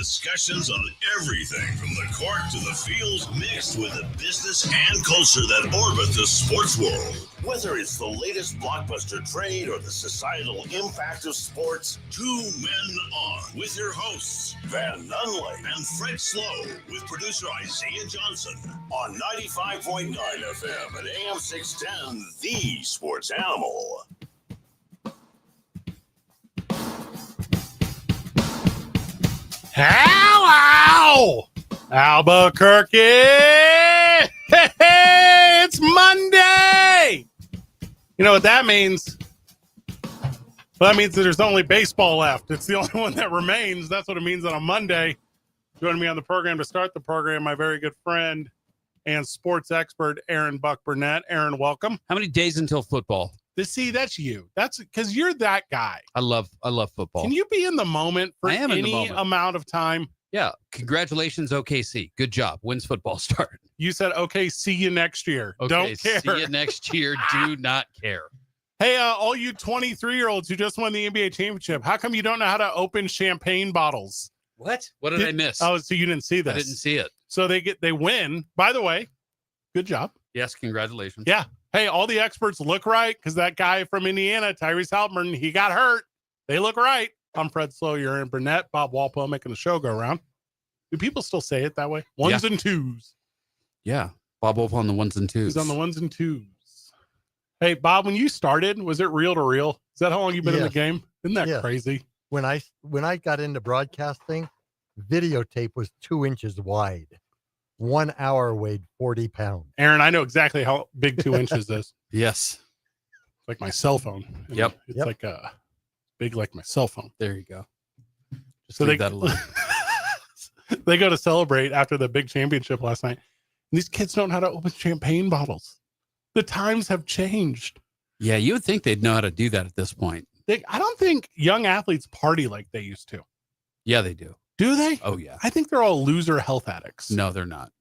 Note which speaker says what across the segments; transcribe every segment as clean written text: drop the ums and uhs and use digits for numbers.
Speaker 1: discussions on everything from the court to the field, mixed with the business and culture that orbit the sports world. Whether it's the latest blockbuster trade or the societal impact of sports, Two Men On with your hosts, Van Nunley and Fred Slow, with producer Isaiah Johnson on 95.9 FM and AM 610, The Sports Animal.
Speaker 2: Ow! Albuquerque! Hey, it's Monday! You know what that means? Well, that means that there's only baseball left. It's the only one that remains. That's what it means on a Monday. Joining me on the program to start the program, my very good friend and sports expert, Aaron Buck Burnett. Aaron, welcome.
Speaker 3: How many days until football?
Speaker 2: That's you. That's because you're that guy.
Speaker 3: I love football.
Speaker 2: Can you be in the moment for
Speaker 3: any
Speaker 2: amount of time?
Speaker 3: Yeah. Congratulations, OKC. Good job. When's football start?
Speaker 2: You said, okay, see you next year.
Speaker 3: Okay,
Speaker 2: Don't care.
Speaker 3: See you next year. Do not care.
Speaker 2: Hey, all you 23-year-olds who just won the NBA championship, how come you don't know how to open champagne bottles?
Speaker 3: What did I miss?
Speaker 2: Oh, so you didn't see this.
Speaker 3: I didn't see it.
Speaker 2: So they win. By the way, good job.
Speaker 3: Yes, congratulations.
Speaker 2: Yeah. Hey, all the experts look right because that guy from Indiana, Tyrese Halliburton, he got hurt. They look right. I'm Fred Slow, you're Aaron Burnett, Bob Walpole making the show go around. Do people still say it that way? Ones and twos.
Speaker 3: Yeah. Bob Wolf on the ones and twos.
Speaker 2: He's on the ones and twos. Hey, Bob, when you started, was it reel to reel? Is that how long you've been in the game? Isn't that crazy?
Speaker 4: When I got into broadcasting, videotape was 2 inches wide. 1 hour weighed 40 pounds.
Speaker 2: Aaron, I know exactly how big 2 inches is.
Speaker 3: Yes.
Speaker 2: Like my cell phone.
Speaker 3: Yep.
Speaker 2: It's like big like my cell phone.
Speaker 3: There you go. Just
Speaker 2: so
Speaker 3: leave that alone.
Speaker 2: They go to celebrate after the big championship last night. And these kids don't know how to open champagne bottles. The times have changed.
Speaker 3: Yeah, you would think they'd know how to do that at this point.
Speaker 2: I don't think young athletes party like they used to.
Speaker 3: Yeah, they do.
Speaker 2: Do they?
Speaker 3: Oh, yeah.
Speaker 2: I think they're all loser health addicts.
Speaker 3: No, they're not.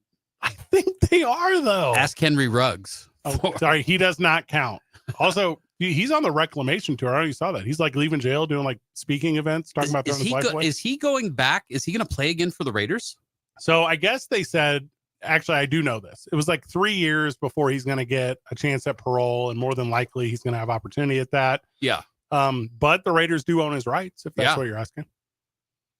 Speaker 2: I think they are, though.
Speaker 3: Ask Henry Ruggs.
Speaker 2: Oh, sorry, he does not count. Also, he's on the reclamation tour. I already saw that. He's like leaving jail, doing like speaking events, talking about throwing his life away.
Speaker 3: Is he going back? Is he going to play again for the Raiders?
Speaker 2: So I guess they said, actually, I do know this. It was like 3 years before he's going to get a chance at parole, and more than likely he's going to have opportunity at that.
Speaker 3: Yeah.
Speaker 2: But the Raiders do own his rights, if that's what you're asking.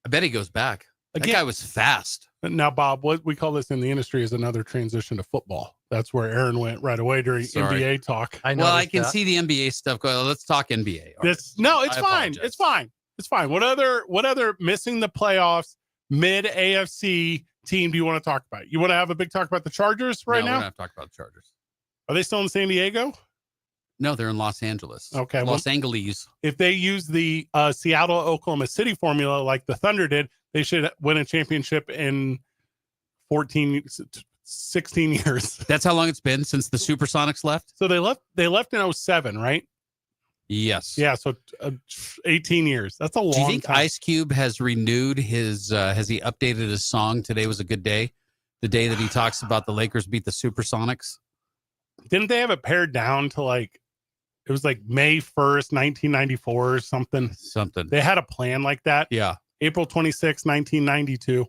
Speaker 3: I bet he goes back. That guy was fast.
Speaker 2: Now, Bob, what we call this in the industry is another transition to football. That's where Aaron went right away during NBA talk.
Speaker 3: I can see the NBA stuff going. Let's talk NBA.
Speaker 2: It's fine. It's fine. It's fine. What other missing the playoffs mid AFC team do you want to talk about? You want to have a big talk about the Chargers now?
Speaker 3: We're going to have to talk about the Chargers.
Speaker 2: Are they still in San Diego?
Speaker 3: No, they're in Los Angeles.
Speaker 2: Okay.
Speaker 3: Los Angeles.
Speaker 2: If they use the Seattle, Oklahoma City formula like the Thunder did, they should win a championship in 16 years.
Speaker 3: That's how long it's been since the Supersonics left?
Speaker 2: So they left in 07, right?
Speaker 3: Yes.
Speaker 2: Yeah, so 18 years. That's a long time.
Speaker 3: Do you think Ice Cube has renewed his, has he updated his song, Today Was a Good Day? The day that he talks about the Lakers beat the Supersonics?
Speaker 2: Didn't they have it pared down to like, it was like May 1st, 1994 or something?
Speaker 3: Something.
Speaker 2: They had a plan like that.
Speaker 3: Yeah.
Speaker 2: April 26, 1992.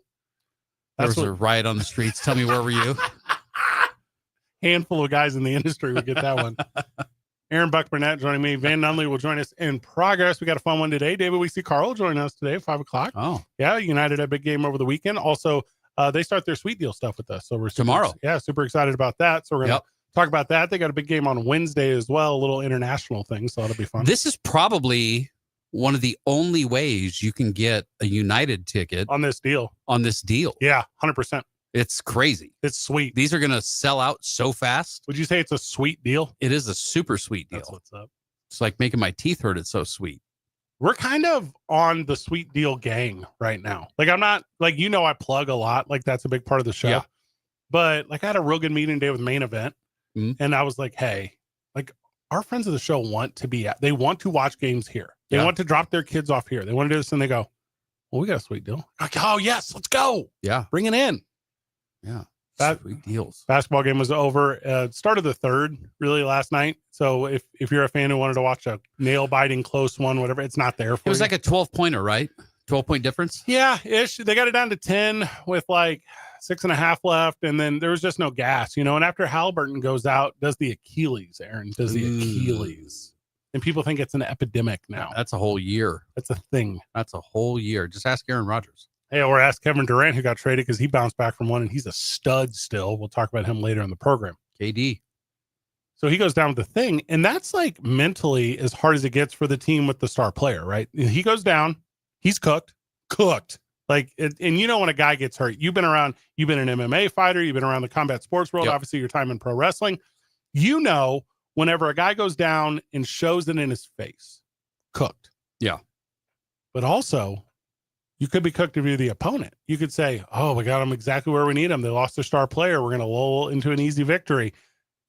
Speaker 3: There was a riot on the streets. Tell me, where were you?
Speaker 2: Handful of guys in the industry would get that one. Aaron Buck Burnett joining me. Van Nunley will join us in progress. We got a fun one today. David Weeksy Carl joining us today at 5 o'clock.
Speaker 3: Oh.
Speaker 2: Yeah, United had a big game over the weekend. Also, they start their sweet deal stuff with us. So we're
Speaker 3: tomorrow.
Speaker 2: Super excited about that. So we're going to talk about that. They got a big game on Wednesday as well, a little international thing. So that'll be fun.
Speaker 3: This is probably one of the only ways you can get a United ticket
Speaker 2: on this deal.
Speaker 3: Yeah,
Speaker 2: 100%.
Speaker 3: It's crazy.
Speaker 2: It's sweet.
Speaker 3: These are going to sell out so fast.
Speaker 2: Would you say it's a sweet deal?
Speaker 3: It is a super sweet deal.
Speaker 2: That's what's up.
Speaker 3: It's like making my teeth hurt. It's so sweet.
Speaker 2: We're kind of on the sweet deal gang right now. Like, I'm not like, I plug a lot. Like, that's a big part of the show. Yeah. But like, I had a real good meeting today with Main Event. And I was like, hey, like, our friends of the show they want to watch games here. They want to drop their kids off here. They want to do this, and they go, well, we got a sweet deal. Like, oh, yes, let's go.
Speaker 3: Yeah.
Speaker 2: Bring it in.
Speaker 3: Yeah. Sweet deals.
Speaker 2: Basketball game was over. Started the third, really, last night. So if you're a fan who wanted to watch a nail-biting close one, whatever, it's not there for you.
Speaker 3: It was like a 12-pointer, right? 12-point difference.
Speaker 2: Yeah, ish. They got it down to 10 with like 6.5 left, and then there was just no gas, And after Halliburton goes out, does the Achilles, Aaron, does the Achilles. And people think it's an epidemic now.
Speaker 3: That's a whole year.
Speaker 2: That's a thing.
Speaker 3: That's a whole year. Just ask Aaron Rodgers.
Speaker 2: Hey, or ask Kevin Durant, who got traded because he bounced back from one, and he's a stud still. We'll talk about him later in the program.
Speaker 3: KD.
Speaker 2: So he goes down with the thing, and that's like mentally as hard as it gets for the team with the star player, right? He goes down, he's cooked. Like, and when a guy gets hurt, you've been an MMA fighter, you've been around the combat sports world, obviously your time in pro wrestling. Whenever a guy goes down and shows it in his face, cooked.
Speaker 3: Yeah.
Speaker 2: But also, you could be cooked if you're the opponent. You could say, oh, we got them exactly where we need them. They lost their star player. We're going to lull into an easy victory.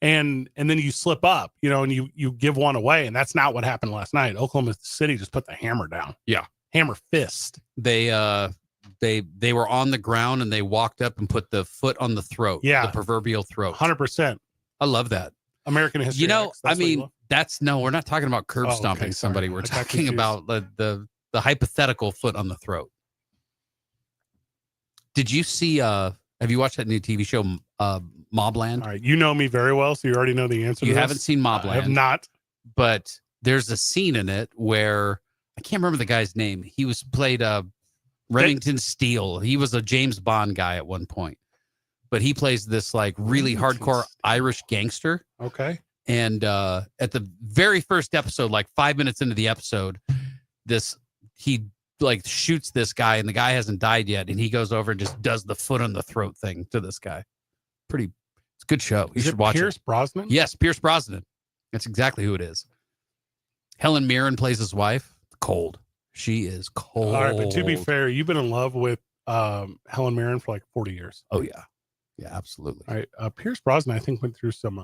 Speaker 2: And then you slip up, and you give one away. And that's not what happened last night. Oklahoma City just put the hammer down.
Speaker 3: Yeah.
Speaker 2: Hammer fist.
Speaker 3: They were on the ground and they walked up and put the foot on the throat.
Speaker 2: Yeah.
Speaker 3: The proverbial throat.
Speaker 2: 100%.
Speaker 3: I love that.
Speaker 2: American history.
Speaker 3: We're not talking about curb stomping somebody. We're talking about the hypothetical foot on the throat. Did you see, have you watched that new TV show, Mobland?
Speaker 2: All right. You know me very well, so you already know the answer.
Speaker 3: You haven't seen Mobland.
Speaker 2: I have not.
Speaker 3: But there's a scene in it where I can't remember the guy's name. He played Remington Steele. He was a James Bond guy at one point. But he plays this like really hardcore Irish gangster.
Speaker 2: Okay.
Speaker 3: And at the very first episode, like 5 minutes into the episode, he like shoots this guy and the guy hasn't died yet. And he goes over and just does the foot on the throat thing to this guy. It's a good show. You should watch it.
Speaker 2: Pierce Brosnan?
Speaker 3: Yes, Pierce Brosnan. That's exactly who it is. Helen Mirren plays his wife. Cold. She is cold.
Speaker 2: All right, but to be fair, you've been in love with Helen Mirren for like 40 years.
Speaker 3: Oh, yeah. Yeah, absolutely.
Speaker 2: All right. Pierce Brosnan, I think, went through some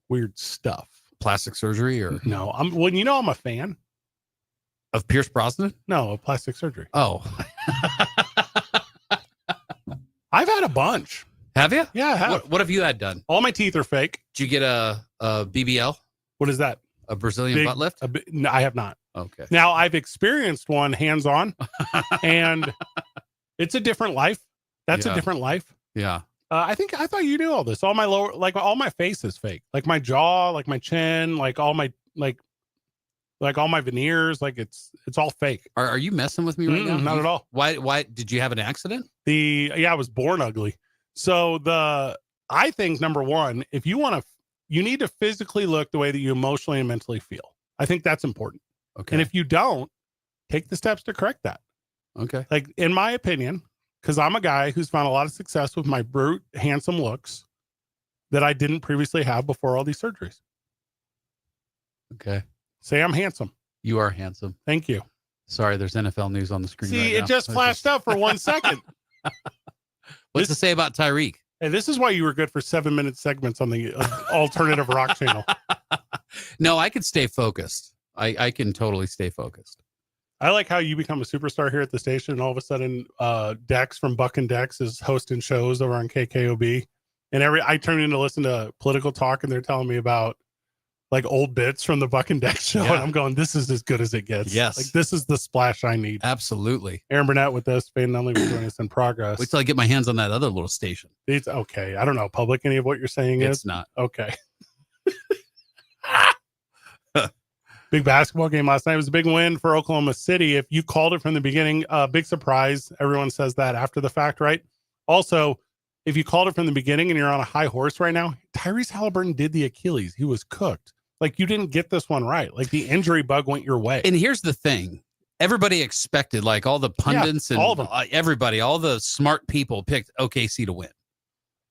Speaker 2: weird stuff.
Speaker 3: Plastic surgery or?
Speaker 2: No. I'm a fan.
Speaker 3: Of Pierce Brosnan?
Speaker 2: No, of plastic surgery.
Speaker 3: Oh.
Speaker 2: I've had a bunch.
Speaker 3: Have you?
Speaker 2: Yeah, I have.
Speaker 3: What have you had done?
Speaker 2: All my teeth are fake.
Speaker 3: Did you get a BBL?
Speaker 2: What is that?
Speaker 3: A Brazilian butt lift?
Speaker 2: No, I have not.
Speaker 3: Okay.
Speaker 2: Now, I've experienced one hands-on, and it's a different life. That's a different life.
Speaker 3: Yeah.
Speaker 2: I thought you knew all this. All my face is fake. Like my jaw, like my chin, like all my all my veneers, like it's all fake.
Speaker 3: Are you messing with me right now?
Speaker 2: Not at all.
Speaker 3: Why did you have an accident?
Speaker 2: I was born ugly. So I think number one, if you you need to physically look the way that you emotionally and mentally feel. I think that's important.
Speaker 3: Okay.
Speaker 2: And if you don't, take the steps to correct that.
Speaker 3: Okay.
Speaker 2: Like in my opinion, because I'm a guy who's found a lot of success with my brute, handsome looks that I didn't previously have before all these surgeries.
Speaker 3: Okay.
Speaker 2: Say I'm handsome.
Speaker 3: You are handsome.
Speaker 2: Thank you.
Speaker 3: Sorry, there's NFL news on the screen.
Speaker 2: See,
Speaker 3: right
Speaker 2: it just flashed up for 1 second.
Speaker 3: What's to say about Tyreek?
Speaker 2: Hey, this is why you were good for 7-minute segments on the alternative rock channel.
Speaker 3: No, I can stay focused. I can totally stay focused.
Speaker 2: I like how you become a superstar here at the station, and all of a sudden, Dex from Buck and Dex is hosting shows over on KKOB, and I turn in to listen to political talk, and they're telling me about like old bits from the Buck and Dex show, and I'm going, this is as good as it gets.
Speaker 3: Yes,
Speaker 2: like this is the splash I need.
Speaker 3: Absolutely.
Speaker 2: Aaron Burnett with us, Fade and Unley will join us in progress.
Speaker 3: Wait till I get my hands on that other little station.
Speaker 2: It's okay. I don't know how public any of what you're saying is.
Speaker 3: It's not.
Speaker 2: Okay. Big basketball game last night. It was a big win for Oklahoma City. If you called it from the beginning, big surprise. Everyone says that after the fact, right? Also, if you called it from the beginning and you're on a high horse right now, Tyrese Halliburton did the Achilles. He was cooked. Like, you didn't get this one right. Like, the injury bug went your way.
Speaker 3: And here's the thing. Everybody expected, like all the pundits and
Speaker 2: all of them.
Speaker 3: Everybody, all the smart people picked OKC to win.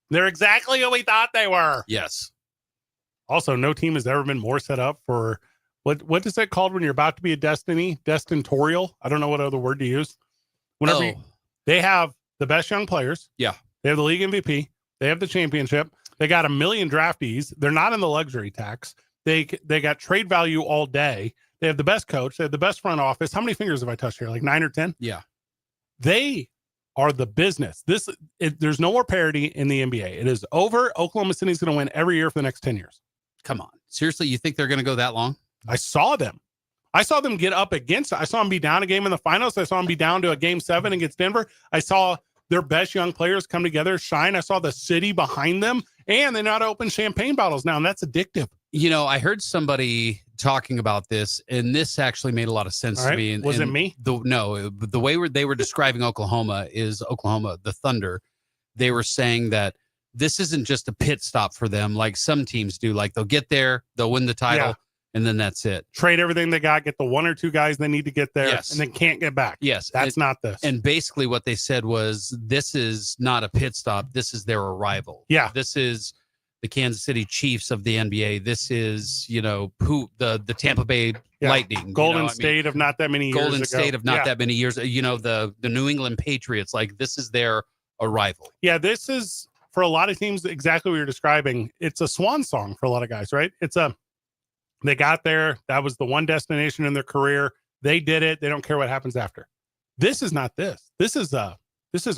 Speaker 2: They're exactly what we thought they were.
Speaker 3: Yes.
Speaker 2: Also, no team has ever been more set up for what is that called when you're about to be a destintorial? I don't know what other word to use. Whenever they have the best young players.
Speaker 3: Yeah.
Speaker 2: They have the league MVP. They have the championship. They got 1 million draftees. They're not in the luxury tax. They got trade value all day. They have the best coach. They have the best front office. How many fingers have I touched here? Like 9 or 10?
Speaker 3: Yeah.
Speaker 2: They are the business. There's no more parity in the NBA. It is over. Oklahoma City's going to win every year for the next 10 years.
Speaker 3: Come on. Seriously, you think they're going to go that long?
Speaker 2: I saw them. I saw them get up against it. I saw them be down a game in the finals. I saw them be down to a game 7 against Denver. I saw their best young players come together, shine. I saw the city behind them, and they know how to open champagne bottles now, and that's addictive.
Speaker 3: You know, I heard somebody talking about this, and this actually made a lot of sense
Speaker 2: All right.
Speaker 3: to me.
Speaker 2: Was it me?
Speaker 3: The way they were describing Oklahoma is Oklahoma, the Thunder. They were saying that this isn't just a pit stop for them like some teams do. Like they'll get there, they'll win the title, and then that's it.
Speaker 2: Trade everything they got, get the 1 or 2 guys they need to get there, and then can't get back.
Speaker 3: Yes.
Speaker 2: That's not this.
Speaker 3: And basically what they said was, this is not a pit stop. This is their arrival.
Speaker 2: Yeah.
Speaker 3: This is the Kansas City Chiefs of the NBA. This is, the Tampa Bay Lightning.
Speaker 2: Golden State of not that many years ago.
Speaker 3: Golden State of not that many years. The New England Patriots. Like, this is their arrival.
Speaker 2: Yeah, this is, for a lot of teams, exactly what you're describing. It's a swan song for a lot of guys, right? They got there. That was the one destination in their career. They did it. They don't care what happens after. This is not this. This is a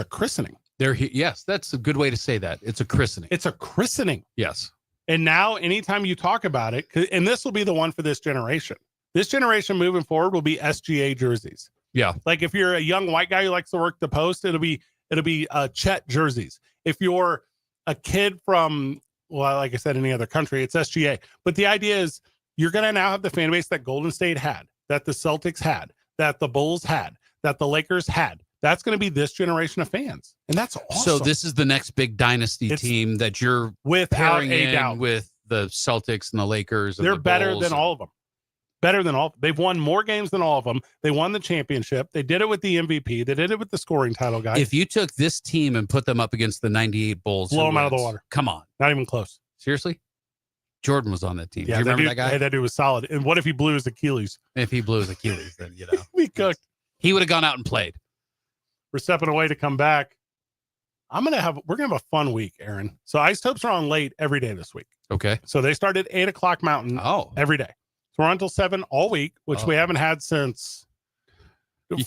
Speaker 2: christening.
Speaker 3: Yes, that's a good way to say that. It's a christening.
Speaker 2: It's a christening.
Speaker 3: Yes.
Speaker 2: And now anytime you talk about it, and this will be the one for this generation. This generation moving forward will be SGA jerseys.
Speaker 3: Yeah.
Speaker 2: Like if you're a young white guy who likes to work the post, it'll be Chet jerseys. If you're a kid from, well, like I said, any other country, it's SGA. But the idea is you're going to now have the fan base that Golden State had, that the Celtics had, that the Bulls had, that the Lakers had. That's going to be this generation of fans. And that's awesome.
Speaker 3: So this is the next big dynasty team that you're
Speaker 2: without
Speaker 3: pairing
Speaker 2: a doubt
Speaker 3: with the Celtics and the Lakers. And
Speaker 2: they're
Speaker 3: the
Speaker 2: better
Speaker 3: Bulls
Speaker 2: than all of them. Better than all. They've won more games than all of them. They won the championship. They did it with the MVP. They did it with the scoring title guy.
Speaker 3: If you took this team and put them up against the 98 Bulls,
Speaker 2: blow them out of the water.
Speaker 3: Come on.
Speaker 2: Not even close.
Speaker 3: Seriously? Jordan was on that team.
Speaker 2: Yeah,
Speaker 3: do you remember that guy?
Speaker 2: Hey, that dude was solid. And what if he blew his Achilles?
Speaker 3: If he blew his Achilles, then,
Speaker 2: we cooked.
Speaker 3: He would have gone out and played.
Speaker 2: We're stepping away to come back. We're going to have a fun week, Aaron. So Isotopes are on late every day this week.
Speaker 3: Okay.
Speaker 2: So they start at 8:00 Mountain every day. So we're on until 7 all week, which we haven't had since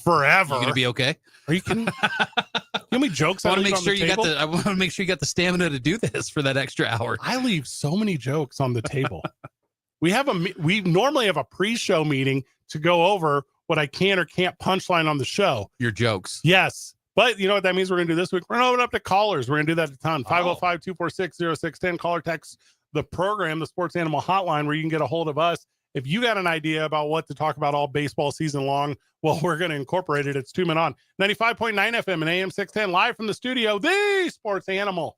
Speaker 2: forever.
Speaker 3: You going to be okay?
Speaker 2: Are you kidding? Give me jokes.
Speaker 3: I want to make sure you got the stamina to do this for that extra hour.
Speaker 2: I leave so many jokes on the table. We normally have a pre-show meeting to go over what I can or can't punchline on the show.
Speaker 3: Your jokes.
Speaker 2: Yes. But you know what that means we're going to do this week? We're going to open up to callers. We're going to do that a ton. 505-246-0610. Caller text the program, the Sports Animal Hotline, where you can get a hold of us. If you got an idea about what to talk about all baseball season long, well, we're going to incorporate it. It's 2 Men On. 95.9 FM and AM 610 live from the studio, the Sports Animal.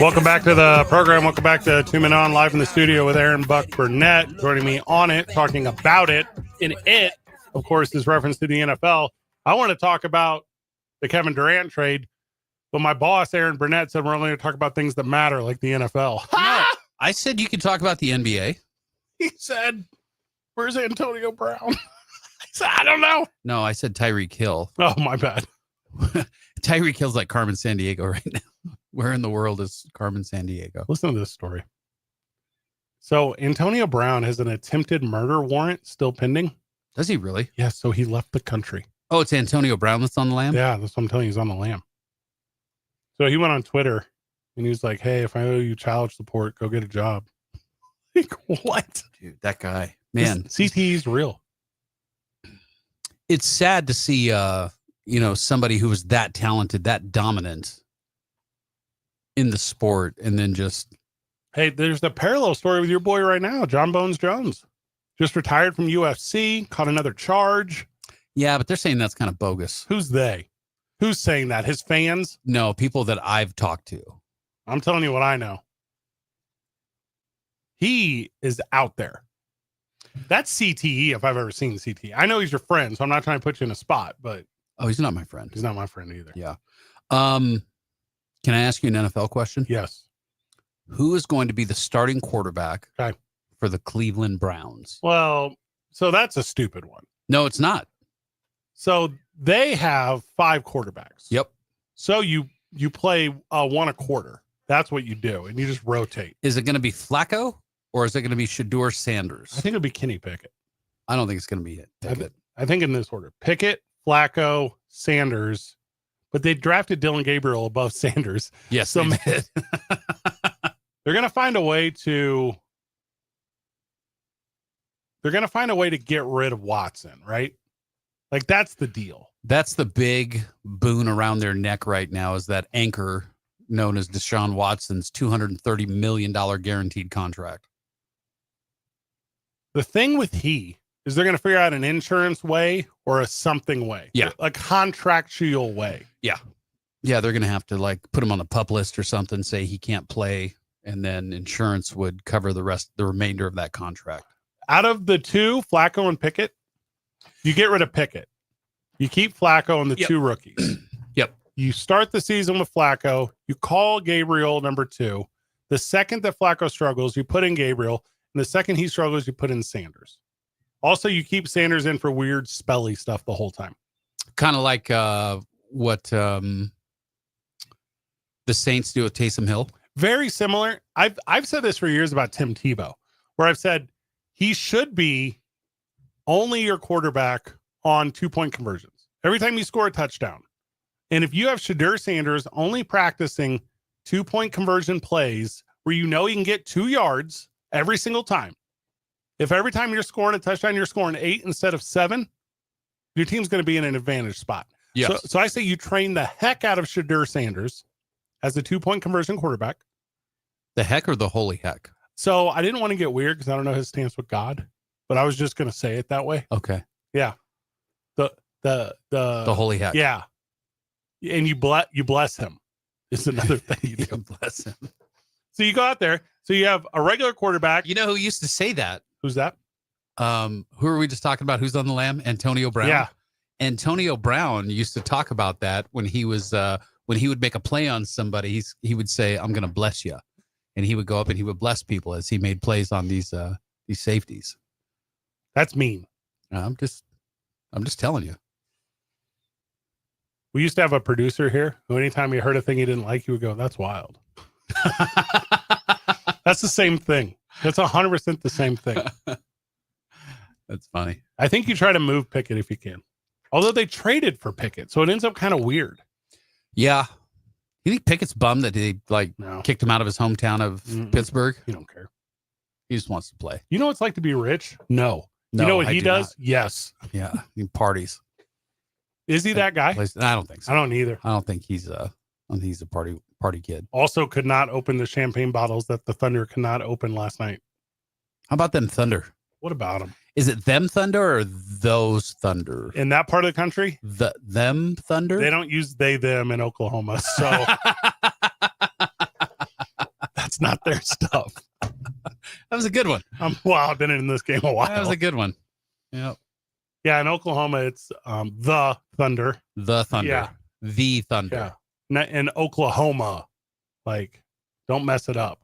Speaker 2: Welcome back to the program. Welcome back to 2 Men On, live in the studio with Aaron Buck Burnett. Joining me on it, talking about it. And it, of course, is reference to the NFL. I want to talk about the Kevin Durant trade, but my boss, Aaron Burnett, said we're only going to talk about things that matter, like the NFL.
Speaker 3: No, I said you could talk about the NBA.
Speaker 2: He said, where's Antonio Brown? I said, I don't know.
Speaker 3: No, I said Tyreek Hill.
Speaker 2: Oh, my bad.
Speaker 3: Tyreek Hill's like Carmen Sandiego right now. Where in the world is Carmen Sandiego?
Speaker 2: Listen to this story. So Antonio Brown has an attempted murder warrant still pending.
Speaker 3: Does he really?
Speaker 2: Yeah, so he left the country.
Speaker 3: Oh, it's Antonio Brown that's on the lam?
Speaker 2: Yeah, that's what I'm telling you. He's on the lam. So he went on Twitter and he was like, hey, if I owe you child support, go get a job. Like, what?
Speaker 3: Dude, that guy. Man.
Speaker 2: CTE's real.
Speaker 3: It's sad to see somebody who was that talented, that dominant in the sport, and then just
Speaker 2: Hey, there's the parallel story with your boy right now, John Bones Jones. Just retired from UFC, caught another charge.
Speaker 3: yeah, but they're saying that's kind of bogus.
Speaker 2: Who's they? Who's saying that? His fans?
Speaker 3: No, people that I've talked to.
Speaker 2: I'm telling you what I know. He is out there. That's CTE if I've ever seen CTE. I know he's your friend, so I'm not trying to put you in a spot, but
Speaker 3: Oh, he's not my friend.
Speaker 2: he's not my friend either.
Speaker 3: Yeah. Can I ask you an NFL question?
Speaker 2: Yes.
Speaker 3: Who is going to be the starting quarterback
Speaker 2: Okay.
Speaker 3: for the Cleveland Browns?
Speaker 2: Well, so that's a stupid one.
Speaker 3: No, it's not.
Speaker 2: So they have 5 quarterbacks.
Speaker 3: Yep.
Speaker 2: So you play one a quarter. That's what you do, and you just rotate.
Speaker 3: Is it going to be Flacco or is it going to be Shador Sanders?
Speaker 2: I think it'll be Kenny Pickett.
Speaker 3: I don't think it's going to be it.
Speaker 2: I think in this order: Pickett, Flacco, Sanders. But they drafted Dylan Gabriel above Sanders.
Speaker 3: Yes,
Speaker 2: So
Speaker 3: they did.
Speaker 2: they're going to find a way to. They're going to find a way to get rid of Watson, right? Like that's the deal.
Speaker 3: That's the big boon around their neck right now is that anchor known as Deshaun Watson's $230 million guaranteed contract.
Speaker 2: The thing with is they're going to figure out an insurance way or a something way.
Speaker 3: Yeah.
Speaker 2: A contractual way.
Speaker 3: Yeah, they're going to have to like put him on a pup list or something, say he can't play, and then insurance would cover the remainder of that contract.
Speaker 2: Out of the 2, Flacco and Pickett, you get rid of Pickett. You keep Flacco and the
Speaker 3: Yep.
Speaker 2: 2 rookies.
Speaker 3: Yep.
Speaker 2: You start the season with Flacco. You call Gabriel number 2. The second that Flacco struggles, you put in Gabriel. And the second he struggles, you put in Sanders. Also, you keep Sanders in for weird spelly stuff the whole time.
Speaker 3: Kind of like what the Saints do with Taysom Hill.
Speaker 2: Very similar. I've said this for years about Tim Tebow, where I've said he should be only your quarterback on 2-point conversions. Every time you score a touchdown. And if you have Shador Sanders only practicing 2-point conversion plays where you know he can get 2 yards every single time. If every time you're scoring a touchdown, you're scoring 8 instead of 7, your team's going to be in an advantage spot.
Speaker 3: Yes.
Speaker 2: So I say you train the heck out of Shador Sanders as a 2-point conversion quarterback.
Speaker 3: The heck or the holy heck?
Speaker 2: So I didn't want to get weird because I don't know his stance with God, but I was just going to say it that way.
Speaker 3: Okay.
Speaker 2: Yeah. The
Speaker 3: holy heck.
Speaker 2: Yeah. And you bless him is another thing you do.
Speaker 3: Bless him.
Speaker 2: So you go out there. So you have a regular quarterback.
Speaker 3: You know who used to say that?
Speaker 2: Who's that?
Speaker 3: Who are we just talking about? Who's on the lam? Antonio Brown.
Speaker 2: Yeah.
Speaker 3: Antonio Brown used to talk about that when he was when he would make a play on somebody. He would say, "I'm going to bless you," and he would go up and he would bless people as he made plays on these safeties.
Speaker 2: That's mean.
Speaker 3: I'm just telling you.
Speaker 2: We used to have a producer here who anytime he heard a thing he didn't like, he would go, "That's wild." That's the same thing. That's 100% the same thing.
Speaker 3: That's funny.
Speaker 2: I think you try to move Pickett if you can. Although they traded for Pickett, so it ends up kind of weird.
Speaker 3: Yeah. You think Pickett's bummed that they
Speaker 2: No,
Speaker 3: kicked him out of his hometown of
Speaker 2: Mm-mm.
Speaker 3: Pittsburgh?
Speaker 2: you don't care.
Speaker 3: He just wants to play.
Speaker 2: You know what it's like to be rich? No.
Speaker 3: No,
Speaker 2: you know what
Speaker 3: I
Speaker 2: he
Speaker 3: do
Speaker 2: does? Yes.
Speaker 3: not. Yeah. He parties.
Speaker 2: Is he that guy?
Speaker 3: I don't think so.
Speaker 2: I don't either.
Speaker 3: I don't think he's a party kid.
Speaker 2: Also could not open the champagne bottles that the Thunder could not open last night.
Speaker 3: How about them Thunder?
Speaker 2: What about them?
Speaker 3: Is it them Thunder or those Thunder?
Speaker 2: In that part of the country,
Speaker 3: Them Thunder?
Speaker 2: they don't use they, them in Oklahoma. So It's not their stuff.
Speaker 3: That was a good one.
Speaker 2: I've been in this game a while.
Speaker 3: That was a good one. Yep.
Speaker 2: Yeah, in Oklahoma, it's the Thunder.
Speaker 3: The Thunder.
Speaker 2: Yeah.
Speaker 3: The Thunder.
Speaker 2: Yeah. In Oklahoma, like, don't mess it up.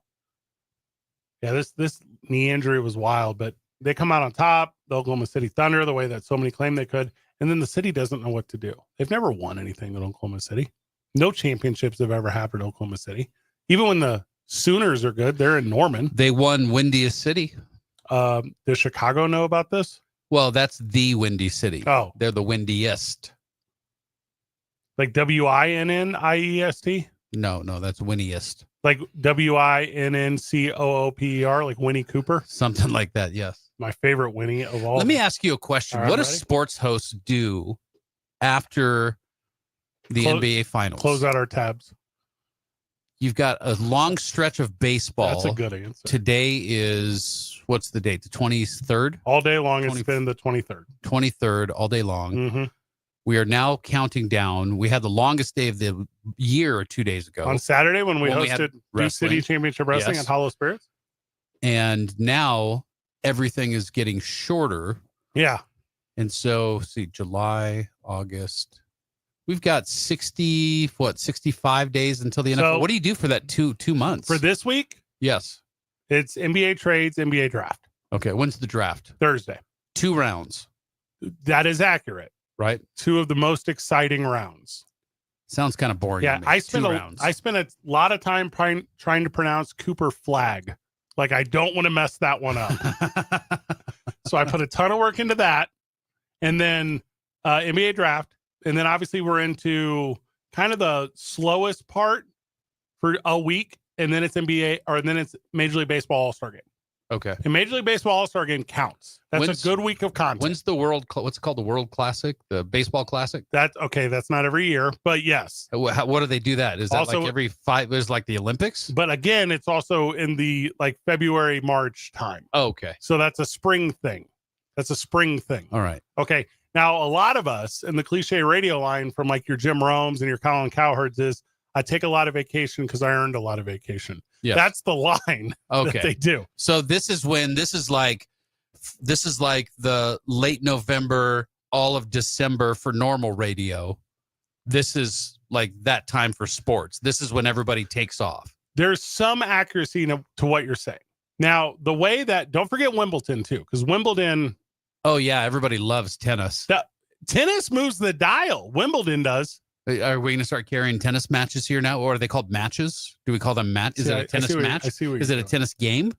Speaker 2: Yeah, this knee injury was wild, but they come out on top, the Oklahoma City Thunder, the way that so many claim they could, and then the city doesn't know what to do. They've never won anything in Oklahoma City. No championships have ever happened in Oklahoma City. Even when the Sooners are good, they're in Norman.
Speaker 3: They won Windiest City.
Speaker 2: Does Chicago know about this?
Speaker 3: Well, that's the Windy City.
Speaker 2: Oh,
Speaker 3: They're the windiest.
Speaker 2: like WINNIEST?
Speaker 3: No, that's winniest.
Speaker 2: Like WINNCOOPER, like Winnie Cooper?
Speaker 3: Something like that, yes.
Speaker 2: My favorite Winnie of all.
Speaker 3: Let me ask you a question.
Speaker 2: All right,
Speaker 3: What do
Speaker 2: ready?
Speaker 3: sports hosts do after the NBA Finals?
Speaker 2: Close out our tabs.
Speaker 3: You've got a long stretch of baseball.
Speaker 2: That's a good answer.
Speaker 3: Today is, what's the date? The 23rd?
Speaker 2: All day long, it's
Speaker 3: 20
Speaker 2: been the 23rd.
Speaker 3: 23rd, all day long.
Speaker 2: Mm-hmm.
Speaker 3: We are now counting down. We had the longest day of the year 2 days ago.
Speaker 2: On Saturday when we
Speaker 3: When we had
Speaker 2: hosted Duke
Speaker 3: wrestling.
Speaker 2: City Championship Wrestling
Speaker 3: Yes.
Speaker 2: at Hollow Spirits.
Speaker 3: And now everything is getting shorter.
Speaker 2: Yeah.
Speaker 3: And so, see, July, August. We've got 65 days until the NFL.
Speaker 2: So-
Speaker 3: What do you do for that two months?
Speaker 2: For this week,
Speaker 3: Yes.
Speaker 2: it's NBA trades, NBA draft.
Speaker 3: Okay. When's the draft?
Speaker 2: Thursday.
Speaker 3: 2 rounds,
Speaker 2: That is accurate.
Speaker 3: right?
Speaker 2: 2 of the most exciting rounds.
Speaker 3: Sounds kind of boring.
Speaker 2: Yeah,
Speaker 3: to me.
Speaker 2: I
Speaker 3: 2
Speaker 2: spent
Speaker 3: rounds.
Speaker 2: a lot of time trying to pronounce Cooper Flag. Like, I don't want to mess that one up. So I put a ton of work into that. And then NBA draft. And then obviously we're into kind of the slowest part for a week. And then it's Major League Baseball All-Star Game.
Speaker 3: Okay.
Speaker 2: And Major League Baseball All-Star Game counts. That's
Speaker 3: When's-
Speaker 2: a good week of content.
Speaker 3: When's the what's it called? The World Classic? The Baseball Classic?
Speaker 2: That's okay. That's not every year, but yes.
Speaker 3: What do they do that? Is that
Speaker 2: Also-
Speaker 3: like every 5? Is like the Olympics?
Speaker 2: But again, it's also in the like February, March time.
Speaker 3: Oh, okay.
Speaker 2: So that's a spring thing.
Speaker 3: All right.
Speaker 2: Okay. Now, a lot of us in the cliche radio line from like your Jim Romes and your Colin Cowherds is I take a lot of vacation because I earned a lot of vacation.
Speaker 3: Yes.
Speaker 2: That's the line that
Speaker 3: Okay.
Speaker 2: they do.
Speaker 3: So this is like the late November, all of December for normal radio. This is like that time for sports. This is when everybody takes off.
Speaker 2: There's some accuracy to what you're saying. Now, the way that, don't forget Wimbledon too, because Wimbledon,
Speaker 3: Oh yeah, everybody loves tennis.
Speaker 2: tennis moves the dial. Wimbledon does.
Speaker 3: Are we going to start carrying tennis matches here now, or are they called matches? Do we call them match? Is
Speaker 2: See,
Speaker 3: it
Speaker 2: I
Speaker 3: a tennis
Speaker 2: see what-
Speaker 3: match?
Speaker 2: I see what
Speaker 3: Is
Speaker 2: you're
Speaker 3: it a
Speaker 2: doing.
Speaker 3: tennis game?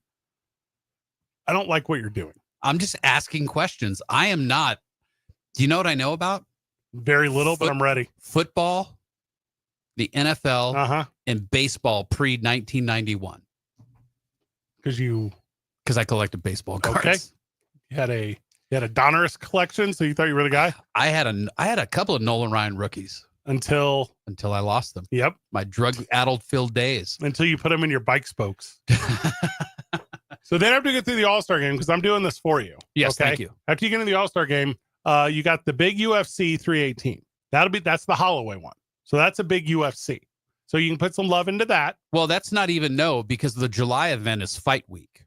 Speaker 2: I don't like what you're doing.
Speaker 3: I'm just asking questions. I am not. Do you know what I know about
Speaker 2: Very little, but I'm ready.
Speaker 3: football, the NFL,
Speaker 2: Uh-huh.
Speaker 3: and baseball pre 1991?
Speaker 2: Because you
Speaker 3: Because I collected baseball cards.
Speaker 2: Okay. had a Donruss collection, so you thought you were the guy
Speaker 3: I had a couple of Nolan Ryan rookies
Speaker 2: until
Speaker 3: until I lost them.
Speaker 2: yep,
Speaker 3: My drug-addled filled days.
Speaker 2: until you put them in your bike spokes. So then after you get through the All-Star game, because I'm doing this for you.
Speaker 3: Yes,
Speaker 2: okay?
Speaker 3: thank you.
Speaker 2: After you get into the All-Star game, you got the big UFC 318. That's the Holloway one. So that's a big UFC. So you can put some love into that.
Speaker 3: Well, that's not even because the July event is Fight Week.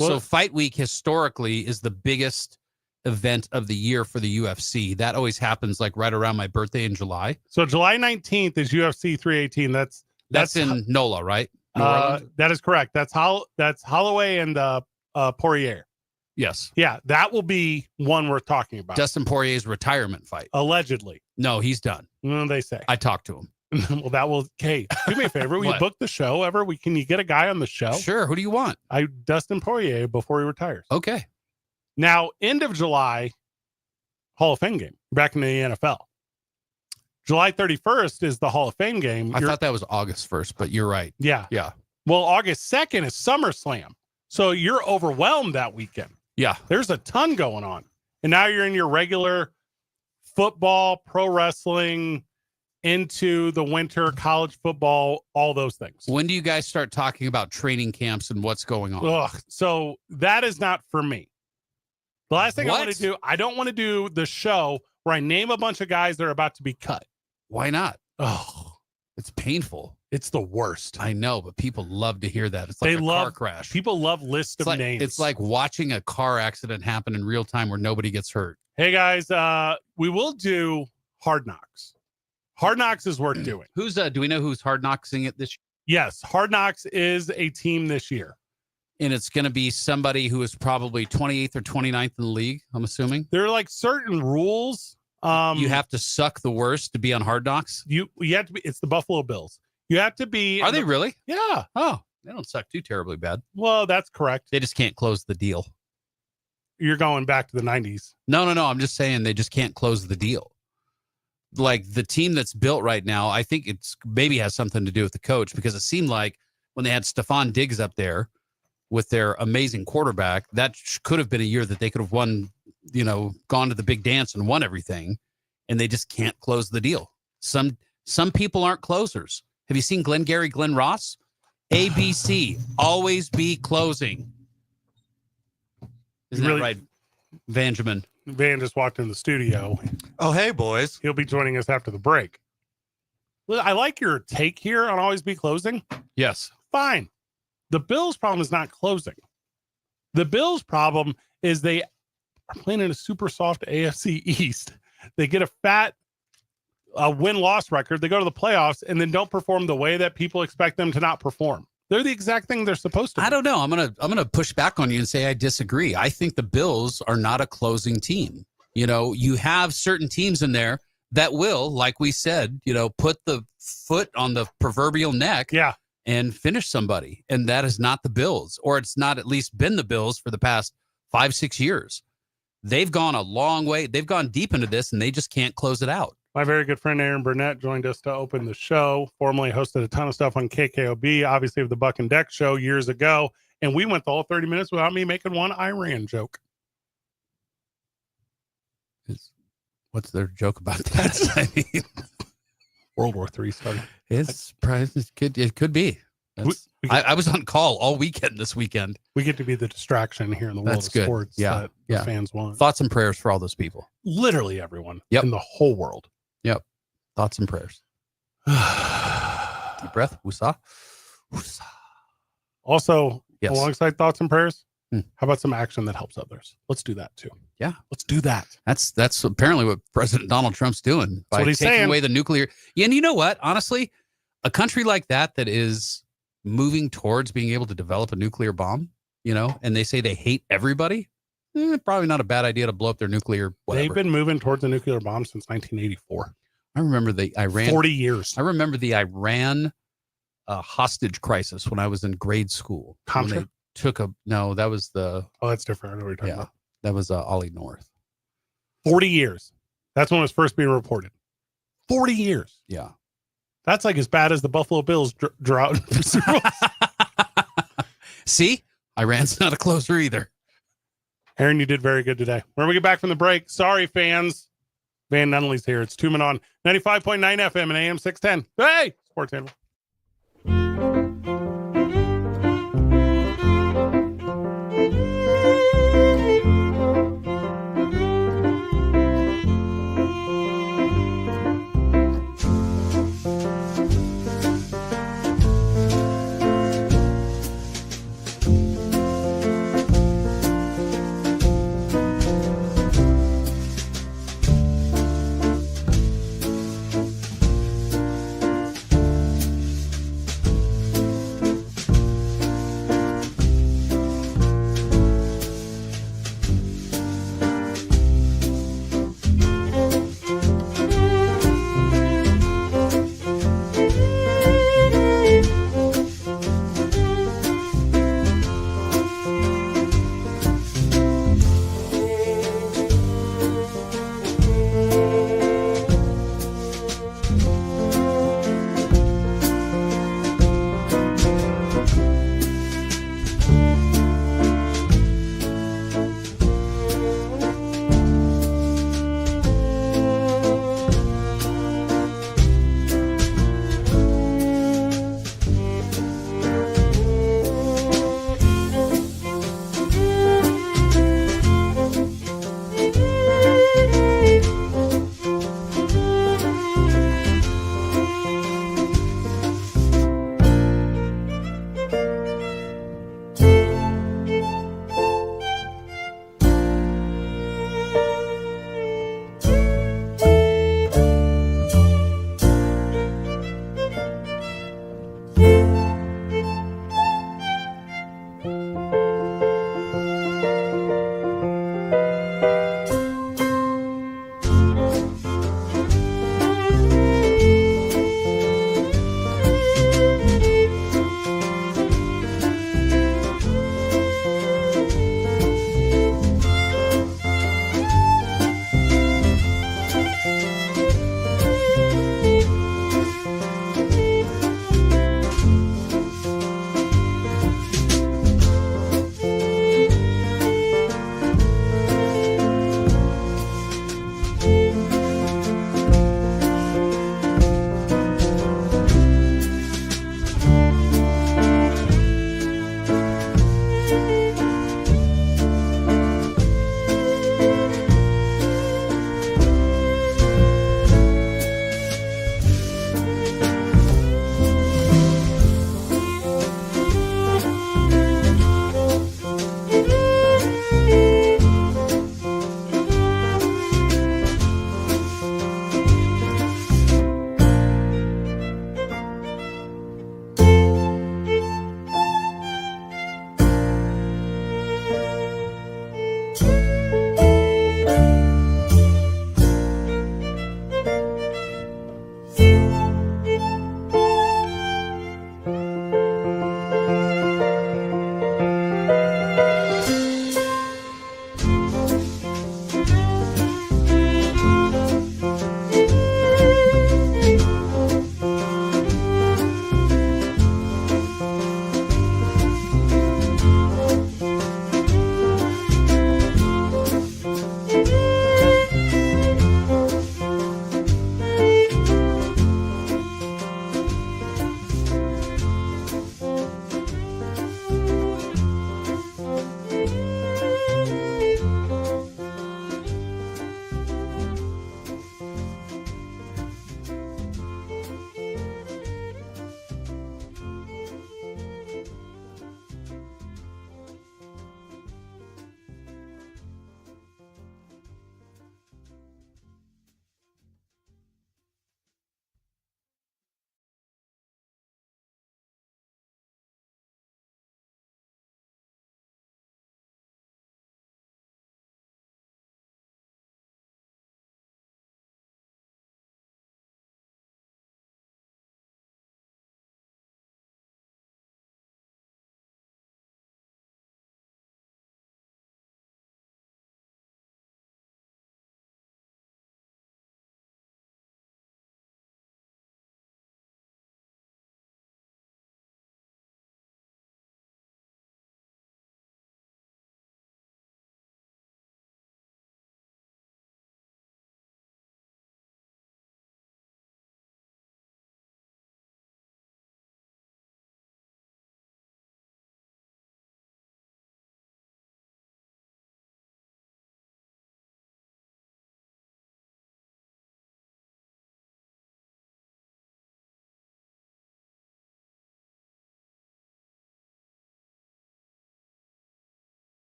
Speaker 3: So
Speaker 2: Well-
Speaker 3: Fight Week historically is the biggest event of the year for the UFC. That always happens like right around my birthday in July.
Speaker 2: So July 19th is UFC 318.
Speaker 3: That's in NOLA, right? New
Speaker 2: uh,
Speaker 3: Orleans?
Speaker 2: that is correct. That's Holloway and Poirier.
Speaker 3: Yes.
Speaker 2: Yeah, that will be one worth talking about.
Speaker 3: Dustin Poirier's retirement fight.
Speaker 2: Allegedly.
Speaker 3: No, he's done.
Speaker 2: They say.
Speaker 3: I talked to him.
Speaker 2: Well, that will. Hey, do me a favor. Will you
Speaker 3: What?
Speaker 2: book the show ever? Can you get a guy on the show?
Speaker 3: Sure. Who do you want?
Speaker 2: Dustin Poirier before he retires.
Speaker 3: Okay.
Speaker 2: Now, end of July, Hall of Fame game back in the NFL. July 31st is the Hall of Fame game.
Speaker 3: I thought that was August 1st, but you're right.
Speaker 2: Yeah.
Speaker 3: Yeah.
Speaker 2: Well, August 2nd is SummerSlam. So you're overwhelmed that weekend.
Speaker 3: Yeah.
Speaker 2: There's a ton going on. And now you're in your regular football, pro wrestling, into the winter, college football, all those things.
Speaker 3: When do you guys start talking about training camps and what's going on?
Speaker 2: Ugh, so that is not for me. The last thing I want
Speaker 3: What?
Speaker 2: to do, I don't want to do the show where I name a bunch of guys that are about to be cut.
Speaker 3: Why not?
Speaker 2: Oh,
Speaker 3: It's painful.
Speaker 2: It's the worst.
Speaker 3: I know, but people love to hear that. It's like
Speaker 2: They
Speaker 3: a car
Speaker 2: love-
Speaker 3: crash.
Speaker 2: People love lists of
Speaker 3: it's like,
Speaker 2: names.
Speaker 3: It's like watching a car accident happen in real time where nobody gets hurt.
Speaker 2: hey guys, we will do Hard Knocks. Hard Knocks is worth doing.
Speaker 3: Who's do we know who's hard knocksing it this year?
Speaker 2: Yes, Hard Knocks is a team this year.
Speaker 3: And it's going to be somebody who is probably 28th or 29th in the league, I'm assuming.
Speaker 2: There are like certain rules.
Speaker 3: You have to suck the worst to be on Hard Knocks.
Speaker 2: You have to be. It's the Buffalo Bills. You have to be.
Speaker 3: Are they really?
Speaker 2: Yeah.
Speaker 3: Oh, they don't suck too terribly bad.
Speaker 2: Well, that's correct.
Speaker 3: They just can't close the deal.
Speaker 2: You're going back to the 90s.
Speaker 3: No. I'm just saying they just can't close the deal. Like the team that's built right now, I think it's maybe has something to do with the coach, because it seemed like when they had Stephon Diggs up there with their amazing quarterback, that could have been a year that they could have won, gone to the big dance and won everything, and they just can't close the deal. Some people aren't closers. Have you seen Glenn Ross? ABC, always be closing. Isn't
Speaker 2: Really-
Speaker 3: that right, Vanjamin?
Speaker 2: Van just walked in the studio.
Speaker 5: Oh, hey, boys.
Speaker 2: He'll be joining us after the break. Well, I like your take here on always be closing.
Speaker 3: Yes.
Speaker 2: Fine. The Bills' problem is not closing. The Bills' problem is they are playing in a super soft AFC East. They get a fat win-loss record. They go to the playoffs and then don't perform the way that people expect them to not perform. They're the exact thing they're supposed to.
Speaker 3: I don't know. I'm gonna push back on you and say I disagree. I think the Bills are not a closing team. You have certain teams in there that will, like we said, put the foot on the proverbial neck
Speaker 2: Yeah.
Speaker 3: and finish somebody. And that is not the Bills, or it's not at least been the Bills for the past 5-6 years. They've gone a long way. They've gone deep into this and they just can't close it out.
Speaker 2: My very good friend Aaron Burnett joined us to open the show. Formerly hosted a ton of stuff on KKOB, obviously with the Buck and Deck show years ago. And we went the whole 30 minutes without me making one Iran joke.
Speaker 3: What's their joke about that? I mean,
Speaker 2: World War III started.
Speaker 3: it's it could be. I was on call all weekend this weekend.
Speaker 2: We get to be the distraction here in the world
Speaker 3: That's
Speaker 2: of
Speaker 3: good.
Speaker 2: sports
Speaker 3: Yeah,
Speaker 2: that
Speaker 3: yeah.
Speaker 2: the fans want.
Speaker 3: Thoughts and prayers for all those people.
Speaker 2: Literally everyone
Speaker 3: Yep.
Speaker 2: in the whole world.
Speaker 3: Thoughts and prayers. Deep breath. Woosah. Woosah.
Speaker 2: Also,
Speaker 3: Yes.
Speaker 2: alongside thoughts and prayers,
Speaker 3: Hmm.
Speaker 2: how about some action that helps others? Let's do that too.
Speaker 3: Yeah.
Speaker 2: Let's do that.
Speaker 3: That's apparently what President Donald Trump's doing by
Speaker 2: what he's
Speaker 3: taking
Speaker 2: saying.
Speaker 3: away the nuclear. Yeah, and you know what? Honestly, a country like that is moving towards being able to develop a nuclear bomb, and they say they hate everybody. Probably not a bad idea to blow up their nuclear. Whatever.
Speaker 2: They've been moving towards a nuclear bomb since 1984.
Speaker 3: I remember the Iran.
Speaker 2: 40 years.
Speaker 3: I remember the Iran hostage crisis when I was in grade school. When
Speaker 2: Contra?
Speaker 3: they took that was the
Speaker 2: Oh, that's different. I know what you're talking
Speaker 3: yeah
Speaker 2: about.
Speaker 3: that was Ollie North.
Speaker 2: 40 years. That's when it was first being reported. 40 years.
Speaker 3: Yeah.
Speaker 2: That's like as bad as the Buffalo Bills drought.
Speaker 3: See, Iran's not a closer either.
Speaker 2: Aaron, you did very good today. When we get back from the break, sorry, fans. Van Nunley's here. It's 2 Men on 95.9 FM and AM 610. Hey, Sports Animal.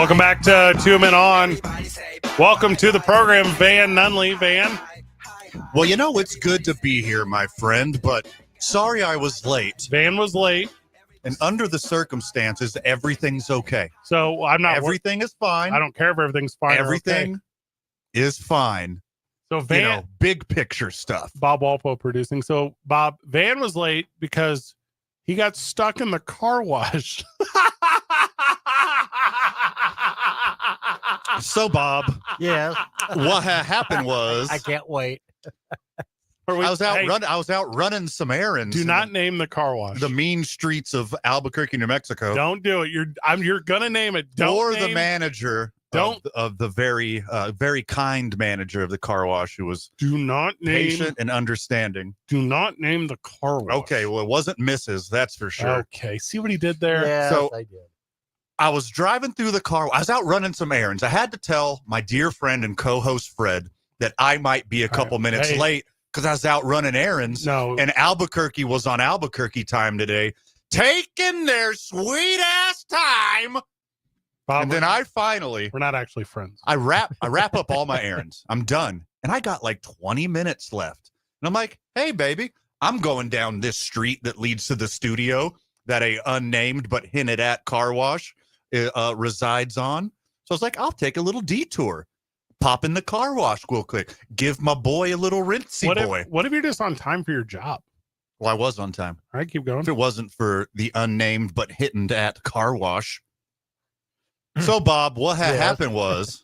Speaker 2: Welcome back to 2 Men On. Welcome to the program, Van Nunley. Van.
Speaker 5: Well, it's good to be here, my friend, but sorry I was late.
Speaker 2: Van was late.
Speaker 5: And under the circumstances, everything's okay.
Speaker 2: So I'm not.
Speaker 5: Everything is fine.
Speaker 2: I don't care if everything's fine.
Speaker 5: Everything is fine.
Speaker 2: So Van,
Speaker 5: big picture stuff.
Speaker 2: Bob Walpo producing. So Bob, Van was late because he got stuck in the car wash.
Speaker 5: So, Bob,
Speaker 4: Yes.
Speaker 5: what happened was
Speaker 4: I can't wait.
Speaker 5: I was out running some errands.
Speaker 2: Do not name the car wash.
Speaker 5: The mean streets of Albuquerque, New Mexico.
Speaker 2: Don't do it. You're gonna name it.
Speaker 5: The manager
Speaker 2: Don't
Speaker 5: of the very very kind manager of the car wash who was
Speaker 2: do not name
Speaker 5: patient and understanding.
Speaker 2: Do not name the car wash.
Speaker 5: Okay, well, it wasn't Mrs. That's for sure.
Speaker 2: Okay, see what he did there.
Speaker 4: Yes,
Speaker 5: So-
Speaker 4: I did.
Speaker 5: I was driving through the car. I was out running some errands. I had to tell my dear friend and co-host Fred that I might be a couple minutes late because I was out running errands.
Speaker 2: No,
Speaker 5: And Albuquerque was on Albuquerque time today, taking their sweet ass time.
Speaker 2: Bob,
Speaker 5: And then
Speaker 2: we're not actually friends.
Speaker 5: I wrap up all my errands. I'm done. And I got like 20 minutes left. And I'm like, hey, baby, I'm going down this street that leads to the studio that a unnamed but hinted at car wash resides on. So I was like, I'll take a little detour. Pop in the car wash real quick. Give my boy a little rinsey boy.
Speaker 2: What if you're just on time for your job?
Speaker 5: Well, I was on time.
Speaker 2: All right, keep going.
Speaker 5: If it wasn't for the unnamed but hinted at car wash. So, Bob, what happened was...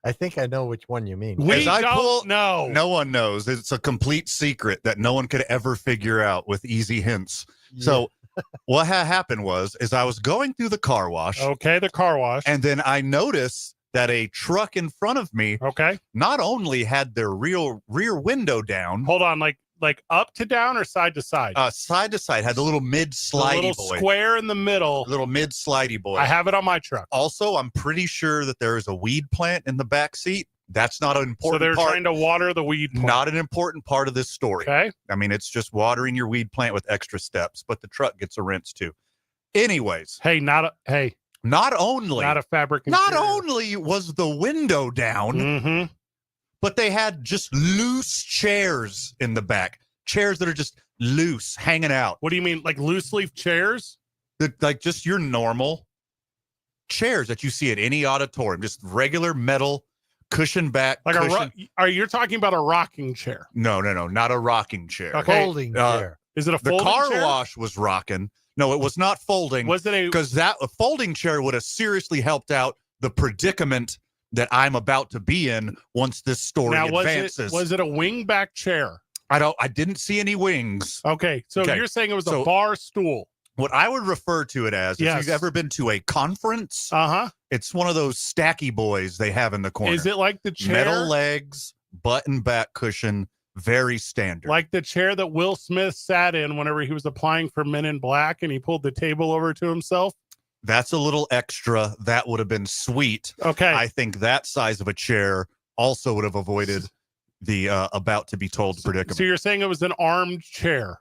Speaker 4: I think I know which one you mean.
Speaker 2: We
Speaker 5: As I
Speaker 2: don't
Speaker 5: pull-
Speaker 2: know.
Speaker 5: No one knows. It's a complete secret that no one could ever figure out with easy hints. So what happened was I was going through the car wash,
Speaker 2: Okay, the car wash.
Speaker 5: and then I noticed that a truck in front of me
Speaker 2: Okay,
Speaker 5: not only had their rear window down,
Speaker 2: hold on. Like up to down or side to side?
Speaker 5: side to side, had the little mid
Speaker 2: The
Speaker 5: slidey
Speaker 2: little
Speaker 5: boy,
Speaker 2: square in the middle.
Speaker 5: little mid slidey boy.
Speaker 2: I have it on my truck.
Speaker 5: Also, I'm pretty sure that there is a weed plant in the back seat. That's not an
Speaker 2: So
Speaker 5: important
Speaker 2: they're
Speaker 5: part.
Speaker 2: trying to water the weed plant.
Speaker 5: Not an important part of this story.
Speaker 2: Okay.
Speaker 5: I mean, it's just watering your weed plant with extra steps, but the truck gets a rinse too. Anyways,
Speaker 2: Hey, not a
Speaker 5: not only
Speaker 2: fabric.
Speaker 5: not only was the window down,
Speaker 2: Mm-hmm.
Speaker 5: but they had just loose chairs in the back. Chairs that are just loose, hanging out.
Speaker 2: What do you mean, like loose leaf chairs?
Speaker 5: Like just your normal chairs that you see at any auditorium, just regular metal cushion back.
Speaker 2: Like
Speaker 5: cushion.
Speaker 2: you're talking about a rocking chair?
Speaker 5: No, not a rocking chair.
Speaker 2: Okay.
Speaker 4: Folding
Speaker 5: uh,
Speaker 4: chair.
Speaker 2: Is it a
Speaker 5: The
Speaker 2: folding
Speaker 5: car
Speaker 2: chair?
Speaker 5: wash was rocking. No, it was not folding.
Speaker 2: Was it a?
Speaker 5: Because a folding chair would have seriously helped out the predicament that I'm about to be in once this story
Speaker 2: Now
Speaker 5: advances.
Speaker 2: was it a wingback chair?
Speaker 5: I didn't see any wings.
Speaker 2: Okay, so
Speaker 5: Okay,
Speaker 2: you're saying it was a
Speaker 5: so-
Speaker 2: bar stool?
Speaker 5: What I would refer to it as,
Speaker 2: Yes.
Speaker 5: if you've ever been to a conference,
Speaker 2: Uh-huh.
Speaker 5: it's one of those stacky boys they have in the corner.
Speaker 2: Is it like the chair?
Speaker 5: metal legs, button back cushion, very standard.
Speaker 2: Like the chair that Will Smith sat in whenever he was applying for Men in Black and he pulled the table over to himself?
Speaker 5: That's a little extra. That would have been sweet.
Speaker 2: Okay.
Speaker 5: I think that size of a chair also would have avoided the about to be told predicament.
Speaker 2: So you're saying it was an armed chair?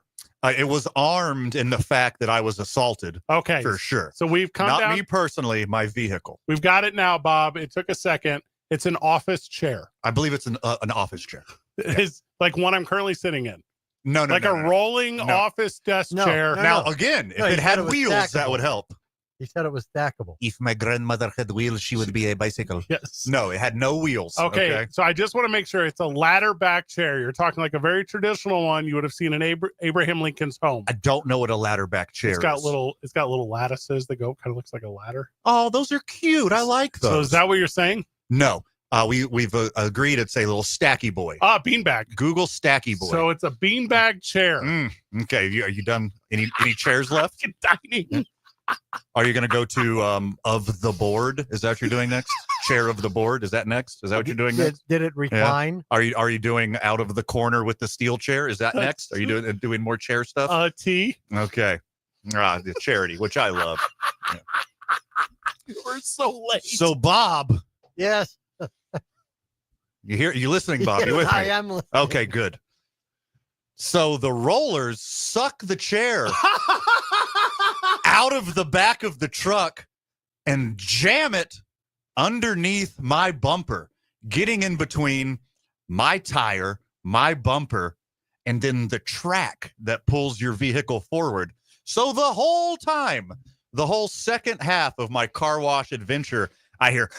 Speaker 5: It was armed in the fact that I was assaulted,
Speaker 2: Okay.
Speaker 5: for sure.
Speaker 2: So we've come
Speaker 5: Not
Speaker 2: down.
Speaker 5: me personally, my vehicle.
Speaker 2: We've got it now, Bob. It took a second. It's an office chair.
Speaker 5: I believe it's an office chair.
Speaker 2: It's like one I'm currently sitting in.
Speaker 5: No,
Speaker 2: like a rolling
Speaker 5: No.
Speaker 2: office desk
Speaker 4: No,
Speaker 2: chair.
Speaker 4: no,
Speaker 5: Now,
Speaker 4: no.
Speaker 5: again, if
Speaker 4: No,
Speaker 5: it
Speaker 4: you
Speaker 5: had
Speaker 4: said it was
Speaker 5: wheels, that
Speaker 4: stackable.
Speaker 5: would help.
Speaker 4: He said it was stackable.
Speaker 5: If my grandmother had wheels, she would be a bicycle.
Speaker 2: Yes.
Speaker 5: No, it had no wheels.
Speaker 2: Okay, so I just want to make sure it's a ladder back chair. You're talking like a very traditional one you would have seen in Abraham Lincoln's home.
Speaker 5: I don't know what a ladder back chair
Speaker 2: It's got
Speaker 5: is.
Speaker 2: little lattices that go kind of looks like a ladder.
Speaker 5: Oh, those are cute. I like those.
Speaker 2: So is that what you're saying?
Speaker 5: No. We've agreed it's a little stacky boy.
Speaker 2: Ah, beanbag.
Speaker 5: Google stacky boy.
Speaker 2: So it's a beanbag chair.
Speaker 5: Okay, are you done? Any chairs left?
Speaker 2: Dining.
Speaker 5: Are you going to go to of the board? Is that what you're doing next? Chair of the board? Is that next? Is that what you're doing next?
Speaker 4: Did it recline?
Speaker 5: Are you doing out of the corner with the steel chair? Is that next? Are you doing more chair stuff?
Speaker 2: Tea.
Speaker 5: Okay. The charity, which I love.
Speaker 2: We're so late.
Speaker 5: So Bob,
Speaker 4: Yes.
Speaker 5: you listening, Bob? You
Speaker 4: Yes,
Speaker 5: with me?
Speaker 4: I am. listening.
Speaker 5: Okay, good. So the rollers suck the chair out of the back of the truck and jam it underneath my bumper, getting in between my tire, my bumper, and then the track that pulls your vehicle forward. So the whole time, the whole second half of my car wash adventure, I hear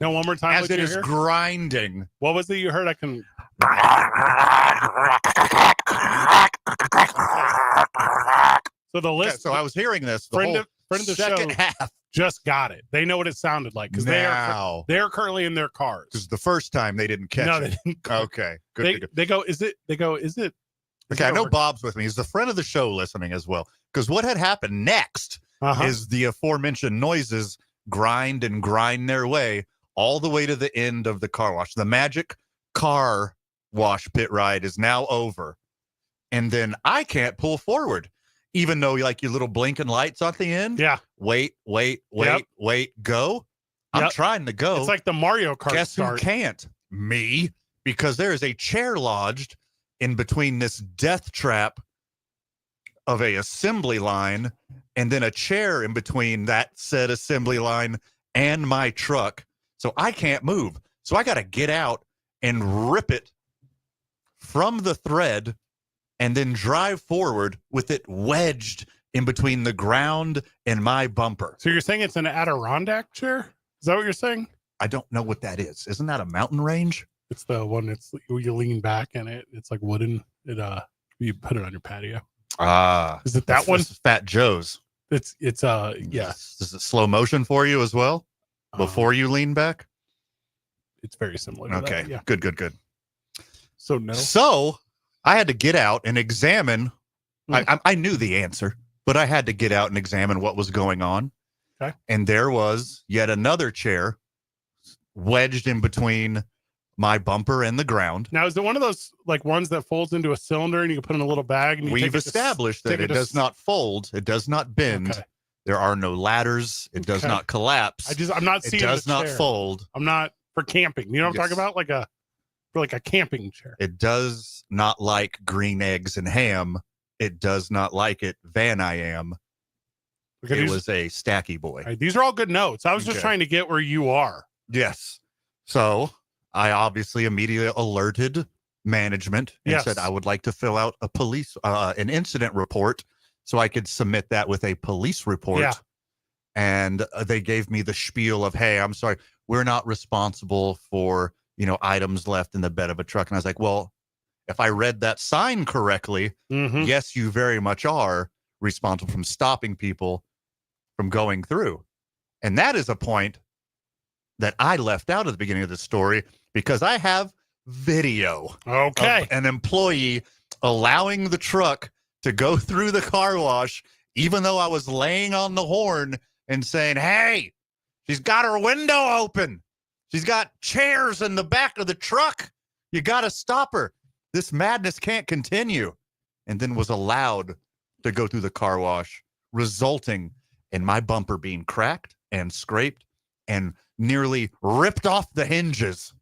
Speaker 2: No, one more time.
Speaker 5: as
Speaker 2: what
Speaker 5: it
Speaker 2: you
Speaker 5: is
Speaker 2: hear?
Speaker 5: grinding.
Speaker 2: What was it you heard? I can. So the
Speaker 5: Yeah,
Speaker 2: list.
Speaker 5: so I was hearing this the
Speaker 2: friend
Speaker 5: whole
Speaker 2: of the
Speaker 5: second
Speaker 2: show
Speaker 5: half.
Speaker 2: just got it. They know what it sounded like because
Speaker 5: Now,
Speaker 2: they're currently in their cars.
Speaker 5: because the first time they didn't catch
Speaker 2: No,
Speaker 5: it.
Speaker 2: they didn't.
Speaker 5: Okay, good. good.
Speaker 2: They go. Is it? They go. Is it?
Speaker 5: Okay, I know Bob's with me. He's the friend of the show listening as well. Because what had happened next
Speaker 2: Uh-huh.
Speaker 5: is the aforementioned noises grind and grind their way all the way to the end of the car wash. The magic car wash pit ride is now over. And then I can't pull forward, even though like your little blinking lights at the end.
Speaker 2: Yeah.
Speaker 5: Wait, go. I'm
Speaker 2: Yep.
Speaker 5: trying to go.
Speaker 2: It's like the Mario Kart
Speaker 5: Guess
Speaker 2: start.
Speaker 5: who can't? Me. Because there is a chair lodged in between this death trap of a assembly line and then a chair in between that said assembly line and my truck. So I can't move. So I got to get out and rip it from the thread and then drive forward with it wedged in between the ground and my bumper.
Speaker 2: So you're saying it's an Adirondack chair? Is that what you're saying?
Speaker 5: I don't know what that is. Isn't that a mountain range?
Speaker 2: It's the one that's you lean back and it's like wooden. It you put it on your patio.
Speaker 5: Ah.
Speaker 2: Is it that one?
Speaker 5: This is Fat Joe's.
Speaker 2: It's yes.
Speaker 5: Is it slow motion for you as well before you lean back?
Speaker 2: It's very similar to
Speaker 5: Okay.
Speaker 2: that, yeah.
Speaker 5: Good.
Speaker 2: So no.
Speaker 5: So I had to get out and examine. I knew the answer, but I had to get out and examine what was going on.
Speaker 2: Okay.
Speaker 5: And there was yet another chair wedged in between my bumper and the ground.
Speaker 2: Now is it one of those like ones that folds into a cylinder and you can put in a little bag and you
Speaker 5: We've
Speaker 2: take it to
Speaker 5: established that
Speaker 2: take
Speaker 5: it
Speaker 2: it to
Speaker 5: does not fold. It does not bend.
Speaker 2: Okay.
Speaker 5: There are no ladders. It does
Speaker 2: Okay.
Speaker 5: not collapse.
Speaker 2: I'm not
Speaker 5: It
Speaker 2: seeing
Speaker 5: does
Speaker 2: the
Speaker 5: not
Speaker 2: chair.
Speaker 5: fold.
Speaker 2: I'm not for camping. You know what I'm talking
Speaker 5: Yes.
Speaker 2: about? Like a camping chair.
Speaker 5: It does not like green eggs and ham. It does not like it. Van I am.
Speaker 2: Okay,
Speaker 5: It
Speaker 2: these,
Speaker 5: was a stacky boy.
Speaker 2: all right, these are all good notes. I was just
Speaker 5: Okay.
Speaker 2: trying to get where you are.
Speaker 5: Yes. So I obviously immediately alerted management and
Speaker 2: Yes.
Speaker 5: said I would like to fill out an incident report so I could submit that with a police report.
Speaker 2: Yeah.
Speaker 5: And they gave me the spiel of, hey, I'm sorry, we're not responsible for, items left in the bed of a truck. And I was like, well, if I read that sign correctly,
Speaker 2: Mhm.
Speaker 5: yes, you very much are responsible from stopping people from going through. And that is a point that I left out at the beginning of the story because I have video
Speaker 2: Okay.
Speaker 5: of an employee allowing the truck to go through the car wash, even though I was laying on the horn and saying, hey, she's got her window open. She's got chairs in the back of the truck. You got to stop her. This madness can't continue. And then was allowed to go through the car wash, resulting in my bumper being cracked and scraped and nearly ripped off the hinges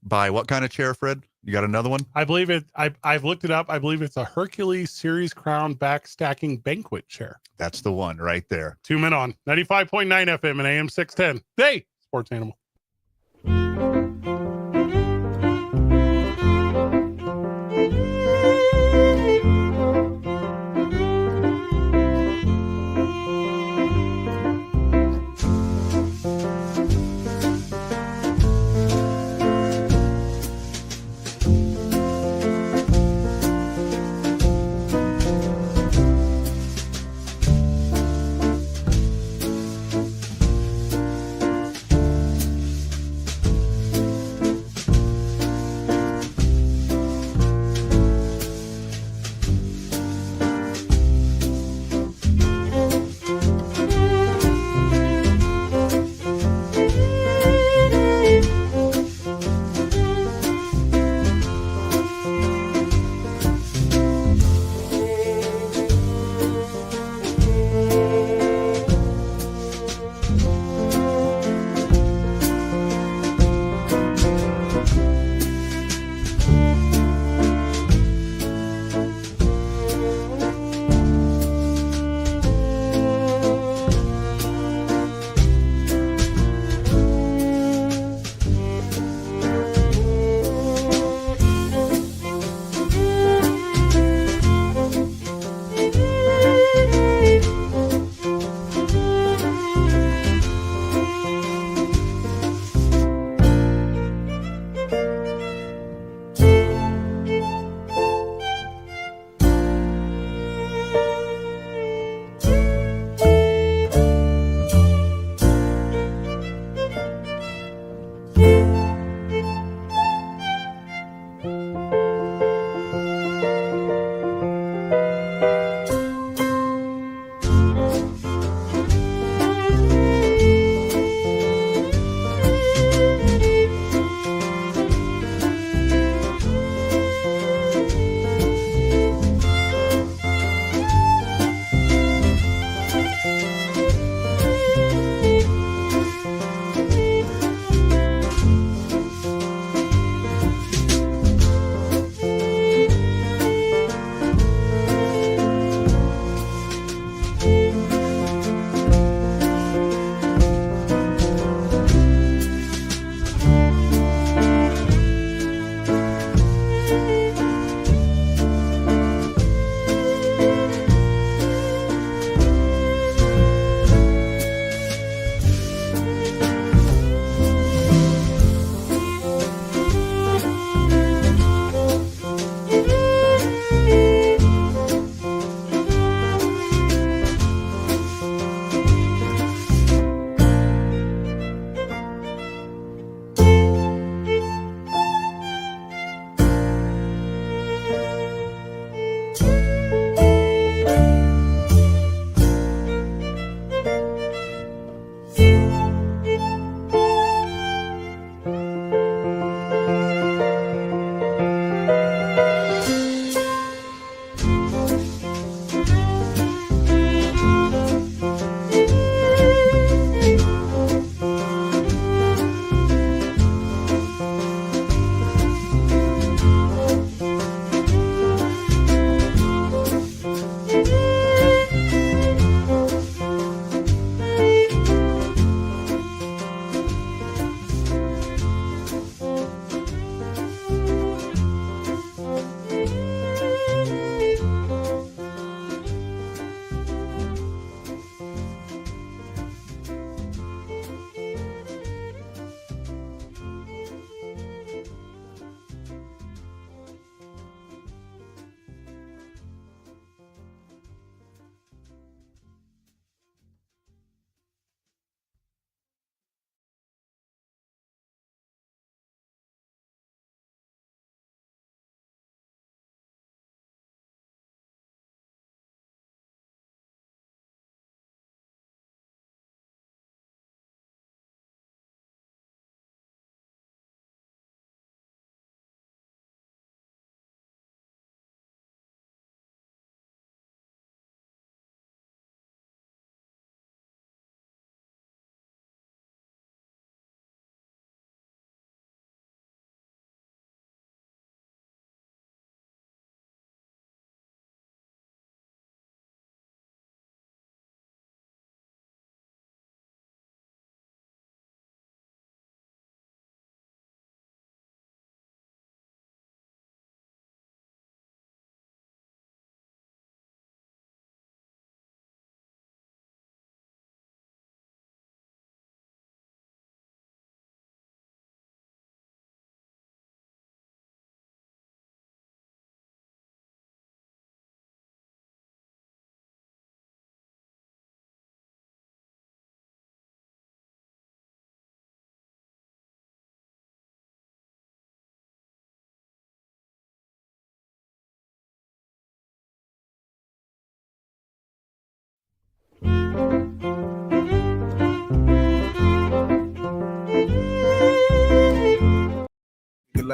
Speaker 5: by what kind of chair, Fred? You got another one?
Speaker 2: I believe it. I've looked it up. I believe it's a Hercules Series Crown back stacking banquet chair.
Speaker 5: That's the one right there.
Speaker 2: 2 men on 95.9 FM and AM 610. Hey, Sports Animal.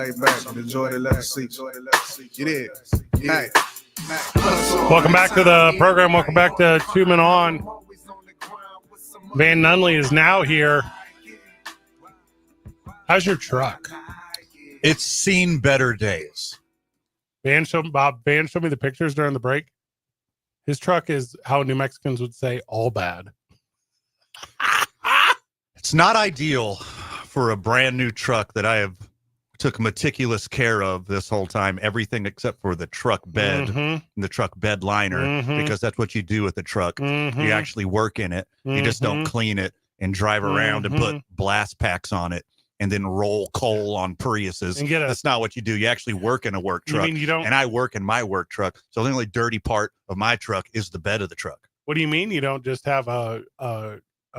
Speaker 6: lay back and enjoy the leather seats. Get in. Hey.
Speaker 2: Welcome back to the program. Welcome back to Two Men On. Van Nunley is now here. How's your truck?
Speaker 5: It's seen better days.
Speaker 2: Van showed me the pictures during the break. His truck is how New Mexicans would say all bad.
Speaker 5: It's not ideal for a brand new truck that I have took meticulous care of this whole time. Everything except for the truck bed and the truck bed liner, because that's what you do with the truck. You actually work in it. You just don't clean it and drive around and put blast packs on it and then roll coal on Priuses. That's not what you do. You actually work in a work truck.
Speaker 2: You mean you don't?
Speaker 5: And I work in my work truck. So the only dirty part of my truck is the bed of the truck.
Speaker 2: What do you mean you don't just have a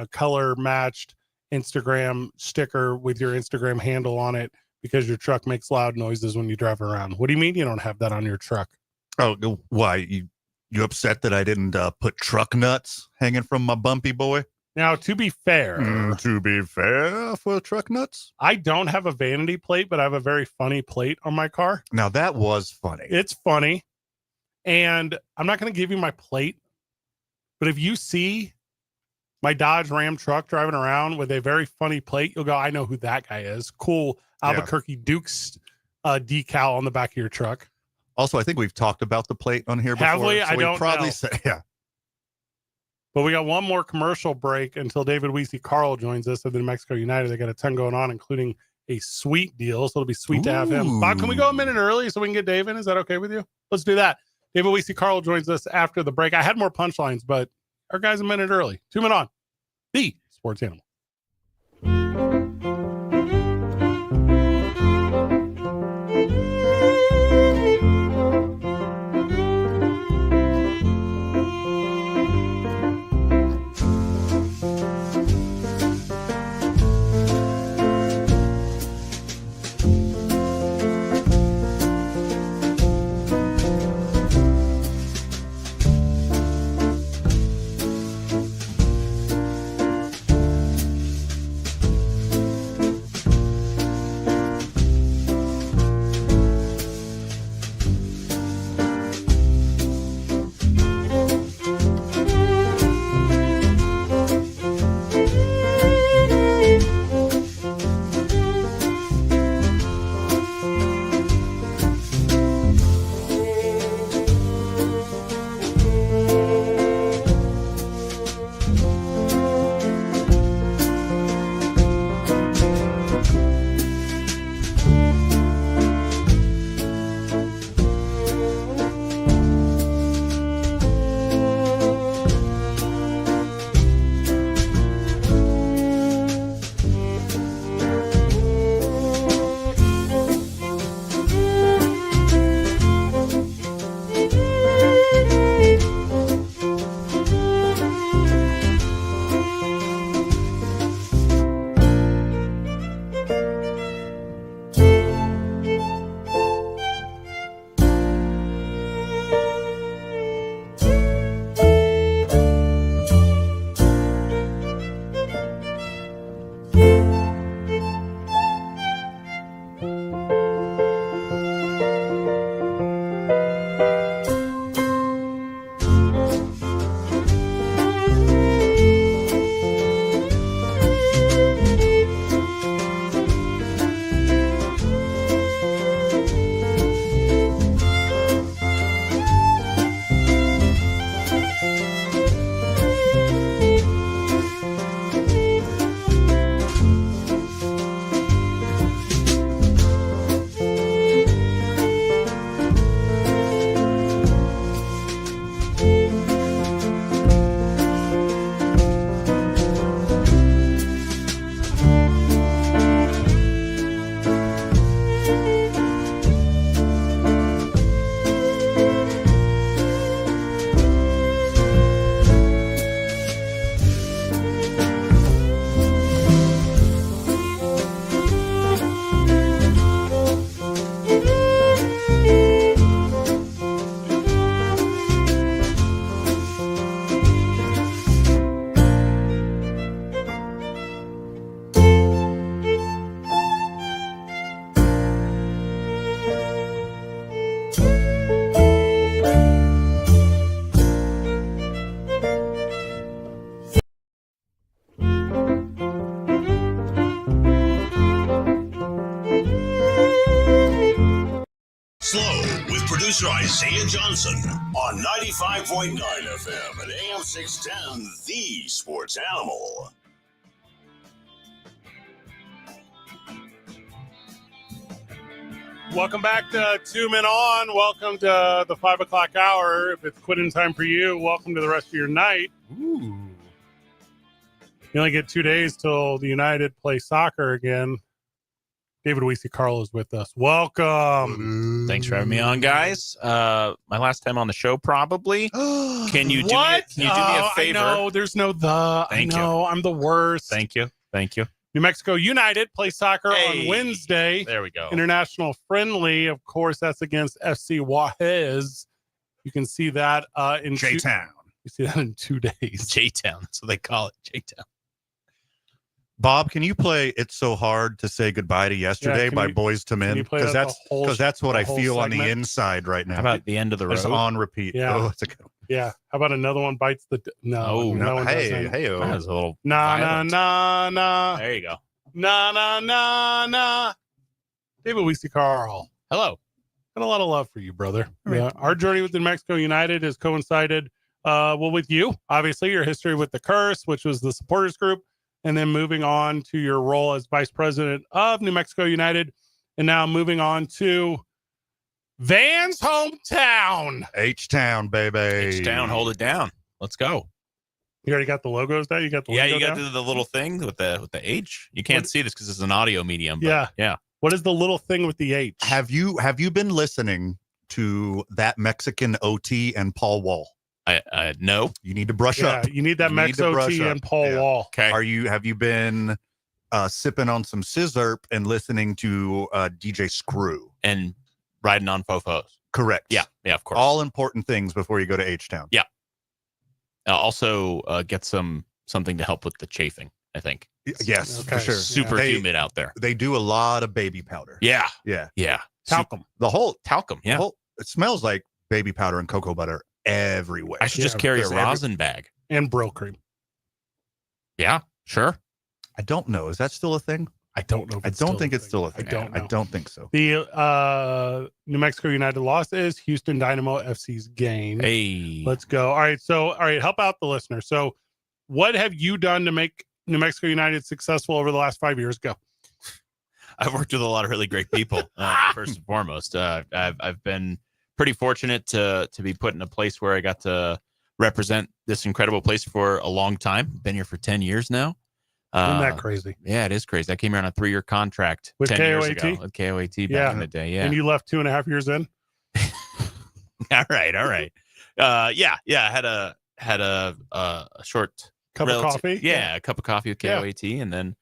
Speaker 2: color matched Instagram sticker with your Instagram handle on it because your truck makes loud noises when you drive around? What do you mean you don't have that on your truck?
Speaker 5: Oh, why? You upset that I didn't put truck nuts hanging from my bumpy boy?
Speaker 2: Now, to be fair,
Speaker 5: for truck nuts,
Speaker 2: I don't have a vanity plate, but I have a very funny plate on my car.
Speaker 5: Now, that was funny.
Speaker 2: It's funny. And I'm not going to give you my plate, but if you see my Dodge Ram truck driving around with a very funny plate, you'll go, I know who that guy is. Cool Albuquerque Dukes decal on the back of your truck.
Speaker 5: Also, I think we've talked about the plate on here before.
Speaker 2: Have we?
Speaker 5: So
Speaker 2: I don't
Speaker 5: probably
Speaker 2: know.
Speaker 5: say, yeah.
Speaker 2: But we got one more commercial break until David Weesey Carl joins us at the New Mexico United. They got a ton going on, including a sweet deal. So it'll be sweet to have him. Bob, can we go a minute early so we can get Dave in? Is that okay with you? Let's do that. David Weesey Carl joins us after the break. I had more punchlines, but our guy's a minute early. 2 Men On, the Sports Animal.
Speaker 1: producer Isaiah Johnson on 95.9 FM and AM 610, The Sports Animal.
Speaker 2: Welcome back to 2 Men On. Welcome to the 5 o'clock hour. If it's quitting time for you, welcome to the rest of your night.
Speaker 5: Ooh.
Speaker 2: You only get 2 days till the United play soccer again. David Weese-Carl is with us. Welcome.
Speaker 7: Thanks for having me on, guys. My last time on the show, probably. Can you do
Speaker 2: What?
Speaker 7: me a favor?
Speaker 2: I know, there's no the.
Speaker 7: Thank
Speaker 2: I know, I'm the worst.
Speaker 7: Thank you.
Speaker 2: New Mexico United play soccer
Speaker 7: Hey.
Speaker 2: on Wednesday.
Speaker 7: There we go.
Speaker 2: International friendly. Of course, that's against FC Juarez. You can see that in
Speaker 5: J-Town.
Speaker 2: You see that in 2 days.
Speaker 7: J-Town. That's what they call it. J-Town.
Speaker 5: Bob, can you play "It's So Hard to Say Goodbye to Yesterday"
Speaker 2: can
Speaker 5: by
Speaker 2: you-
Speaker 5: Boys to
Speaker 2: can
Speaker 5: Men?
Speaker 2: you play
Speaker 5: Because
Speaker 2: that the whole-
Speaker 5: that's what
Speaker 2: the
Speaker 5: I
Speaker 2: whole
Speaker 5: feel on the
Speaker 2: segment?
Speaker 5: inside right now.
Speaker 7: How about the end of the
Speaker 5: It's
Speaker 7: road?
Speaker 5: on repeat.
Speaker 2: Yeah.
Speaker 5: Oh, it's a good one.
Speaker 2: Yeah. How about another one bites the no?
Speaker 7: Oh,
Speaker 2: no one
Speaker 5: hey,
Speaker 2: doesn't.
Speaker 5: hey,
Speaker 7: That was a little
Speaker 2: Nah, nah,
Speaker 7: violent.
Speaker 2: nah, nah,
Speaker 7: There you go.
Speaker 2: nah, nah, nah, nah. David Weese-Carl.
Speaker 7: Hello.
Speaker 2: Got a lot of love for you, brother.
Speaker 7: All right.
Speaker 2: Yeah, our journey with New Mexico United has coincided, with you, obviously, your history with the Curse, which was the supporters group, and then moving on to your role as vice president of New Mexico United, and now moving on to Van's hometown.
Speaker 5: H-Town, baby.
Speaker 7: H-Town, hold it down. Let's go.
Speaker 2: You already got the logos down? You got the
Speaker 7: Yeah,
Speaker 2: logo
Speaker 7: you got
Speaker 2: down?
Speaker 7: the little thing with the H. You can't
Speaker 2: What-
Speaker 7: see this because it's an audio medium. But
Speaker 2: Yeah.
Speaker 7: yeah.
Speaker 2: What is the little thing with the H?
Speaker 5: Have you been listening to that Mexican OT and Paul Wall?
Speaker 7: I no.
Speaker 5: You need to brush
Speaker 2: Yeah,
Speaker 5: up.
Speaker 2: you need that
Speaker 5: You
Speaker 2: Mex
Speaker 5: need to brush
Speaker 2: OT
Speaker 5: up.
Speaker 2: and Paul
Speaker 5: Yeah.
Speaker 2: Wall.
Speaker 7: Okay.
Speaker 5: Have you been sipping on some scissor and listening to DJ Screw?
Speaker 7: And riding on fofos.
Speaker 5: Correct.
Speaker 7: Yeah. Yeah. Of course.
Speaker 5: All important things before you go to H-Town.
Speaker 7: Also get something to help with the chafing. I think
Speaker 5: Yes,
Speaker 2: Okay.
Speaker 5: for sure.
Speaker 7: super
Speaker 5: They-
Speaker 7: humid out there.
Speaker 5: They do a lot of baby powder.
Speaker 7: Yeah.
Speaker 5: Yeah.
Speaker 7: Yeah.
Speaker 2: Talcum.
Speaker 5: The whole,
Speaker 7: Talcum. Yeah.
Speaker 5: it smells like baby powder and cocoa butter everywhere.
Speaker 7: I should
Speaker 2: Yeah,
Speaker 7: just carry a
Speaker 5: because every-
Speaker 7: rosin bag.
Speaker 2: And Brill Cream.
Speaker 7: Yeah. Sure.
Speaker 5: I don't know. Is that still a thing?
Speaker 2: I don't know. If
Speaker 5: I
Speaker 2: it's
Speaker 5: don't
Speaker 2: still
Speaker 5: think
Speaker 2: a
Speaker 5: it's still a
Speaker 2: thing.
Speaker 5: thing.
Speaker 2: I don't know.
Speaker 5: I don't think so.
Speaker 2: The New Mexico United loss is Houston Dynamo FC's game.
Speaker 7: Hey.
Speaker 2: Let's go. All right. Help out the listener. So, what have you done to make New Mexico United successful over the last 5 years? Go.
Speaker 7: I've worked with a lot of really great people. First and foremost, I've been pretty fortunate to be put in a place where I got to represent this incredible place for a long time. Been here for 10 years now.
Speaker 2: Isn't that crazy?
Speaker 7: Yeah, it is crazy. I came here on a 3-year contract
Speaker 2: With
Speaker 7: 10 years
Speaker 2: KOAT?
Speaker 7: ago with KOAT back
Speaker 2: Yeah.
Speaker 7: in the day. Yeah.
Speaker 2: And you left 2.5 years in.
Speaker 7: All right. Yeah. I had a short
Speaker 2: Cup of coffee.
Speaker 7: Yeah, a cup of coffee with
Speaker 2: Yeah.
Speaker 7: KOAT, and then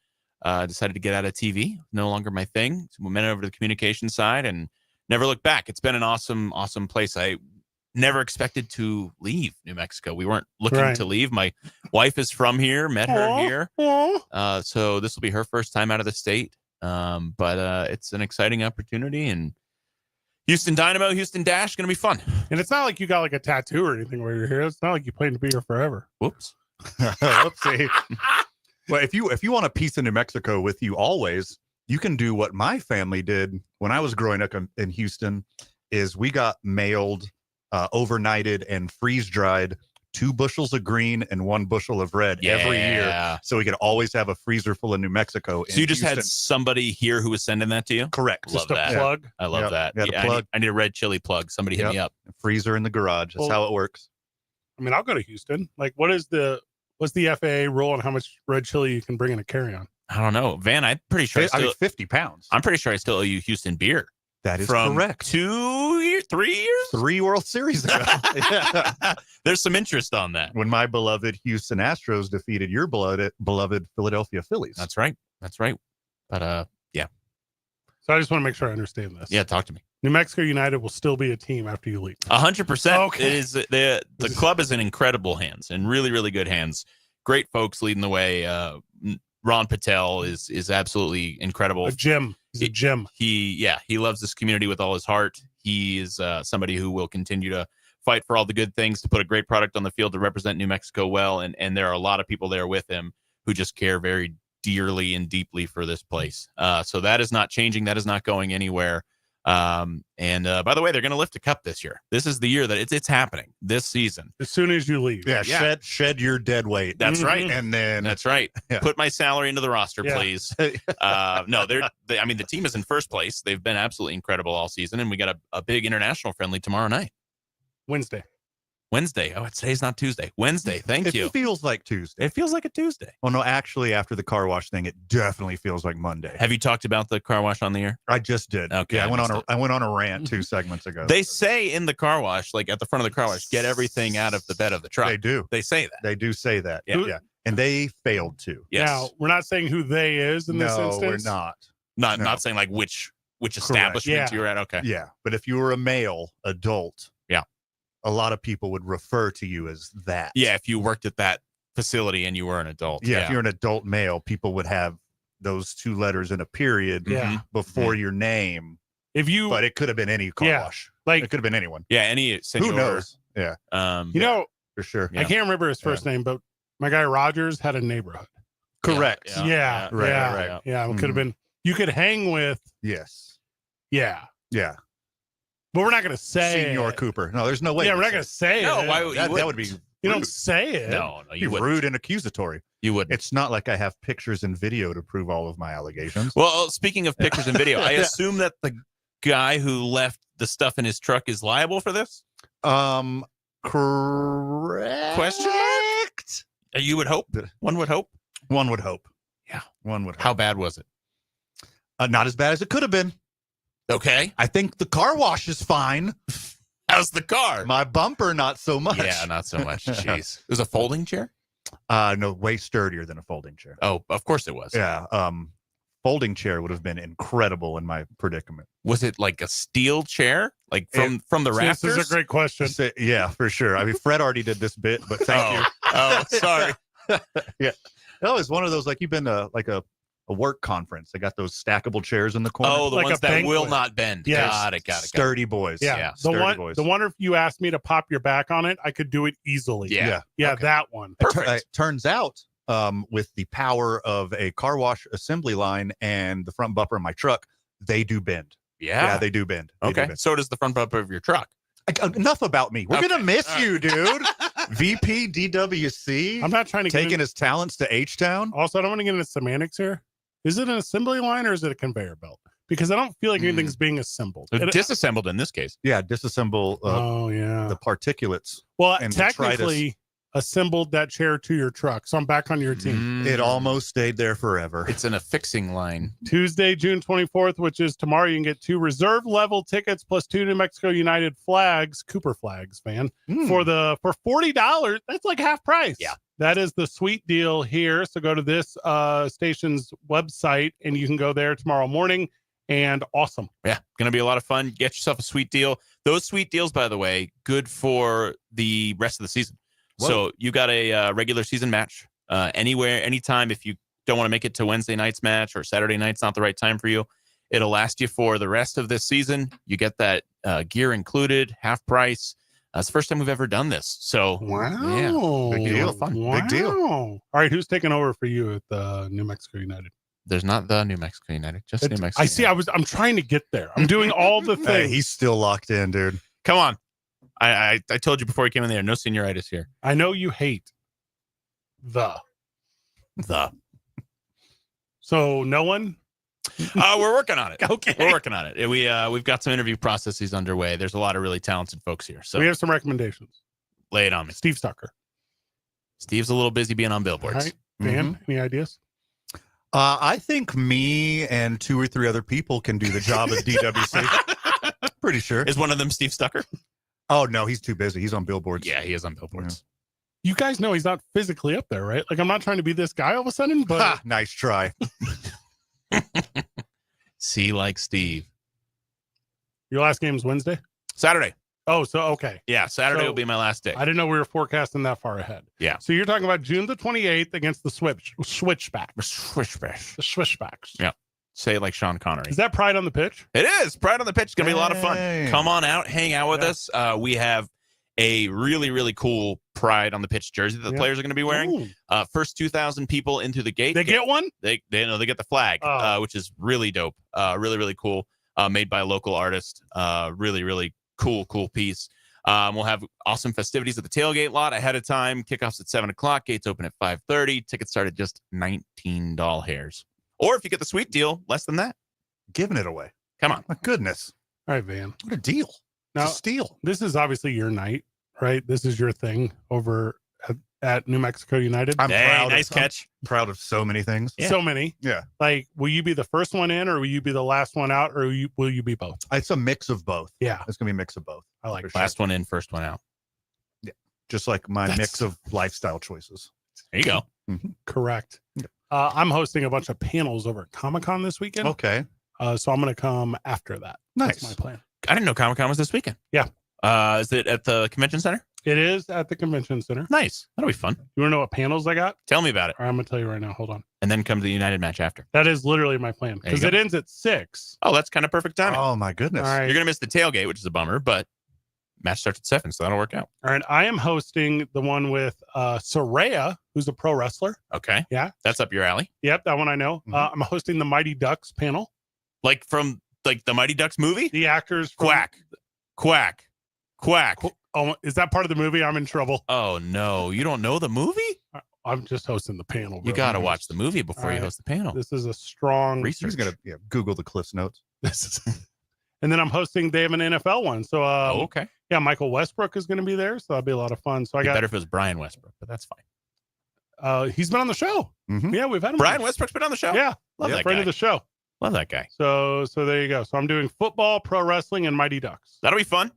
Speaker 7: decided to get out of TV. No longer my thing. So we went over to the communication side and never looked back. It's been an awesome place. I never expected to leave New Mexico. We weren't looking
Speaker 2: Right.
Speaker 7: to leave. My wife is from here. Met her
Speaker 2: Aw,
Speaker 7: here.
Speaker 2: aw.
Speaker 7: So this will be her first time out of the state. But it's an exciting opportunity, and Houston Dynamo, Houston Dash, going to be fun.
Speaker 2: And it's not like you got like a tattoo or anything where you're here. It's not like you plan to be here forever.
Speaker 7: Whoops.
Speaker 5: Whoopsie. Well, if you want a piece of New Mexico with you always, you can do what my family did when I was growing up in Houston. Is we got mailed, overnighted, and freeze dried 2 bushels of green and 1 bushel of red every year,
Speaker 7: Yeah.
Speaker 5: so we could always have a freezer full of New Mexico.
Speaker 7: So you just had
Speaker 5: Houston.
Speaker 7: somebody here who was sending that to you?
Speaker 5: Correct.
Speaker 7: Love
Speaker 2: Just a
Speaker 7: that.
Speaker 2: plug.
Speaker 7: I love
Speaker 5: Yep.
Speaker 7: that.
Speaker 5: You had a
Speaker 7: Yeah,
Speaker 5: plug.
Speaker 7: I need a red chili plug. Somebody hit
Speaker 5: Yep.
Speaker 7: me up.
Speaker 5: Freezer in the garage. That's
Speaker 2: Well-
Speaker 5: how it works.
Speaker 2: I mean, I'll go to Houston. Like, what's the FAA rule on how much red chili you can bring in a carry-on?
Speaker 7: I don't know, Van. I'm pretty sure.
Speaker 5: I mean, 50 pounds.
Speaker 7: I'm pretty sure I still owe you Houston beer
Speaker 5: That is
Speaker 7: from
Speaker 5: correct.
Speaker 7: 2 years, 3 years.
Speaker 5: 3 World Series ago. Yeah.
Speaker 7: There's some interest on that.
Speaker 5: When my beloved Houston Astros defeated your beloved Philadelphia Phillies.
Speaker 7: That's right. But
Speaker 2: So I just want to make sure I understand this.
Speaker 7: yeah, talk to me.
Speaker 2: New Mexico United will still be a team after you leave.
Speaker 7: 100%.
Speaker 2: Okay.
Speaker 7: It is the club is in incredible hands and really, really good hands. Great folks leading the way. Ron Patel is absolutely incredible.
Speaker 2: A gym. He's a gym.
Speaker 7: He loves this community with all his heart. He is somebody who will continue to fight for all the good things, to put a great product on the field, to represent New Mexico well. And there are a lot of people there with him who just care very dearly and deeply for this place. So that is not changing. That is not going anywhere. And by the way, they're going to lift a cup this year. This is the year that it's happening this season.
Speaker 2: As soon as you leave.
Speaker 5: Yeah, shed your dead weight.
Speaker 7: That's right.
Speaker 5: And then
Speaker 7: That's right.
Speaker 5: Yeah.
Speaker 7: Put my salary into the roster,
Speaker 2: Yeah.
Speaker 7: please. No, I mean, the team is in first place. They've been absolutely incredible all season, and we got a big international friendly tomorrow night, Wednesday. Oh, today's not Tuesday. Wednesday. Thank you.
Speaker 5: It feels like Tuesday.
Speaker 7: It feels like a Tuesday.
Speaker 5: Oh no, actually, after the car wash thing, it definitely feels like Monday.
Speaker 7: Have you talked about the car wash on the air?
Speaker 5: I just did.
Speaker 7: Okay,
Speaker 5: Yeah,
Speaker 7: I missed
Speaker 5: I went on a rant 2 segments ago.
Speaker 7: They say in the car wash, like at the front of the car wash, get everything out of the bed of the truck.
Speaker 5: They do.
Speaker 7: They say that.
Speaker 5: They do say that.
Speaker 7: Yeah.
Speaker 5: Yeah. And they failed to.
Speaker 7: Yes.
Speaker 2: Now, we're not saying who they is in this
Speaker 5: No,
Speaker 2: instance.
Speaker 5: we're not.
Speaker 7: not
Speaker 5: no.
Speaker 7: not saying like which establishment
Speaker 2: Yeah.
Speaker 7: you're at. Okay.
Speaker 5: Yeah. But if you were a male adult,
Speaker 7: Yeah.
Speaker 5: a lot of people would refer to you as that.
Speaker 7: Yeah. If you worked at that facility and you were an adult.
Speaker 5: Yeah. If you're an adult male, people would have those 2 letters in a period
Speaker 2: Yeah.
Speaker 5: before your name.
Speaker 2: If you
Speaker 5: But it could have been any car
Speaker 2: Yeah.
Speaker 5: wash.
Speaker 2: like,
Speaker 5: It could have been anyone.
Speaker 7: Yeah. Any senor.
Speaker 5: Who knows? Yeah,
Speaker 2: you know,
Speaker 5: for sure.
Speaker 7: Yeah.
Speaker 2: I can't remember his first name, but my guy Rogers had a neighborhood.
Speaker 5: Correct.
Speaker 7: Yeah.
Speaker 2: Yeah,
Speaker 5: Right,
Speaker 2: yeah,
Speaker 5: right.
Speaker 2: yeah. It
Speaker 5: Mhm.
Speaker 2: could have been. You could hang with.
Speaker 5: Yes.
Speaker 2: Yeah,
Speaker 5: Yeah.
Speaker 2: but we're not going to say
Speaker 5: Senior
Speaker 2: it.
Speaker 5: Cooper. No, there's no way.
Speaker 2: Yeah,
Speaker 5: to
Speaker 2: we're not
Speaker 5: say
Speaker 2: going to say
Speaker 7: No,
Speaker 2: it.
Speaker 7: why
Speaker 5: it. That would be
Speaker 2: You don't
Speaker 5: rude.
Speaker 2: say it.
Speaker 7: No,
Speaker 5: Be
Speaker 7: you wouldn't.
Speaker 5: rude and accusatory.
Speaker 7: You wouldn't.
Speaker 5: It's not like I have pictures and video to prove all of my allegations.
Speaker 7: Well, speaking of pictures and video, I
Speaker 5: Yeah.
Speaker 7: assume that the guy who left the stuff in his truck is liable for this.
Speaker 5: Correct.
Speaker 7: Question mark? You would hope. One would hope.
Speaker 5: One would hope.
Speaker 7: Yeah.
Speaker 5: One would hope.
Speaker 7: How bad was it?
Speaker 5: Not as bad as it could have been.
Speaker 7: Okay.
Speaker 5: I think the car wash is fine.
Speaker 7: How's the car?
Speaker 5: My bumper, not so much.
Speaker 7: Yeah, not so much. Jeez. It was a folding chair?
Speaker 5: No, way sturdier than a folding chair.
Speaker 7: Oh, of course it was.
Speaker 5: Yeah. Folding chair would have been incredible in my predicament.
Speaker 7: Was it like a steel chair? Like from the
Speaker 2: This
Speaker 7: rafters?
Speaker 2: is a great question.
Speaker 5: Yeah, for sure. I mean, Fred already did this bit, but thank you.
Speaker 7: Oh, sorry.
Speaker 5: No, it's one of those, like, you've been to like a work conference. They got those stackable chairs in the corner.
Speaker 7: Oh, the
Speaker 2: Like
Speaker 7: ones
Speaker 2: a
Speaker 7: that will
Speaker 2: banquet.
Speaker 7: not bend.
Speaker 2: Yes.
Speaker 7: Got it.
Speaker 5: Sturdy boys.
Speaker 2: Yeah,
Speaker 7: Yeah,
Speaker 2: the
Speaker 5: sturdy
Speaker 2: one,
Speaker 5: boys.
Speaker 2: the one. If you asked me to pop your back on it, I could do it easily.
Speaker 7: Yeah.
Speaker 2: yeah,
Speaker 7: Okay.
Speaker 2: that one.
Speaker 7: Perfect.
Speaker 5: Turns out, with the power of a car wash assembly line and the front bumper of my truck, they do bend.
Speaker 7: Yeah.
Speaker 5: They do bend. They do
Speaker 7: Okay.
Speaker 5: bend.
Speaker 7: So does the front bumper of your truck.
Speaker 5: Enough about me. We're
Speaker 7: Okay.
Speaker 5: gonna miss
Speaker 7: All right.
Speaker 5: you, dude. VP DWC
Speaker 2: I'm not trying to get
Speaker 5: taking
Speaker 2: in,
Speaker 5: his talents to H Town.
Speaker 2: also, I don't want to get into semantics here. Is it an assembly line or is it a conveyor belt? Because I don't feel like anything's being assembled.
Speaker 7: Disassembled in this case.
Speaker 5: Yeah, disassemble
Speaker 2: oh yeah.
Speaker 5: the particulates.
Speaker 2: Well,
Speaker 5: and detritus.
Speaker 2: technically, assembled that chair to your truck. So I'm back on your team.
Speaker 5: It almost stayed there forever.
Speaker 7: It's an affixing line.
Speaker 2: Tuesday, June 24th, which is tomorrow, you can get 2 reserve level tickets plus 2 New Mexico United flags, Cooper flags, fan, for $40. That's like half price.
Speaker 7: Yeah.
Speaker 2: That is the sweet deal here. So go to this station's website and you can go there tomorrow morning. And awesome.
Speaker 7: Yeah, gonna be a lot of fun. Get yourself a sweet deal. Those sweet deals, by the way, good for the rest of the season.
Speaker 5: Whoa.
Speaker 7: So you got a regular season match anywhere, anytime. If you don't want to make it to Wednesday night's match or Saturday night's not the right time for you, it'll last you for the rest of this season. You get that gear included, half price. It's the first time we've ever done this. So
Speaker 2: Wow.
Speaker 5: Big deal.
Speaker 2: Wow.
Speaker 5: Big deal.
Speaker 2: All right. Who's taking over for you at the New Mexico United?
Speaker 7: there's not the New Mexico United, just New Mexico.
Speaker 2: I see. I'm trying to get there. I'm doing all the
Speaker 5: Hey,
Speaker 2: things.
Speaker 5: he's still locked in, dude.
Speaker 7: Come on. I told you before you came in there, no senioritis here.
Speaker 2: I know you hate the. So no one.
Speaker 7: We're working on it.
Speaker 2: Okay.
Speaker 7: We're working on it. We've got some interview processes underway. There's a lot of really talented folks here. So
Speaker 2: We have some recommendations.
Speaker 7: lay it on me.
Speaker 2: Steve Stucker.
Speaker 7: Steve's a little busy being on
Speaker 2: All
Speaker 7: billboards.
Speaker 2: right. Dan, any ideas?
Speaker 5: I think me and 2 or 3 other people can do the job at DWC. Pretty sure.
Speaker 7: Is one of them Steve Stucker?
Speaker 5: Oh, no, he's too busy. He's on billboards.
Speaker 7: Yeah, he is on billboards.
Speaker 2: You guys know he's not physically up there, right? Like, I'm not trying to be this guy all of a sudden, but
Speaker 5: Ha, nice try.
Speaker 7: See, like Steve.
Speaker 2: your last game is Wednesday.
Speaker 7: Saturday.
Speaker 2: Oh, so okay.
Speaker 7: Yeah, Saturday
Speaker 2: So,
Speaker 7: will be my last day.
Speaker 2: I didn't know we were forecasting that far ahead.
Speaker 7: Yeah.
Speaker 2: So you're talking about June the 28th against the Switchbacks.
Speaker 7: Swishbash.
Speaker 2: The Switchbacks.
Speaker 7: Yeah. Say it like Sean Connery.
Speaker 2: Is that Pride on the Pitch?
Speaker 7: It is. Pride on the Pitch. It's going to be a lot of fun.
Speaker 5: Hey.
Speaker 7: Come on out. Hang out with
Speaker 2: Yeah.
Speaker 7: us. We have a really, really cool Pride on the Pitch jersey that the
Speaker 2: Yeah.
Speaker 7: players are going to be wearing.
Speaker 2: Ooh.
Speaker 7: First 2,000 people into the gate.
Speaker 2: They get one?
Speaker 7: They get the flag,
Speaker 2: Oh.
Speaker 7: which is really dope. Really, really cool. made by a local artist. Really, really cool piece. We'll have awesome festivities at the tailgate lot ahead of time. Kickoffs at 7 o'clock. Gates open at 5:30. Tickets start at just $19 hairs. Or if you get the sweet deal, less than that.
Speaker 5: Giving it away.
Speaker 7: Come on.
Speaker 5: My goodness.
Speaker 2: All right, Van.
Speaker 5: What a deal.
Speaker 2: Now,
Speaker 5: It's a steal.
Speaker 2: this is obviously your night, right? This is your thing over at New Mexico United.
Speaker 5: I'm
Speaker 7: Hey,
Speaker 5: proud
Speaker 7: nice
Speaker 5: of,
Speaker 7: catch.
Speaker 5: I'm proud of so many things.
Speaker 7: Yeah.
Speaker 2: So many.
Speaker 5: Yeah.
Speaker 2: Like, will you be the first one in, or will you be the last one out, or will you be both?
Speaker 5: It's a mix of both.
Speaker 2: Yeah,
Speaker 5: It's going to be a mix of both.
Speaker 2: I like
Speaker 5: For
Speaker 2: that.
Speaker 5: sure.
Speaker 7: Last one in, first one out.
Speaker 5: Just like my
Speaker 7: That's-
Speaker 5: mix of lifestyle choices.
Speaker 7: There you go.
Speaker 2: Correct.
Speaker 5: Yep.
Speaker 2: I'm hosting a bunch of panels over at Comic-Con this weekend.
Speaker 5: Okay.
Speaker 2: So I'm going to come after that.
Speaker 5: Nice.
Speaker 2: That's my plan.
Speaker 7: I didn't know Comic-Con was this weekend.
Speaker 2: Yeah.
Speaker 7: Is it at the convention center?
Speaker 2: It is at the convention center.
Speaker 7: Nice. That'll be fun.
Speaker 2: You want to know what panels I got?
Speaker 7: Tell me about it.
Speaker 2: All right, I'm going to tell you right now. Hold on.
Speaker 7: And then come to the United match after.
Speaker 2: That is literally my plan
Speaker 7: There you
Speaker 2: because
Speaker 7: go.
Speaker 2: it ends at 6.
Speaker 7: Oh, that's kind of perfect timing.
Speaker 5: Oh, my goodness.
Speaker 2: All right.
Speaker 7: You're going to miss the tailgate, which is a bummer, but match starts at 7, so that'll work out.
Speaker 2: All right. I am hosting the one with Soraya, who's a pro wrestler.
Speaker 7: Okay.
Speaker 2: Yeah.
Speaker 7: That's up your alley.
Speaker 2: Yep, that one I know.
Speaker 5: Mhm.
Speaker 2: I'm hosting the Mighty Ducks panel.
Speaker 7: Like from the Mighty Ducks movie?
Speaker 2: The actors. from-
Speaker 7: Quack.
Speaker 2: Oh, is that part of the movie? I'm in trouble.
Speaker 7: Oh, no. You don't know the movie?
Speaker 2: I'm just hosting the panel.
Speaker 7: You
Speaker 2: bro.
Speaker 7: got to watch the movie before
Speaker 2: All
Speaker 7: you
Speaker 2: right.
Speaker 7: host the panel.
Speaker 2: This is a strong.
Speaker 7: Research.
Speaker 5: He's going to Google the Cliff's Notes.
Speaker 2: This is, and then I'm hosting. They have an NFL one. So,
Speaker 7: Oh, okay.
Speaker 2: yeah, Michael Westbrook is going to be there. So that'll be a lot of fun. So I
Speaker 7: It'd be
Speaker 2: got.
Speaker 7: better if it was Brian Westbrook, but that's fine.
Speaker 2: He's been on the show.
Speaker 5: Mhm.
Speaker 2: Yeah, we've had him.
Speaker 7: Brian Westbrook's been on the show?
Speaker 2: Yeah,
Speaker 7: Love that
Speaker 2: friend
Speaker 7: guy.
Speaker 2: of the show.
Speaker 7: Love that guy.
Speaker 2: So there you go. So I'm doing football, pro wrestling, and Mighty Ducks.
Speaker 7: That'll be fun.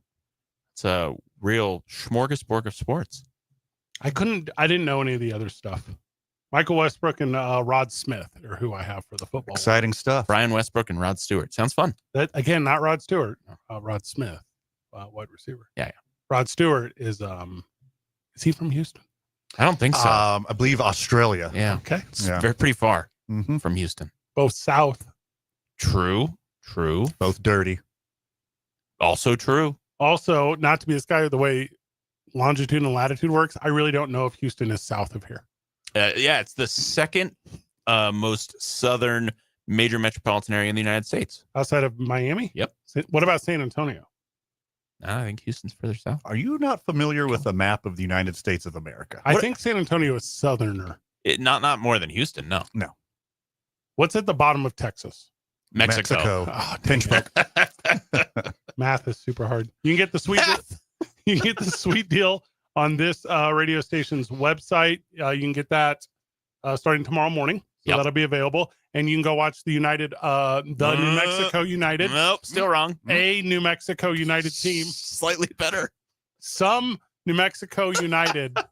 Speaker 7: It's a real smorgasbord of sports.
Speaker 2: I didn't know any of the other stuff. Michael Westbrook and Rod Smith are who I have for the football.
Speaker 5: Exciting stuff.
Speaker 7: Brian Westbrook and Rod Stewart. Sounds fun.
Speaker 2: That again, not Rod Stewart, Rod Smith, wide receiver.
Speaker 7: Yeah.
Speaker 2: Rod Stewart is he from Houston?
Speaker 7: I don't think so.
Speaker 5: I believe Australia.
Speaker 7: yeah.
Speaker 2: Okay,
Speaker 7: It's
Speaker 5: Yeah.
Speaker 7: pretty far
Speaker 5: Hmm.
Speaker 7: from Houston.
Speaker 2: both South.
Speaker 7: True.
Speaker 5: Both dirty.
Speaker 7: Also true.
Speaker 2: Also, not to be this guy, the way longitude and latitude works, I really don't know if Houston is south of here.
Speaker 7: Yeah, it's the second most southern major metropolitan area in the United States.
Speaker 2: Outside of Miami?
Speaker 7: Yep.
Speaker 2: What about San Antonio?
Speaker 7: I think Houston's further south.
Speaker 5: Are you not familiar with a map of the United States of America?
Speaker 2: I think San Antonio is southerner.
Speaker 7: Not more than Houston. No.
Speaker 2: What's at the bottom of Texas?
Speaker 7: Mexico.
Speaker 2: Oh, dang
Speaker 5: Pinch
Speaker 2: it.
Speaker 5: book.
Speaker 2: Math is super hard. You can get the sweet you can get the sweet deal on this radio station's website. You can get that starting tomorrow morning. So
Speaker 7: Yep.
Speaker 2: that'll be available. And you can go watch the United, the New Mexico United,
Speaker 7: Nope, still wrong.
Speaker 2: a New Mexico United team,
Speaker 7: Slightly better.
Speaker 2: some New Mexico United,
Speaker 7: I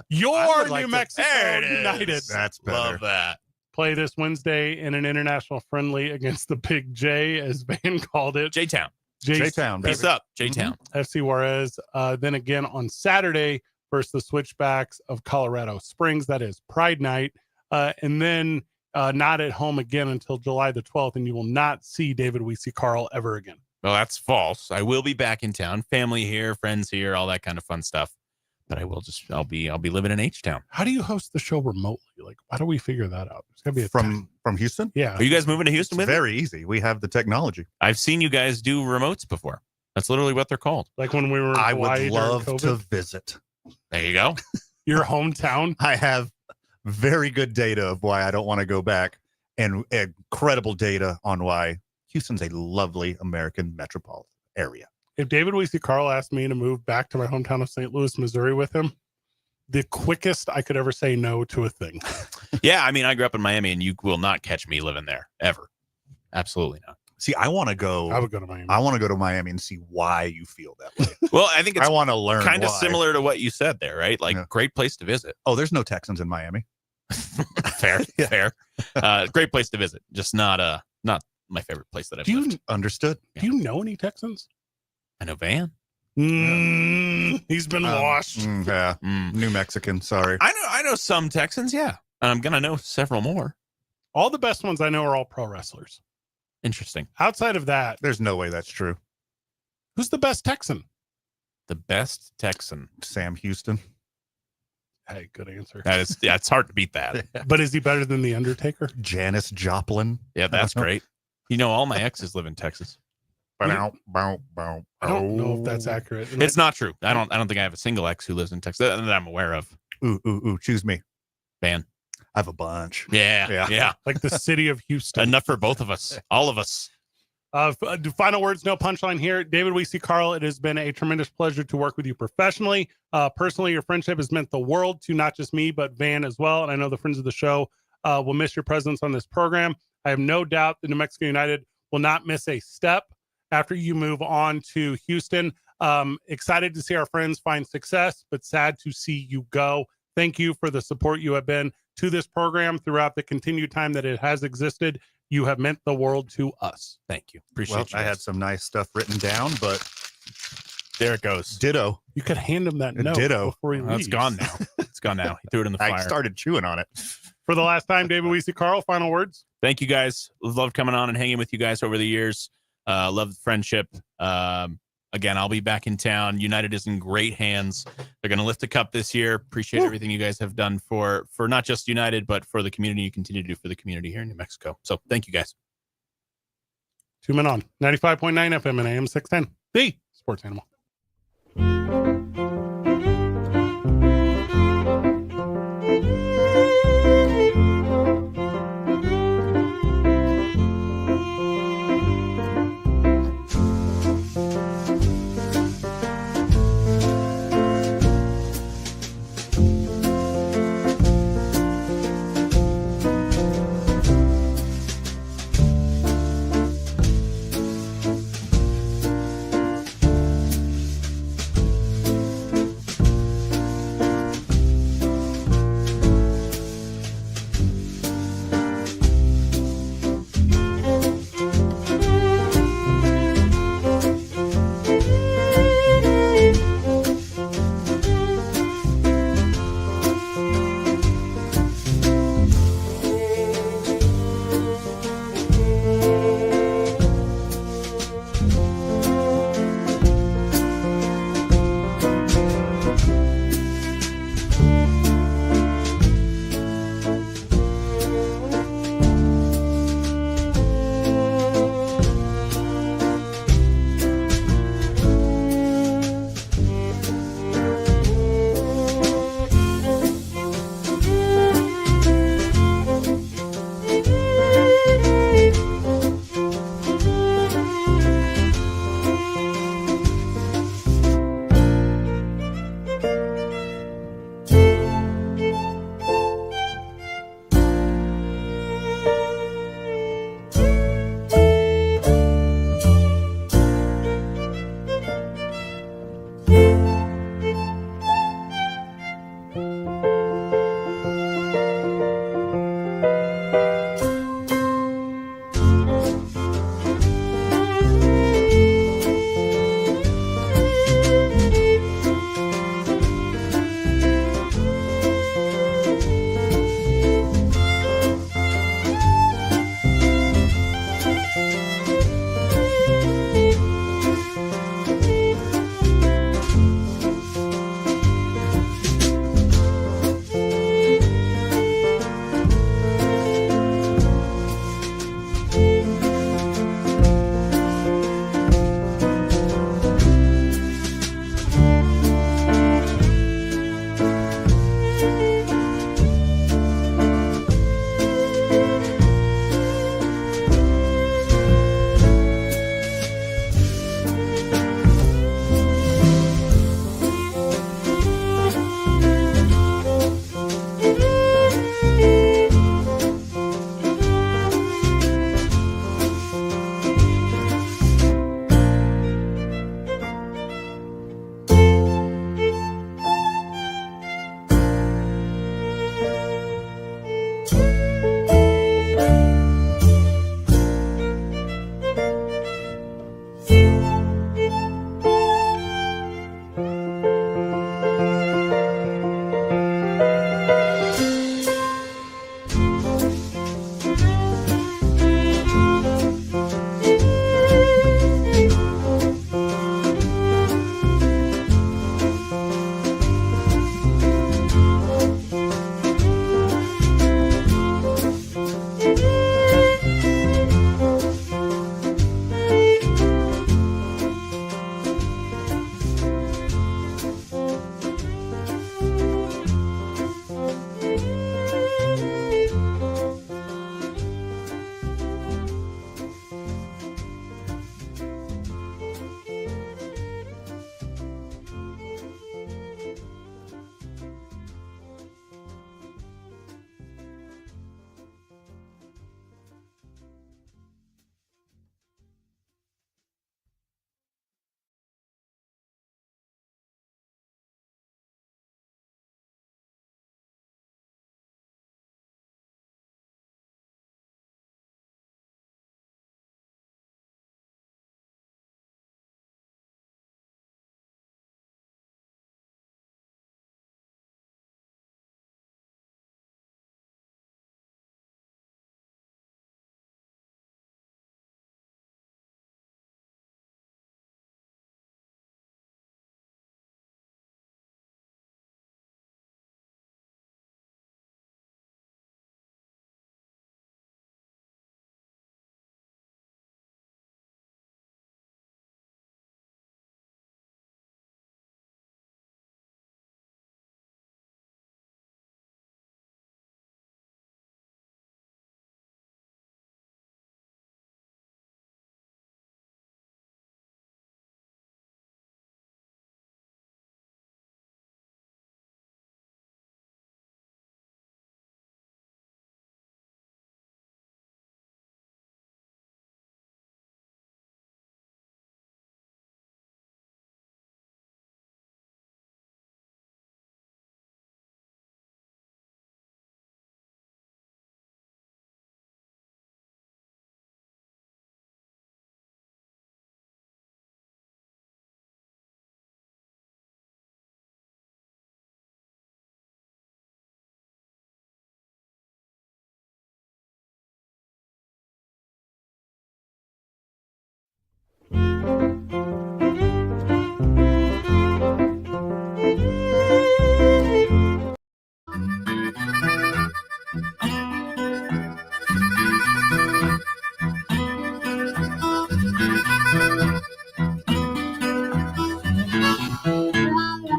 Speaker 2: your
Speaker 7: would like
Speaker 2: New
Speaker 7: to-
Speaker 2: Mexico
Speaker 7: There it is.
Speaker 2: United
Speaker 5: That's better.
Speaker 7: Love that.
Speaker 2: play this Wednesday in an international friendly against the Big J, as Van called it.
Speaker 7: J-Town.
Speaker 5: J-Town, baby.
Speaker 7: Peace up, J-Town.
Speaker 2: FC Juarez. Then again on Saturday versus the Switchbacks of Colorado Springs. That is Pride Night. And then not at home again until July the 12th. And you will not see David Weesey Carl ever again.
Speaker 7: Well, that's false. I will be back in town. Family here, friends here, all that kind of fun stuff. But I'll be living in H-Town.
Speaker 2: How do you host the show remotely? Like, how do we figure that out? There's gotta be a
Speaker 5: From Houston?
Speaker 2: yeah.
Speaker 7: Are you guys moving to Houston
Speaker 5: It's
Speaker 7: with me?
Speaker 5: very easy. We have the technology.
Speaker 7: I've seen you guys do remotes before. That's literally what they're called.
Speaker 2: Like when we were in
Speaker 5: I
Speaker 2: Hawaii
Speaker 5: would
Speaker 2: during
Speaker 5: love
Speaker 2: COVID.
Speaker 5: to visit.
Speaker 7: There you go.
Speaker 2: Your hometown.
Speaker 5: I have very good data of why I don't want to go back and incredible data on why Houston's a lovely American metropolitan area.
Speaker 2: If David Weesey Carl asked me to move back to my hometown of St. Louis, Missouri with him, the quickest I could ever say no to a thing.
Speaker 7: Yeah, I mean, I grew up in Miami, and you will not catch me living there ever. Absolutely not.
Speaker 5: See, I want to go.
Speaker 2: I would go to Miami.
Speaker 5: I want to go to Miami and see why you feel that way.
Speaker 7: Well, I think it's
Speaker 5: I want to learn.
Speaker 7: kind of
Speaker 5: why.
Speaker 7: similar to what you said there, right? Like,
Speaker 5: Yeah.
Speaker 7: great place to visit.
Speaker 5: Oh, there's no Texans in Miami.
Speaker 7: Fair, fair. Great place to visit. Just not my favorite place that I've
Speaker 2: Do you
Speaker 7: lived.
Speaker 5: Understood.
Speaker 2: do you know any Texans?
Speaker 7: I know Van.
Speaker 2: He's been washed.
Speaker 5: Yeah,
Speaker 7: Mm.
Speaker 5: New Mexican. Sorry.
Speaker 7: I know some Texans, yeah. And I'm gonna know several more.
Speaker 2: All the best ones I know are all pro wrestlers.
Speaker 7: Interesting.
Speaker 2: Outside of that,
Speaker 5: There's no way that's true.
Speaker 2: who's the best Texan?
Speaker 7: The best Texan.
Speaker 5: Sam Houston.
Speaker 2: Hey, good answer.
Speaker 7: It's hard to beat that.
Speaker 2: But is he better than the Undertaker?
Speaker 5: Janis Joplin.
Speaker 7: Yeah, that's great. You know, all my exes live in Texas.
Speaker 2: I don't know if that's accurate.
Speaker 7: It's not true. I don't think I have a single ex who lives in Texas that I'm aware of.
Speaker 5: Ooh, choose me.
Speaker 7: Van.
Speaker 5: I have a bunch.
Speaker 7: Yeah.
Speaker 2: like the city of Houston.
Speaker 7: Enough for both of us. All of us.
Speaker 2: Final words, no punchline here. David Weesey, Carl, it has been a tremendous pleasure to work with you professionally. Personally, your friendship has meant the world to not just me, but Van as well. And I know the friends of the show will miss your presence on this program. I have no doubt that New Mexico United will not miss a step after you move on to Houston. Excited to see our friends find success, but sad to see you go. Thank you for the support you have been to this program throughout the continued time that it has existed. You have meant the world to us. Thank you.
Speaker 7: Appreciate you.
Speaker 5: I had some nice stuff written down, but
Speaker 7: there it goes.
Speaker 5: Ditto.
Speaker 2: You could hand him that note
Speaker 5: Ditto.
Speaker 2: before he leaves.
Speaker 7: It's gone now. It's gone now. He threw it in the fire.
Speaker 5: I started chewing on it.
Speaker 2: For the last time, David Weesey, Carl, final words.
Speaker 7: Thank you guys. Love coming on and hanging with you guys over the years. Love the friendship. Again, I'll be back in town. United is in great hands. They're going to lift the cup this year. Appreciate everything you guys have done for not just United, but for the community. You continue to do for the community here in New Mexico. So thank you guys.
Speaker 2: 2 Men On 95.9 FM and AM 610, the Sports Animal.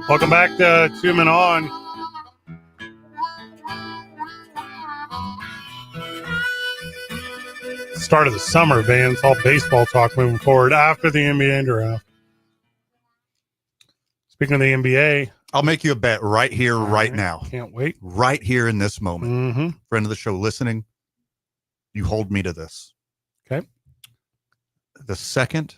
Speaker 2: Welcome back to Two Men On. Start of the summer, man. It's all baseball talk moving forward after the NBA draft. Speaking of the NBA,
Speaker 5: I'll make you a bet right here, right now.
Speaker 2: Can't wait.
Speaker 5: Right here in this moment.
Speaker 2: Mm-hmm.
Speaker 5: Friend of the show listening, you hold me to this.
Speaker 2: Okay.
Speaker 5: The second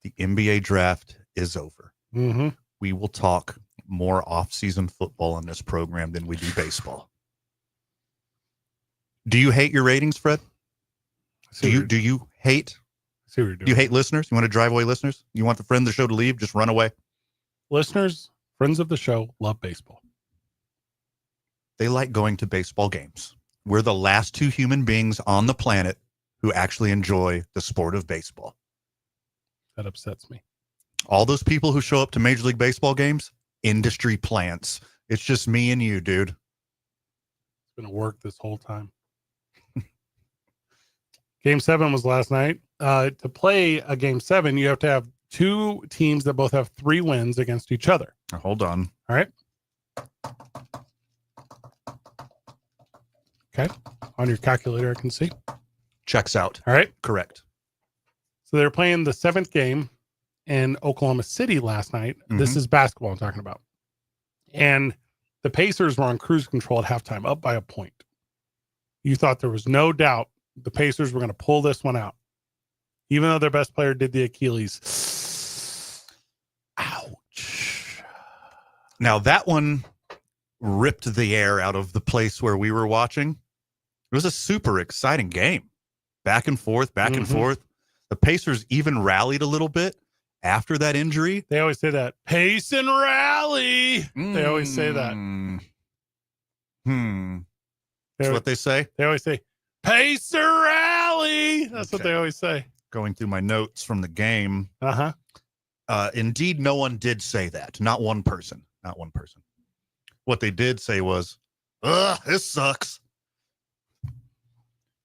Speaker 5: the NBA draft is over,
Speaker 2: Mm-hmm.
Speaker 5: we will talk more off-season football on this program than we do baseball. Do you hate your ratings, Fred? Do you hate?
Speaker 2: See what you're doing.
Speaker 5: Do you hate listeners? You want to drive away listeners? You want the friend of the show to leave? Just run away.
Speaker 2: Listeners, friends of the show, love baseball.
Speaker 5: They like going to baseball games. We're the last two human beings on the planet who actually enjoy the sport of baseball.
Speaker 2: That upsets me.
Speaker 5: All those people who show up to Major League Baseball games, industry plants. It's just me and you, dude.
Speaker 2: It's been a work this whole time. Game 7 was last night. To play a Game 7, you have to have two teams that both have 3 wins against each other.
Speaker 5: Now, hold on.
Speaker 2: All right. Okay. On your calculator, I can see.
Speaker 5: Checks out.
Speaker 2: All right.
Speaker 5: Correct.
Speaker 2: So they're playing the 7th game in Oklahoma City last night. This is basketball I'm talking about. And the Pacers were on cruise control at halftime, up by a point. You thought there was no doubt the Pacers were going to pull this one out, even though their best player did the Achilles. Ouch.
Speaker 5: Now, that one ripped the air out of the place where we were watching. It was a super exciting game. Back and forth, back and forth. The Pacers even rallied a little bit after that injury.
Speaker 2: They always say that. Pace and rally. They always say that.
Speaker 5: That's what they say.
Speaker 2: They always say, pace or rally. That's what they always say.
Speaker 5: Going through my notes from the game.
Speaker 2: Uh-huh.
Speaker 5: Indeed, no one did say that. Not one person. Not one person. What they did say was, this sucks.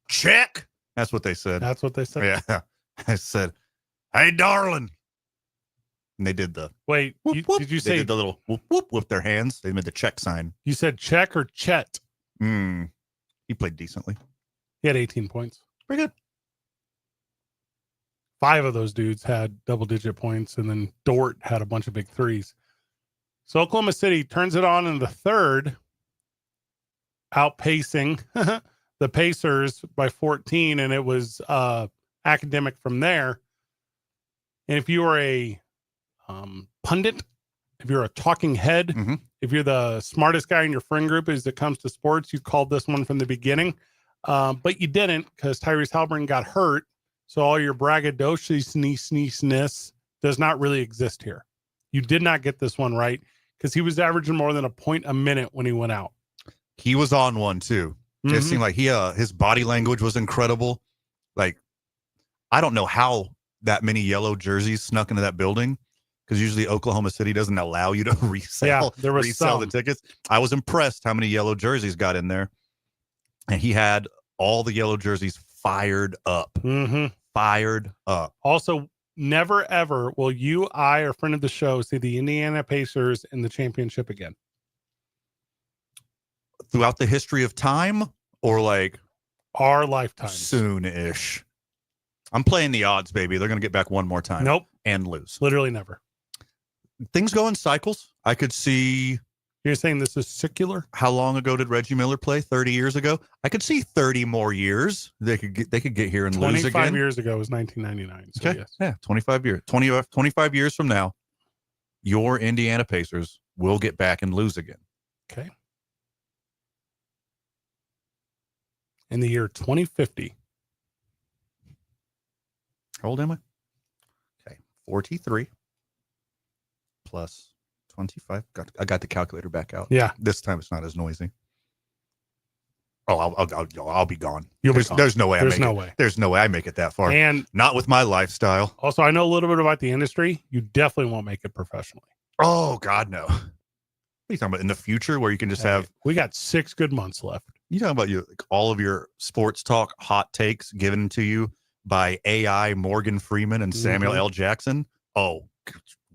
Speaker 5: Check. That's what they said.
Speaker 2: That's what they said.
Speaker 5: Yeah. I said, hey, darling. And they did the
Speaker 2: Wait,
Speaker 5: whoop, whoop.
Speaker 2: did you
Speaker 5: They
Speaker 2: say
Speaker 5: did the little whoop whoop with their hands? They made the check sign.
Speaker 2: you said check or Chet?
Speaker 5: He played decently.
Speaker 2: He had 18 points.
Speaker 5: Pretty good.
Speaker 2: 5 of those dudes had double-digit points, and then Dort had a bunch of big threes. So Oklahoma City turns it on in the 3rd, outpacing the Pacers by 14, and it was academic from there. And if you are a pundit, if you're a talking head, if you're the smartest guy in your friend group as it comes to sports, you called this one from the beginning. But you didn't, because Tyrese Halliburton got hurt. So all your braggadociousness does not really exist here. You did not get this one right, because he was averaging more than a point a minute when he went out.
Speaker 5: He was on one too. It seemed like his body language was incredible. Like, I don't know how that many yellow jerseys snuck into that building, because usually Oklahoma City doesn't allow you to resell the tickets. I was impressed how many yellow jerseys got in there. And he had all the yellow jerseys fired up. Fired up.
Speaker 2: Also, never, ever will you, I, or friend of the show see the Indiana Pacers in the championship again.
Speaker 5: Throughout the history of time, or like
Speaker 2: our lifetime?
Speaker 5: Soon-ish. I'm playing the odds, baby. They're going to get back one more time.
Speaker 2: Nope.
Speaker 5: And lose.
Speaker 2: Literally never.
Speaker 5: Things go in cycles. I could see.
Speaker 2: You're saying this is secular?
Speaker 5: How long ago did Reggie Miller play? 30 years ago? I could see 30 more years. They could get here and lose again.
Speaker 2: 25 years ago was 1999. So
Speaker 5: okay.
Speaker 2: Yes.
Speaker 5: Yeah, 25 years. 25 years from now, your Indiana Pacers will get back and lose again.
Speaker 2: Okay. In the year 2050.
Speaker 5: How old am I? Okay. 43 plus 25. I got the calculator back out.
Speaker 2: Yeah.
Speaker 5: This time it's not as noisy. Oh, I'll be gone.
Speaker 2: You'll be
Speaker 5: there's,
Speaker 2: gone.
Speaker 5: there's no way.
Speaker 2: There's no
Speaker 5: it.
Speaker 2: way.
Speaker 5: There's no way I make it that far.
Speaker 2: And
Speaker 5: Not with my lifestyle.
Speaker 2: also, I know a little bit about the industry. You definitely won't make it professionally.
Speaker 5: Oh God, no. What are you talking about in the future where you can just
Speaker 2: Hey,
Speaker 5: have?
Speaker 2: we got 6 good months left.
Speaker 5: You talking about all of your sports talk hot takes given to you by AI Morgan Freeman and Samuel
Speaker 2: Mhm.
Speaker 5: L. Jackson? Oh,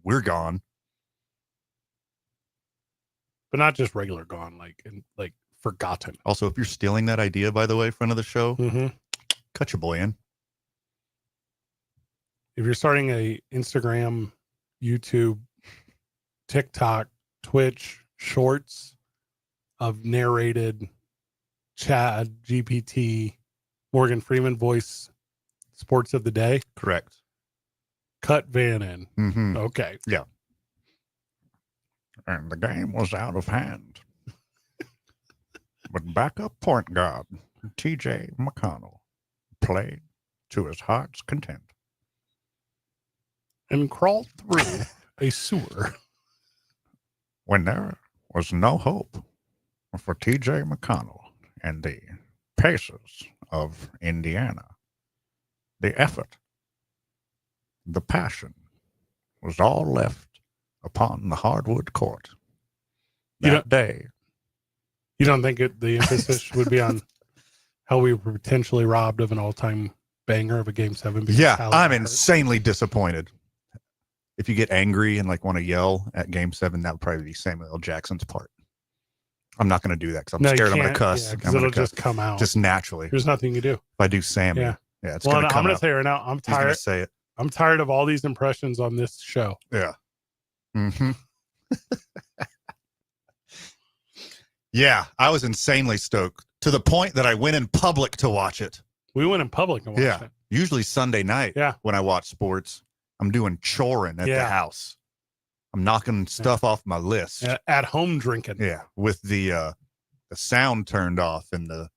Speaker 5: we're gone.
Speaker 2: But not just regular gone, like forgotten.
Speaker 5: Also, if you're stealing that idea, by the way, friend of the show,
Speaker 2: Mm-hmm.
Speaker 5: cut your boy in.
Speaker 2: If you're starting a Instagram, YouTube, TikTok, Twitch shorts of narrated Chad, GPT, Morgan Freeman voice sports of the day,
Speaker 5: Correct.
Speaker 2: cut Van in.
Speaker 5: Mm-hmm.
Speaker 2: Okay.
Speaker 5: And the game was out of hand. But backup point guard TJ McConnell played to his heart's content.
Speaker 2: And crawled through a sewer.
Speaker 5: When there was no hope for TJ McConnell and the Pacers of Indiana, the effort, the passion was all left upon the hardwood court.
Speaker 2: You
Speaker 5: That day,
Speaker 2: You don't think the emphasis would be on how we were potentially robbed of an all-time banger of a Game 7? because
Speaker 5: yeah,
Speaker 2: Howard
Speaker 5: I'm
Speaker 2: got hurt?
Speaker 5: insanely disappointed. If you get angry and want to yell at Game 7, that would probably be Samuel L. Jackson's part. I'm not going to do that because I'm
Speaker 2: No, you
Speaker 5: scared I'm going
Speaker 2: can't,
Speaker 5: to cuss.
Speaker 2: yeah, 'cause
Speaker 5: I'm
Speaker 2: it'll
Speaker 5: going to
Speaker 2: just come out.
Speaker 5: just naturally.
Speaker 2: There's nothing you do.
Speaker 5: If I do Sammy,
Speaker 2: Yeah.
Speaker 5: it's
Speaker 2: Well,
Speaker 5: going to
Speaker 2: I'm
Speaker 5: come
Speaker 2: going to
Speaker 5: out.
Speaker 2: tell you right now, I'm
Speaker 5: He's going
Speaker 2: tired.
Speaker 5: to say it.
Speaker 2: I'm tired of all these impressions on this show.
Speaker 5: Yeah. Mm-hmm. Yeah, I was insanely stoked to the point that I went in public to watch it.
Speaker 2: We went in public and watched
Speaker 5: Yeah.
Speaker 2: it.
Speaker 5: Usually Sunday night
Speaker 2: Yeah.
Speaker 5: when I watch sports, I'm doing choring at the
Speaker 2: Yeah.
Speaker 5: house. I'm knocking stuff off my list.
Speaker 2: At home drinking.
Speaker 5: Yeah, with the sound turned off and the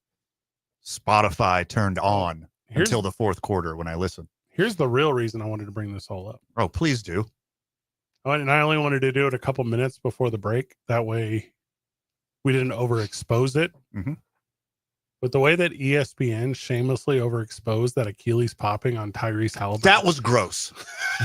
Speaker 5: Spotify turned on
Speaker 2: Here's,
Speaker 5: until the fourth quarter when I listen.
Speaker 2: here's the real reason I wanted to bring this all up.
Speaker 5: Oh, please do.
Speaker 2: And I only wanted to do it a couple minutes before the break. That way we didn't overexpose it.
Speaker 5: Mhm.
Speaker 2: But the way that ESPN shamelessly overexposed that Achilles popping on Tyrese Halliburton.
Speaker 5: That was gross.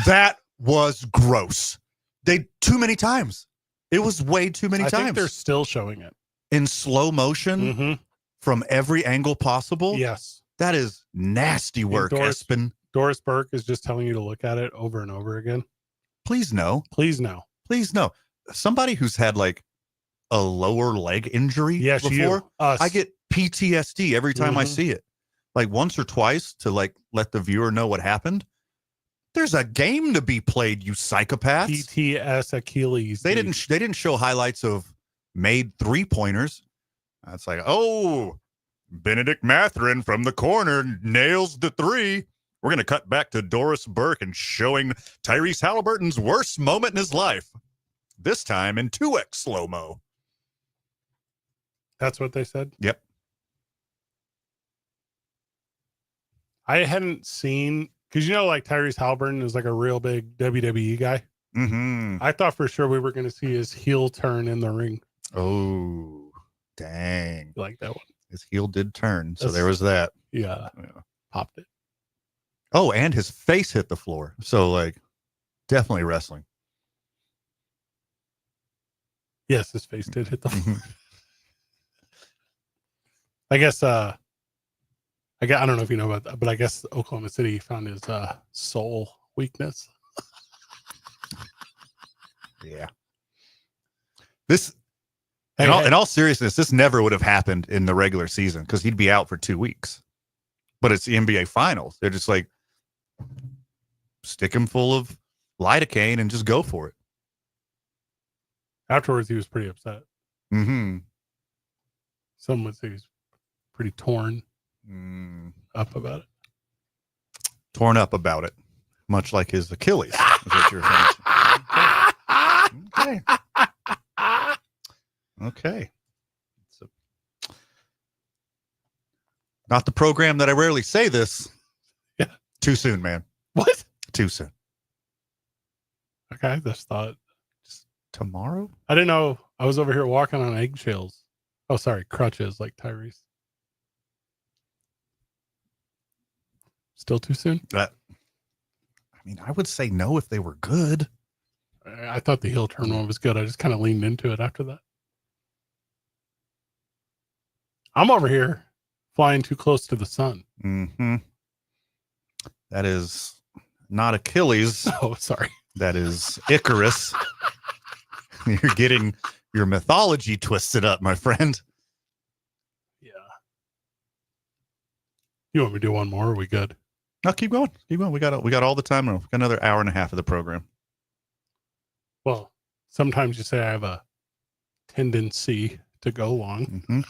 Speaker 5: That was gross. They too many times. It was way too many
Speaker 2: I think
Speaker 5: times
Speaker 2: they're still showing it.
Speaker 5: in slow motion
Speaker 2: Mm-hmm.
Speaker 5: from every angle possible.
Speaker 2: Yes.
Speaker 5: That is nasty work,
Speaker 2: Doris-
Speaker 5: Espen.
Speaker 2: Doris Burke is just telling you to look at it over and over again.
Speaker 5: Please no.
Speaker 2: Please no.
Speaker 5: Please no. Somebody who's had like a lower leg injury
Speaker 2: Yes,
Speaker 5: before,
Speaker 2: you. Us.
Speaker 5: I get PTSD every time I
Speaker 2: Mhm.
Speaker 5: see it. Like once or twice to like let the viewer know what happened. There's a game to be played, you psychopaths.
Speaker 2: PTS Achilles.
Speaker 5: They
Speaker 2: dude.
Speaker 5: didn't show highlights of made 3-pointers. It's like, oh, Benedict Mathurin from the corner nails the 3. We're gonna cut back to Doris Burke and showing Tyrese Halliburton's worst moment in his life. This time in 2x slow-mo.
Speaker 2: That's what they said.
Speaker 5: Yep.
Speaker 2: I hadn't seen, because like Tyrese Halliburton is like a real big WWE guy.
Speaker 5: Mm-hmm.
Speaker 2: I thought for sure we were going to see his heel turn in the ring.
Speaker 5: Oh, dang.
Speaker 2: You like that one?
Speaker 5: His heel did turn, so
Speaker 2: That's-
Speaker 5: there was that.
Speaker 2: Yeah.
Speaker 5: Yeah.
Speaker 2: Popped it.
Speaker 5: Oh, and his face hit the floor. So, like, definitely wrestling.
Speaker 2: Yes, his face did hit the floor.
Speaker 5: Mhm.
Speaker 2: I guess, I don't know if you know about that, but I guess Oklahoma City found his soul weakness.
Speaker 5: Yeah. This,
Speaker 2: Hey,
Speaker 5: in all seriousness, this never would have happened in the regular season because he'd be out for 2 weeks. But it's the NBA Finals. They're just like, stick him full of lidocaine and just go for it.
Speaker 2: Afterwards, he was pretty upset.
Speaker 5: Mm-hmm.
Speaker 2: Some would say he was pretty torn
Speaker 5: Mm,
Speaker 2: up about it.
Speaker 5: torn up about it, much like his Achilles. Is what you're saying. Okay. Okay. So, not the program that I rarely say this.
Speaker 2: Yeah.
Speaker 5: Too soon, man.
Speaker 2: What?
Speaker 5: Too soon.
Speaker 2: Okay, I just thought.
Speaker 5: Tomorrow?
Speaker 2: I didn't know I was over here walking on eggshells. Oh, sorry, crutches like Tyrese. Still too soon?
Speaker 5: I mean, I would say no if they were good.
Speaker 2: I thought the heel turn one was good. I just kind of leaned into it after that. I'm over here flying too close to the sun.
Speaker 5: Mm-hmm. That is not Achilles.
Speaker 2: Oh, sorry.
Speaker 5: That is Icarus. You're getting your mythology twisted up, my friend.
Speaker 2: Yeah. You want me to do one more? Or are we good?
Speaker 5: No, keep going. Keep going. We got all the time. We got another hour and a half of the program.
Speaker 2: Well, sometimes you say I have a tendency to go long.
Speaker 5: Mm-hmm.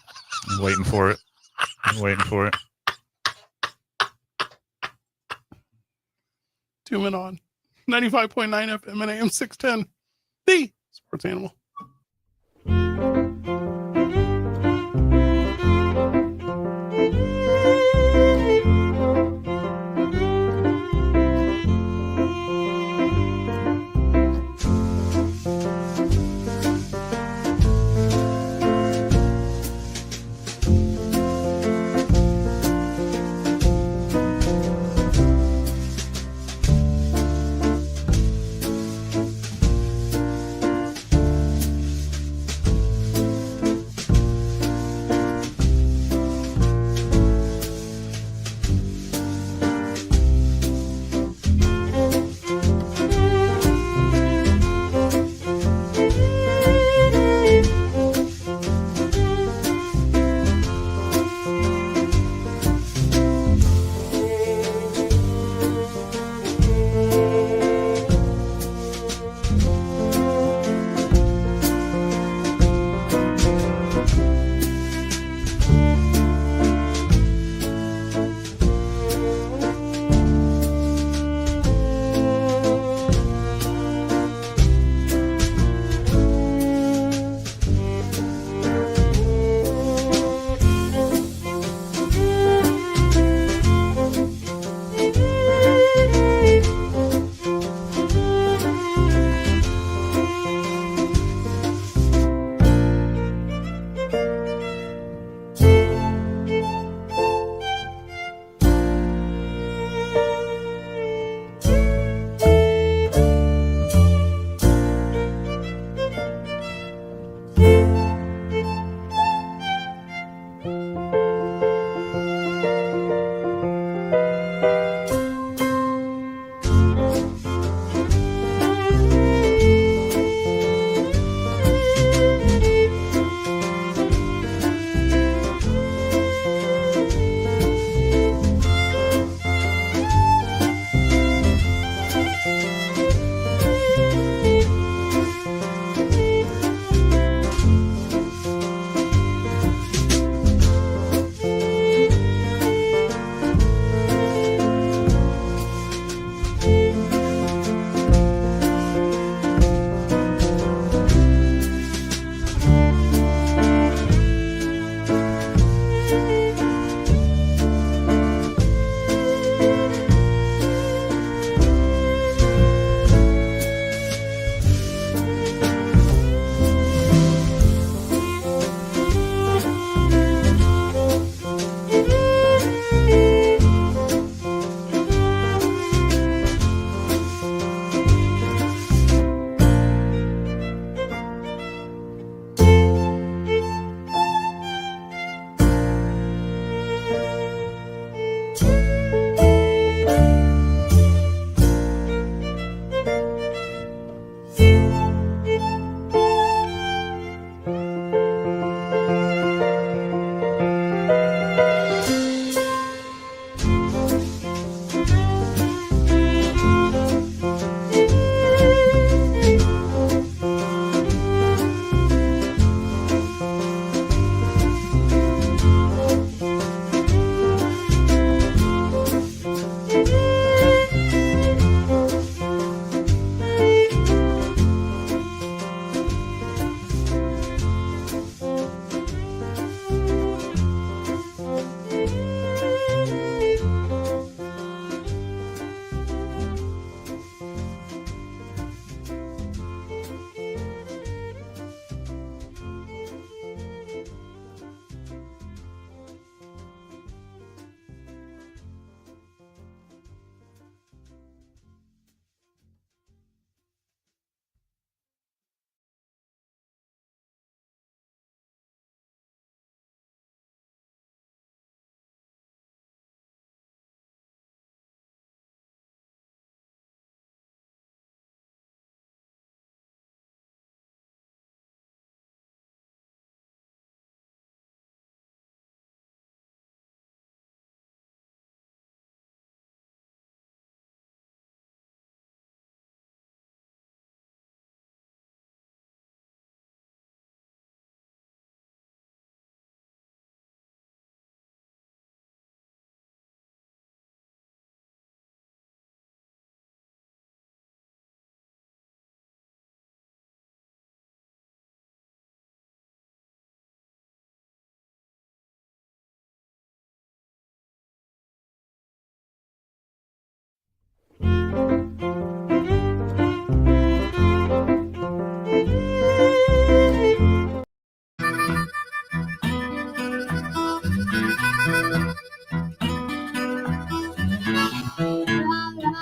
Speaker 5: I'm waiting for it. I'm waiting for it.
Speaker 2: 2 men on 95.9 FM and AM 610. The Sports Animal.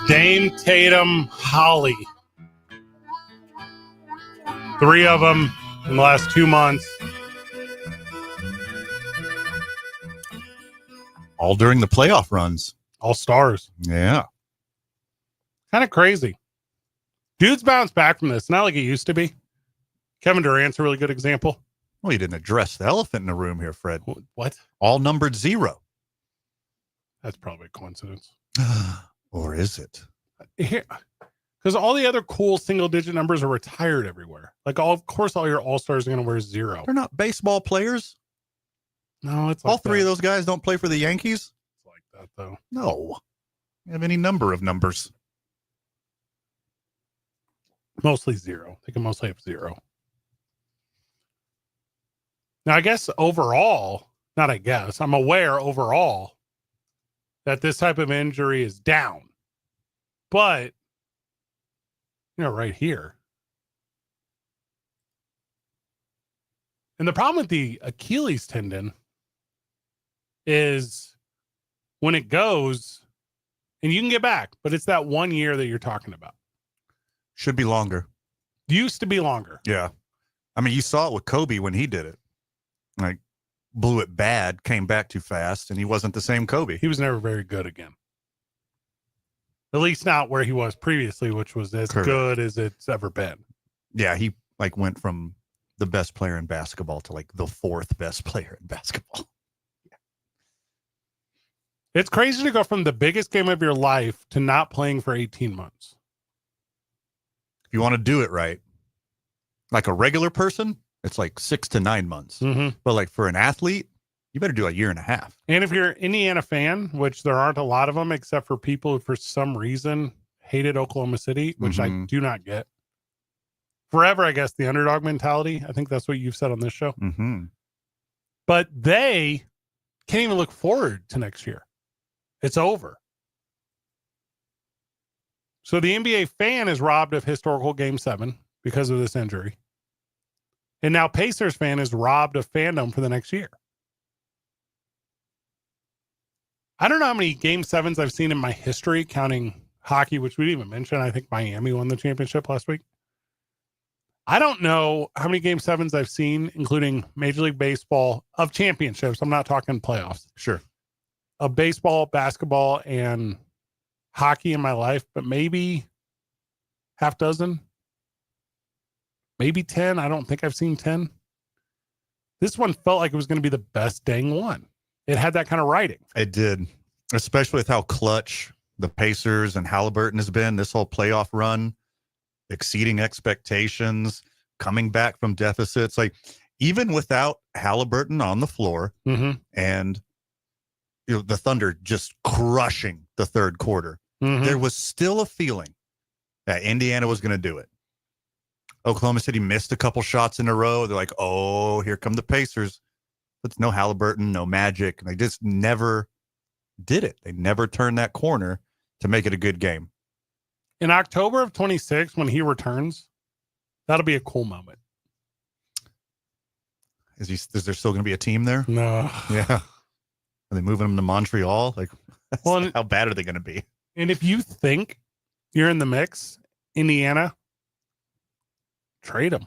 Speaker 2: Dame, Tatum, Holly. 3 of them in the last 2 months.
Speaker 5: All during the playoff runs.
Speaker 2: All stars.
Speaker 5: Yeah.
Speaker 2: Kind of crazy. Dudes bounce back from this. Not like it used to be. Kevin Durant's a really good example.
Speaker 5: Well, you didn't address the elephant in the room here, Fred.
Speaker 2: What?
Speaker 5: All numbered 0.
Speaker 2: That's probably a coincidence.
Speaker 5: Or is it?
Speaker 2: Because all the other cool single-digit numbers are retired everywhere. Like, of course, all your all-stars are going to wear 0.
Speaker 5: They're not baseball players.
Speaker 2: No, it's like
Speaker 5: All 3
Speaker 2: that.
Speaker 5: of those guys don't play for the Yankees.
Speaker 2: It's like that, though.
Speaker 5: No. You have any number of numbers.
Speaker 2: Mostly 0. They can mostly have 0. Now, I guess overall, not I guess, I'm aware overall that this type of injury is down. But, right here. And the problem with the Achilles tendon is when it goes, and you can get back, but it's that 1 year that you're talking about.
Speaker 5: Should be longer.
Speaker 2: Used to be longer.
Speaker 5: Yeah. I mean, you saw it with Kobe when he did it. Like, blew it bad, came back too fast, and he wasn't the same Kobe.
Speaker 2: He was never very good again. At least not where he was previously, which was as
Speaker 5: Correct.
Speaker 2: good as it's ever been.
Speaker 5: Yeah, he went from the best player in basketball to the 4th best player in basketball.
Speaker 2: It's crazy to go from the biggest game of your life to not playing for 18 months.
Speaker 5: If you want to do it right, like a regular person, it's 6 to 9 months.
Speaker 2: Mm-hmm.
Speaker 5: But for an athlete, you better do a year and a half.
Speaker 2: And if you're an Indiana fan, which there aren't a lot of them, except for people who for some reason hated Oklahoma City, which I
Speaker 5: Mhm.
Speaker 2: do not get. Forever, I guess, the underdog mentality. I think that's what you've said on this show.
Speaker 5: Mm-hmm.
Speaker 2: But they can't even look forward to next year. It's over. So the NBA fan is robbed of historical Game 7 because of this injury. And now Pacers fan is robbed of fandom for the next year. I don't know how many Game 7s I've seen in my history, counting hockey, which we didn't even mention. I think Miami won the championship last week. I don't know how many Game 7s I've seen, including Major League Baseball, of championships. I'm not talking playoffs.
Speaker 5: Sure.
Speaker 2: Of baseball, basketball, and hockey in my life, but maybe half dozen, maybe 10. I don't think I've seen 10. This one felt like it was going to be the best dang one. It had that kind of writing.
Speaker 5: It did, especially with how clutch the Pacers and Halliburton has been this whole playoff run, exceeding expectations, coming back from deficits. Even without Halliburton on the floor and the Thunder just crushing the third quarter, there was still a feeling that Indiana was going to do it. Oklahoma City missed a couple shots in a row. They're like, oh, here come the Pacers. But no Halliburton, no Magic. They just never did it. They never turned that corner to make it a good game.
Speaker 2: In October of 26, when he returns, that'll be a cool moment.
Speaker 5: Is there still going to be a team there?
Speaker 2: No.
Speaker 5: Yeah. Are they moving him to Montreal?
Speaker 2: Well,
Speaker 5: how bad are they going to be?
Speaker 2: And if you think you're in the mix, Indiana, trade him.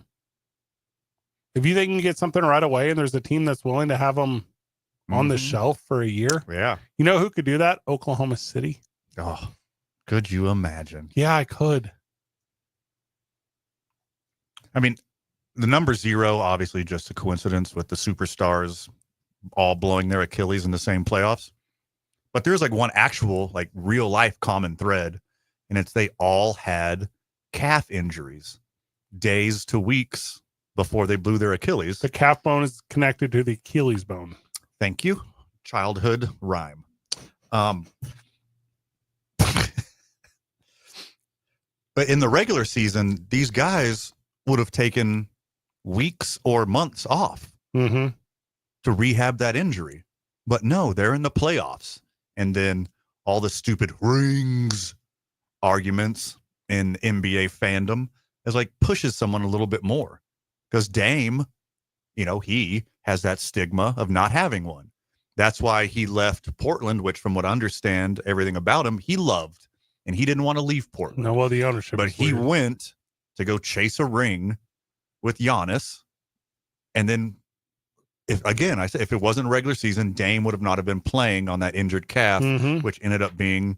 Speaker 2: If you think you can get something right away and there's a team that's willing to have them on the shelf for a year,
Speaker 5: Yeah.
Speaker 2: you know who could do that? Oklahoma City.
Speaker 5: Oh, could you imagine?
Speaker 2: Yeah, I could.
Speaker 5: I mean, the number 0, obviously just a coincidence with the superstars all blowing their Achilles in the same playoffs. But there's one actual, real life common thread, and it's they all had calf injuries days to weeks before they blew their Achilles.
Speaker 2: The calf bone is connected to the Achilles bone.
Speaker 5: Thank you. Childhood rhyme. But in the regular season, these guys would have taken weeks or months off
Speaker 2: Mm-hmm.
Speaker 5: to rehab that injury. But no, they're in the playoffs. And then all the stupid rings arguments in NBA fandom is like pushes someone a little bit more because Dame, he has that stigma of not having one. That's why he left Portland, which from what I understand, everything about him, he loved, and he didn't want to leave Portland.
Speaker 2: No, well, the ownership.
Speaker 5: But
Speaker 2: is
Speaker 5: he
Speaker 2: weird.
Speaker 5: went to go chase a ring with Giannis. And then if it wasn't regular season, Dame would have not have been playing on that injured calf,
Speaker 2: Mhm.
Speaker 5: which ended up being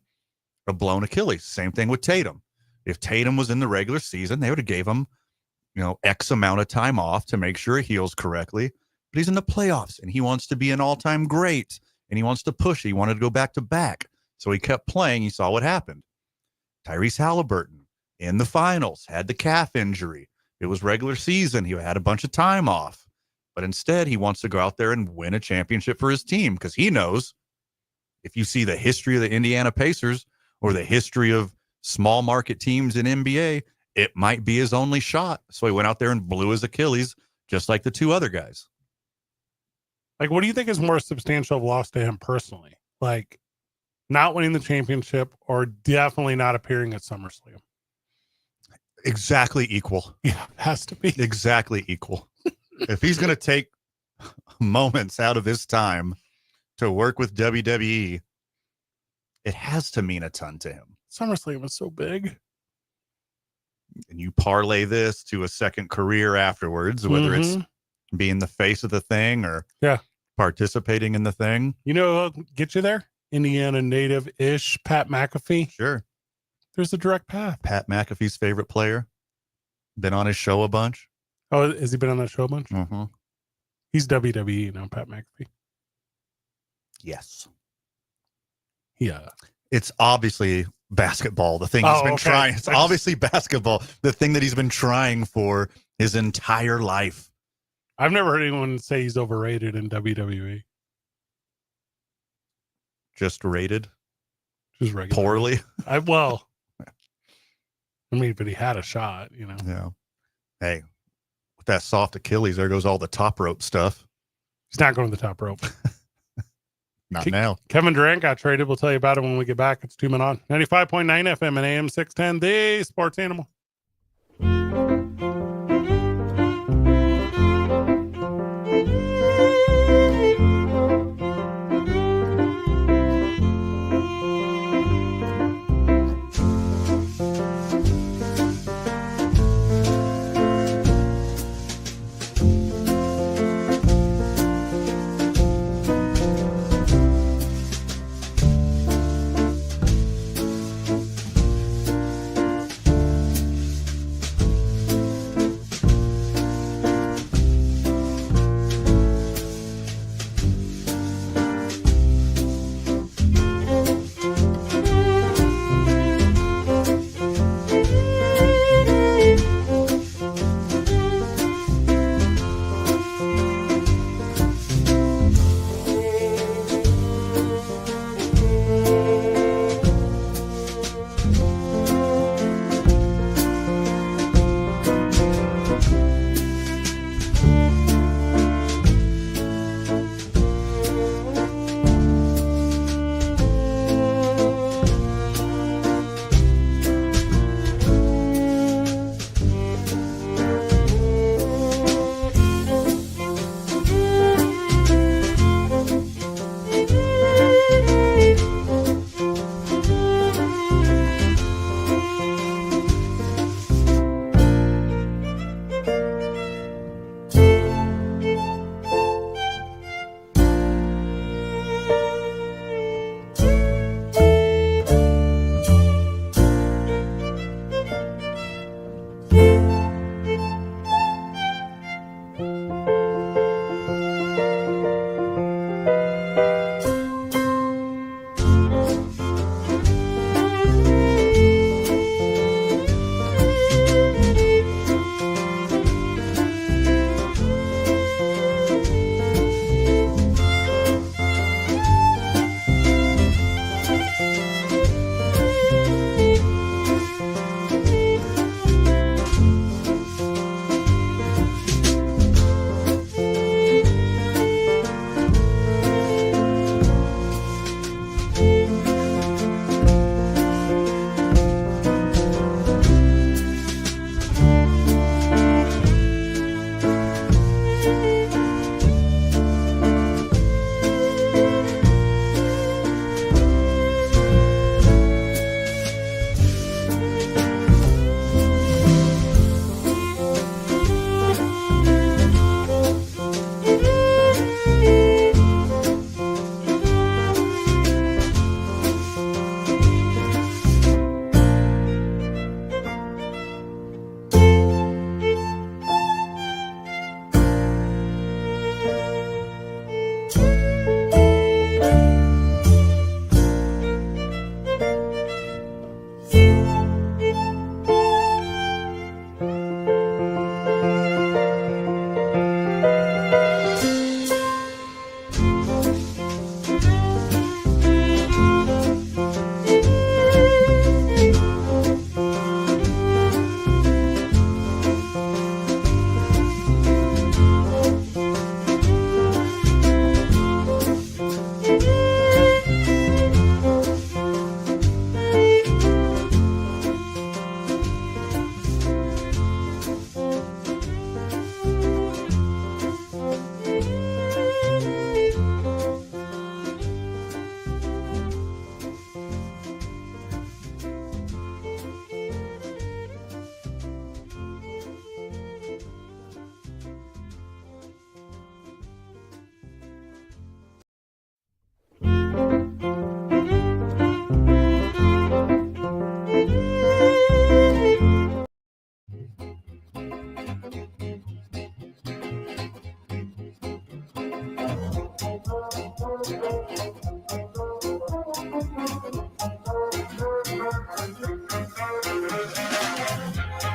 Speaker 5: a blown Achilles. Same thing with Tatum. If Tatum was in the regular season, they would have gave him, X amount of time off to make sure he heals correctly. But he's in the playoffs and he wants to be an all-time great and he wants to push. He wanted to go back to back. So he kept playing. He saw what happened. Tyrese Halliburton in the finals had the calf injury. It was regular season. He had a bunch of time off. But instead, he wants to go out there and win a championship for his team because he knows if you see the history of the Indiana Pacers or the history of small market teams in NBA, it might be his only shot. So he went out there and blew his Achilles just like the two other guys.
Speaker 2: Like, what do you think is more substantial loss to him personally? Like, not winning the championship or definitely not appearing at SummerSlam?
Speaker 5: Exactly equal.
Speaker 2: Yeah, it has to be.
Speaker 5: Exactly equal. If he's going to take moments out of his time to work with WWE, it has to mean a ton to him.
Speaker 2: SummerSlam was so big.
Speaker 5: And you parlay this to a second career afterwards, whether it's being the face of the thing or participating in the thing.
Speaker 2: You know who'll get you there? Indiana native-ish Pat McAfee.
Speaker 5: Sure.
Speaker 2: There's a direct path.
Speaker 5: Pat McAfee's favorite player. Been on his show a bunch.
Speaker 2: Oh, has he been on that show a bunch?
Speaker 5: Mm-hmm.
Speaker 2: He's WWE now, Pat McAfee.
Speaker 5: Yes.
Speaker 2: Yeah.
Speaker 5: It's obviously basketball. The thing he's been trying. It's obviously basketball. The thing that he's been trying for his entire life.
Speaker 2: I've never heard anyone say he's overrated in WWE.
Speaker 5: Just rated
Speaker 2: Just regular.
Speaker 5: poorly.
Speaker 2: But he had a shot,
Speaker 5: Yeah. Hey, with that soft Achilles, there goes all the top rope stuff.
Speaker 2: He's not going to the top rope.
Speaker 5: Not now.
Speaker 2: Kevin Durant got traded. We'll tell you about it when we get back. It's 2 Men On 95.9 FM and AM 610, the Sports Animal.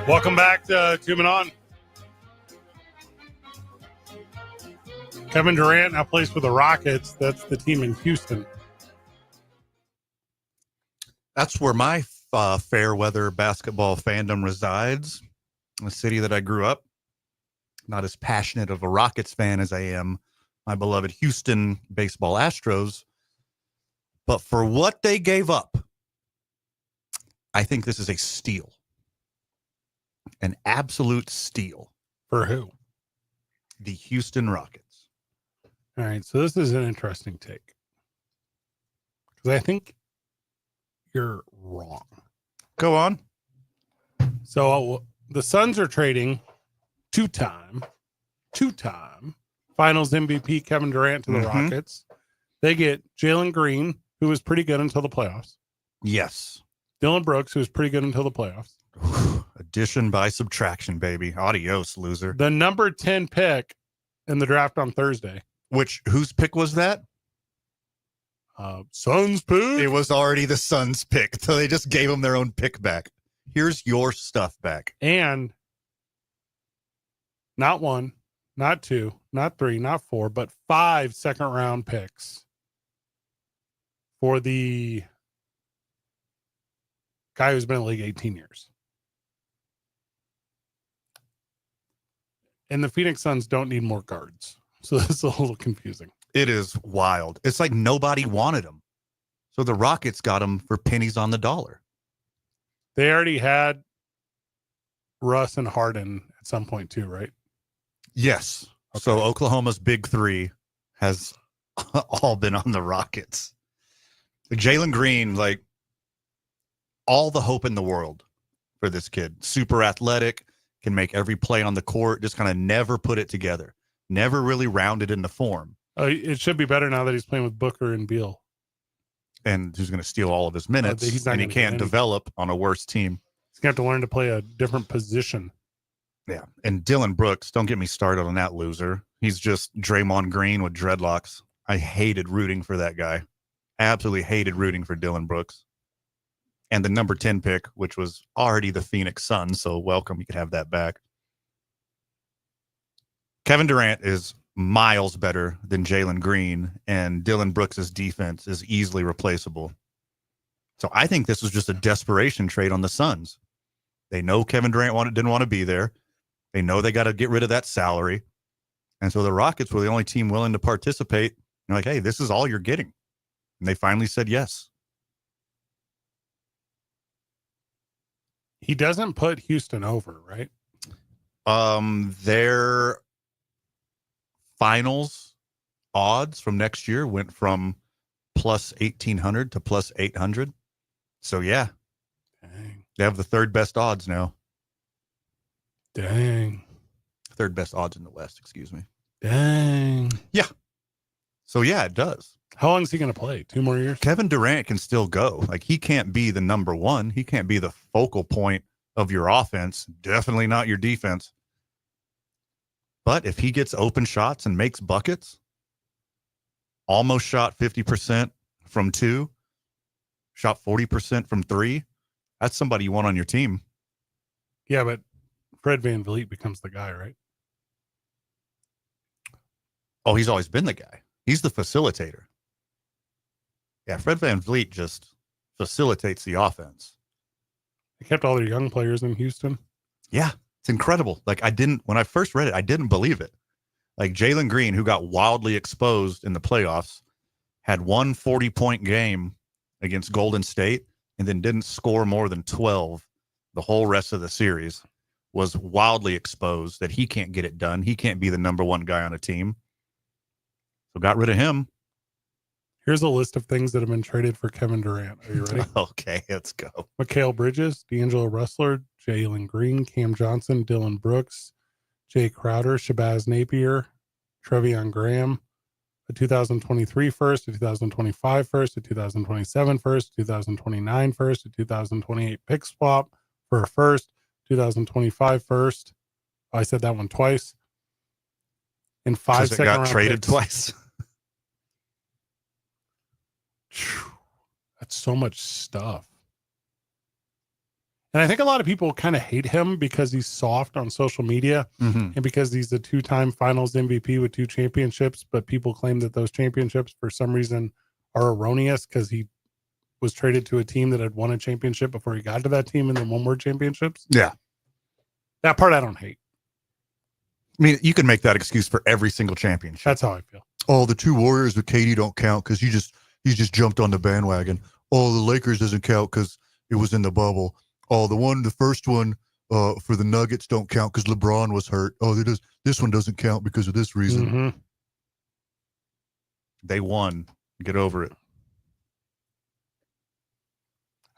Speaker 2: Welcome back to Two Men On. Kevin Durant now plays for the Rockets. That's the team in Houston.
Speaker 5: That's where my fair weather basketball fandom resides. The city that I grew up. Not as passionate of a Rockets fan as I am my beloved Houston baseball Astros. But for what they gave up, I think this is a steal. An absolute steal.
Speaker 2: For who?
Speaker 5: The Houston Rockets.
Speaker 2: All right, so this is an interesting take. Because I think you're wrong.
Speaker 5: Go on.
Speaker 2: So the Suns are trading two-time Finals MVP Kevin Durant to the Rockets. They get Jalen Green, who was pretty good until the playoffs.
Speaker 5: Yes.
Speaker 2: Dylan Brooks, who was pretty good until the playoffs.
Speaker 5: Addition by subtraction, baby. Adios, loser.
Speaker 2: The number 10 pick in the draft on Thursday.
Speaker 5: Whose pick was that?
Speaker 2: Suns pick.
Speaker 5: It was already the Suns' pick, so they just gave them their own pick back. Here's your stuff back.
Speaker 2: And not one, not two, not three, not four, but 5 second-round picks for the guy who's been in the league 18 years. And the Phoenix Suns don't need more guards. So that's a little confusing.
Speaker 5: It is wild. It's like nobody wanted him. So the Rockets got him for pennies on the dollar.
Speaker 2: They already had Russ and Harden at some point too, right?
Speaker 5: Yes.
Speaker 2: Okay.
Speaker 5: So Oklahoma's big three has all been on the Rockets. Jalen Green, like, all the hope in the world for this kid. Super athletic, can make every play on the court, just kind of never put it together. Never really rounded into form.
Speaker 2: It should be better now that he's playing with Booker and Beal.
Speaker 5: And who's going to steal all of his minutes,
Speaker 2: he's not
Speaker 5: and he
Speaker 2: gonna get
Speaker 5: can't
Speaker 2: any.
Speaker 5: develop on a worse team.
Speaker 2: He's going to have to learn to play a different position.
Speaker 5: Yeah. And Dylan Brooks, don't get me started on that loser. He's just Draymond Green with dreadlocks. I hated rooting for that guy. Absolutely hated rooting for Dylan Brooks. And the number 10 pick, which was already the Phoenix Suns, so welcome, you could have that back. Kevin Durant is miles better than Jalen Green, and Dylan Brooks' defense is easily replaceable. So I think this was just a desperation trade on the Suns. They know Kevin Durant didn't want to be there. They know they got to get rid of that salary. And so the Rockets were the only team willing to participate. They're like, hey, this is all you're getting. And they finally said yes.
Speaker 2: He doesn't put Houston over, right?
Speaker 5: Their finals odds from next year went from plus 1,800 to plus 800. So, yeah,
Speaker 2: Dang.
Speaker 5: they have the third best odds now.
Speaker 2: Dang.
Speaker 5: Third best odds in the West, excuse me.
Speaker 2: Dang.
Speaker 5: So, yeah, it does.
Speaker 2: How long is he going to play? 2 more years?
Speaker 5: Kevin Durant can still go. Like, he can't be the number one. He can't be the focal point of your offense. Definitely not your defense. But if he gets open shots and makes buckets, almost shot 50% from 2, shot 40% from 3, that's somebody you want on your team.
Speaker 2: Yeah, but Fred VanVleet becomes the guy, right?
Speaker 5: Oh, he's always been the guy. He's the facilitator. Yeah, Fred VanVleet just facilitates the offense.
Speaker 2: They kept all their young players in Houston.
Speaker 5: Yeah, it's incredible. Like, when I first read it, I didn't believe it. Like, Jalen Green, who got wildly exposed in the playoffs, had one 40-point game against Golden State and then didn't score more than 12 the whole rest of the series, was wildly exposed that he can't get it done. He can't be the number one guy on a team. So got rid of him.
Speaker 2: Here's a list of things that have been traded for Kevin Durant. Are you ready?
Speaker 5: Okay, let's go.
Speaker 2: Mikal Bridges, D'Angelo Russell, Jalen Green, Cam Johnson, Dylan Brooks, Jay Crowder, Shabazz Napier, Trevion Graham, a 2023 first, a 2025 first, a 2027 first, 2029 first, a 2028 pick swap for a first, 2025 first. I said that one twice. And 5
Speaker 5: Because it
Speaker 2: second
Speaker 5: got
Speaker 2: round
Speaker 5: traded
Speaker 2: picks.
Speaker 5: twice.
Speaker 2: That's so much stuff. And I think a lot of people kind of hate him because he's soft on social media
Speaker 5: Mhm.
Speaker 2: and because he's a 2-time finals MVP with 2 championships. But people claim that those championships, for some reason, are erroneous because he was traded to a team that had won a championship before he got to that team and then won more championships.
Speaker 5: Yeah.
Speaker 2: That part I don't hate.
Speaker 5: I mean, you can make that excuse for every single championship.
Speaker 2: That's how I feel.
Speaker 5: Oh, the 2 Warriors with KD don't count because he just jumped on the bandwagon. Oh, the Lakers doesn't count because it was in the bubble. Oh, the first one for the Nuggets don't count because LeBron was hurt. Oh, this one doesn't count because of this reason.
Speaker 2: Mhm.
Speaker 5: They won. Get over it.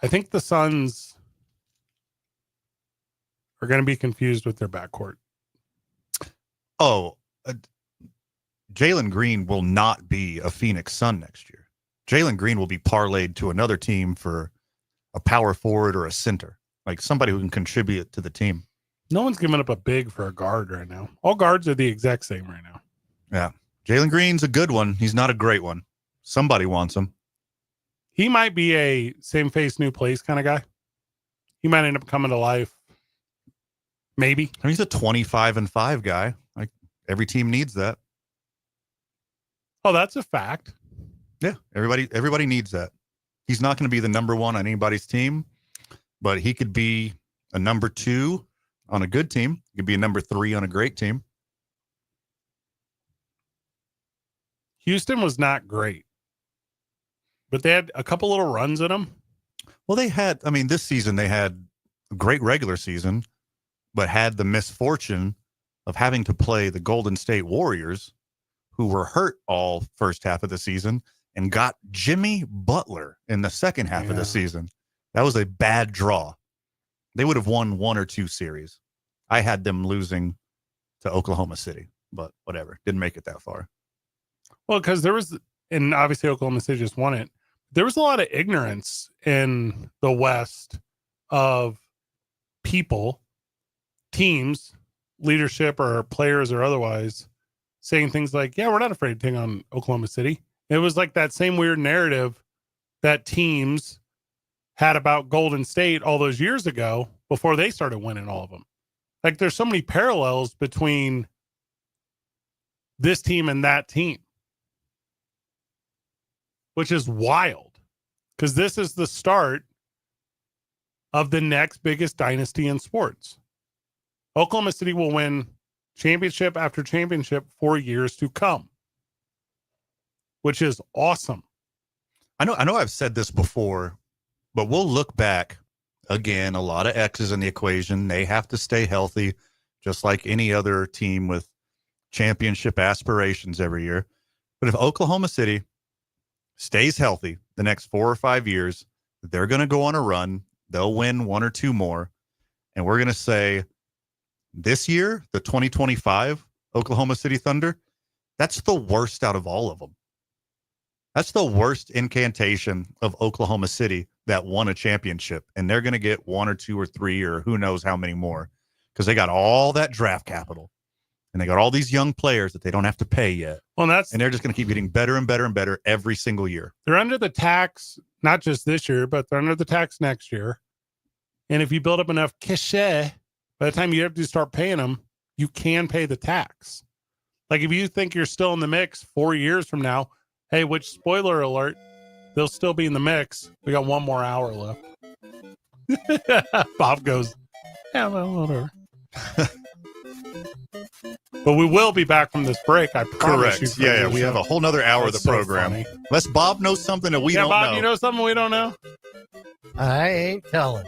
Speaker 2: I think the Suns are going to be confused with their backcourt.
Speaker 5: Oh, Jalen Green will not be a Phoenix Sun next year. Jalen Green will be parlayed to another team for a power forward or a center, like somebody who can contribute to the team.
Speaker 2: No one's giving up a big for a guard right now. All guards are the exact same right now.
Speaker 5: Yeah. Jalen Green's a good one. He's not a great one. Somebody wants him.
Speaker 2: He might be a same face, new place kind of guy. He might end up coming to life. Maybe.
Speaker 5: I mean, he's a 25-5 guy. Like every team needs that.
Speaker 2: Oh, that's a fact.
Speaker 5: Yeah. Everybody needs that. He's not going to be the number 1 on anybody's team, but he could be a number 2 on a good team. He could be a number 3 on a great team.
Speaker 2: Houston was not great, but they had a couple little runs in them.
Speaker 5: Well, this season they had a great regular season, but had the misfortune of having to play the Golden State Warriors, who were hurt all first half of the season and got Jimmy Butler in the second half of
Speaker 2: Yeah.
Speaker 5: the season. That was a bad draw. They would have won 1 or 2 series. I had them losing to Oklahoma City, but whatever. Didn't make it that far.
Speaker 2: Well, because there was, and obviously Oklahoma City just won it. There was a lot of ignorance in the West of people, teams, leadership, or players or otherwise saying things like, yeah, we're not afraid to take on Oklahoma City. It was like that same weird narrative that teams had about Golden State all those years ago before they started winning all of them. Like there's so many parallels between this team and that team, which is wild because this is the start of the next biggest dynasty in sports. Oklahoma City will win championship after championship for years to come, which is awesome.
Speaker 5: I know I've said this before, but we'll look back again, a lot of X's in the equation. They have to stay healthy, just like any other team with championship aspirations every year. But if Oklahoma City stays healthy the next 4 or 5 years, they're going to go on a run. They'll win 1 or 2 more. And we're going to say this year, the 2025 Oklahoma City Thunder, that's the worst out of all of them. That's the worst incantation of Oklahoma City that won a championship. And they're going to get 1 or 2 or 3 or who knows how many more because they got all that draft capital and they got all these young players that they don't have to pay yet.
Speaker 2: Well,
Speaker 5: And they're just going to keep getting better and better and better every single year.
Speaker 2: they're under the tax, not just this year, but they're under the tax next year. And if you build up enough cachet, by the time you have to start paying them, you can pay the tax. Like if you think you're still in the mix 4 years from now, hey, which spoiler alert, they'll still be in the mix. We got 1 more hour left. Bob goes, yeah, well, whatever. But we will be back from this break. I promise you.
Speaker 5: Yeah, we have a whole nother hour of the
Speaker 2: That's so
Speaker 5: program.
Speaker 2: funny.
Speaker 5: Unless Bob knows something that we
Speaker 2: Yeah,
Speaker 5: don't
Speaker 2: Bob,
Speaker 5: know.
Speaker 2: you know something we don't know?
Speaker 4: I ain't telling.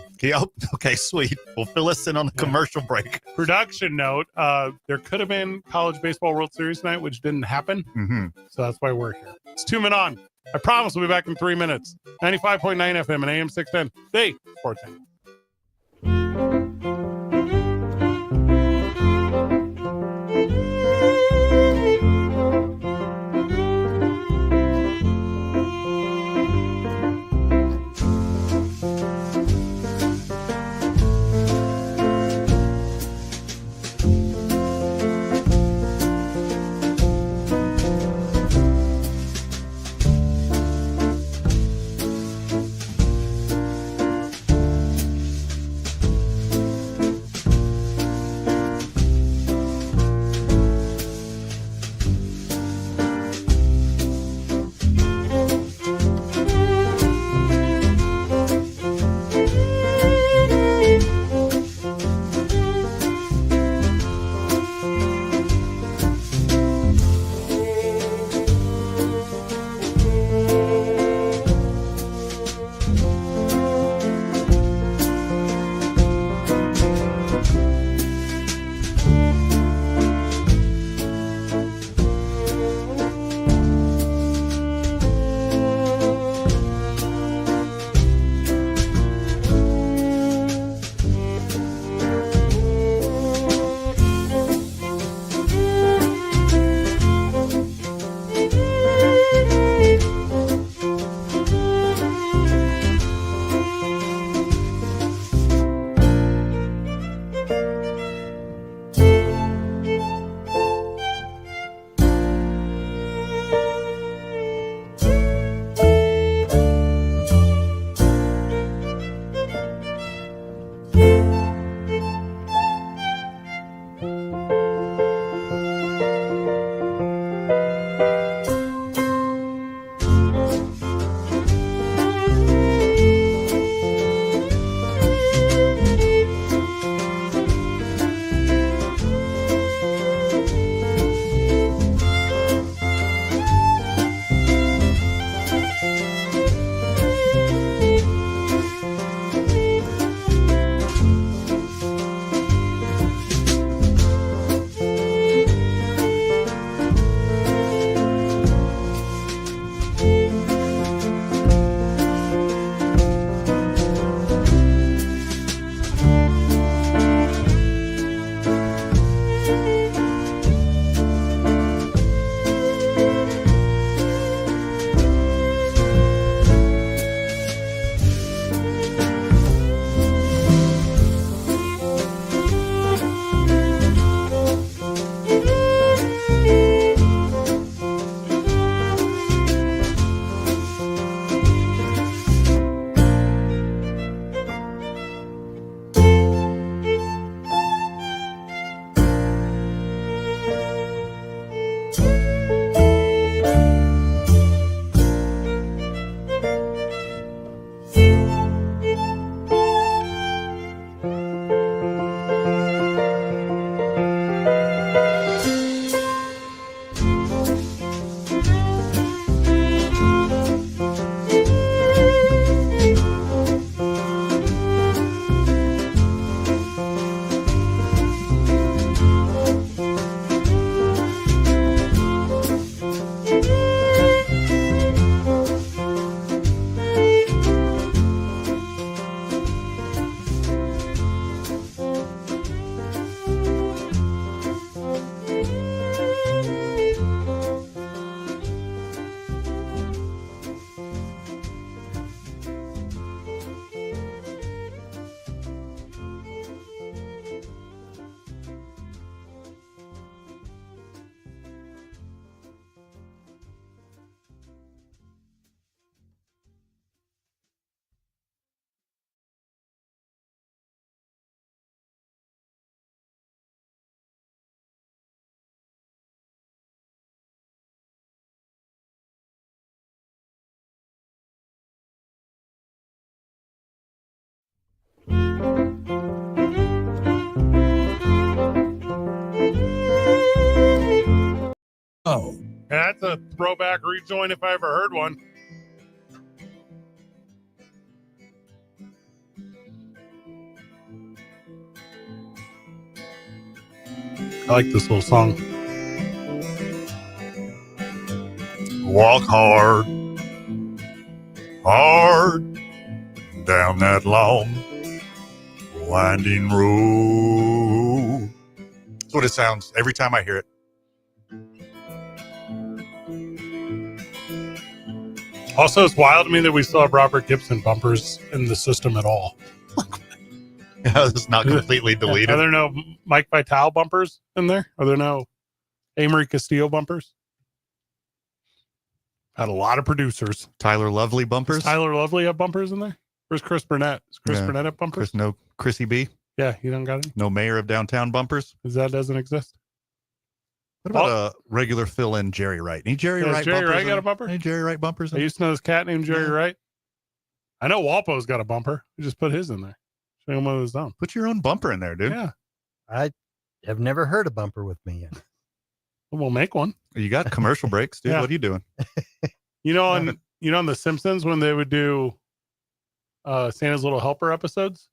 Speaker 5: Okay, sweet. Well, fill us in on the commercial break.
Speaker 2: Production note, there could have been College Baseball World Series tonight, which didn't happen.
Speaker 5: Mm-hmm.
Speaker 2: So that's why we're here. It's 2 Men On. I promise we'll be back in 3 minutes. 95.9 FM and AM 610. The Sports Channel. that's a throwback rejoin if I ever heard one. I like this little song.
Speaker 5: Walk hard, hard down that long, winding road. That's what it sounds every time I hear it.
Speaker 2: Also, it's wild to me that we still have Robert Gibson bumpers in the system at all.
Speaker 5: It's not completely deleted.
Speaker 2: Are there no Mike Vitale bumpers in there? Are there no Amory Castillo bumpers? Had a lot of producers.
Speaker 5: Tyler Lovely bumpers.
Speaker 2: Does Tyler Lovely have bumpers in there? Where's Chris Burnett? Is Chris
Speaker 5: Yeah.
Speaker 2: Burnett have bumpers?
Speaker 5: Chrissy B.
Speaker 2: Yeah, you don't got any?
Speaker 5: No mayor of downtown bumpers.
Speaker 2: Because that doesn't exist.
Speaker 5: What about a regular fill-in Jerry Wright? Any Jerry
Speaker 2: Yeah,
Speaker 5: Wright
Speaker 2: has Jerry
Speaker 5: bumpers?
Speaker 2: Wright got a bumper?
Speaker 5: Any Jerry Wright bumpers?
Speaker 2: I used to know this cat named Jerry Wright. I know Walpo's got a bumper. We just put his in there. Show him what it was done.
Speaker 5: Put your own bumper in there, dude.
Speaker 2: Yeah.
Speaker 4: I have never heard a bumper with me yet.
Speaker 2: We'll make one.
Speaker 5: You got commercial breaks, dude.
Speaker 2: Yeah.
Speaker 5: What are you doing?
Speaker 2: You know, on The Simpsons when they would do Santa's Little Helper episodes.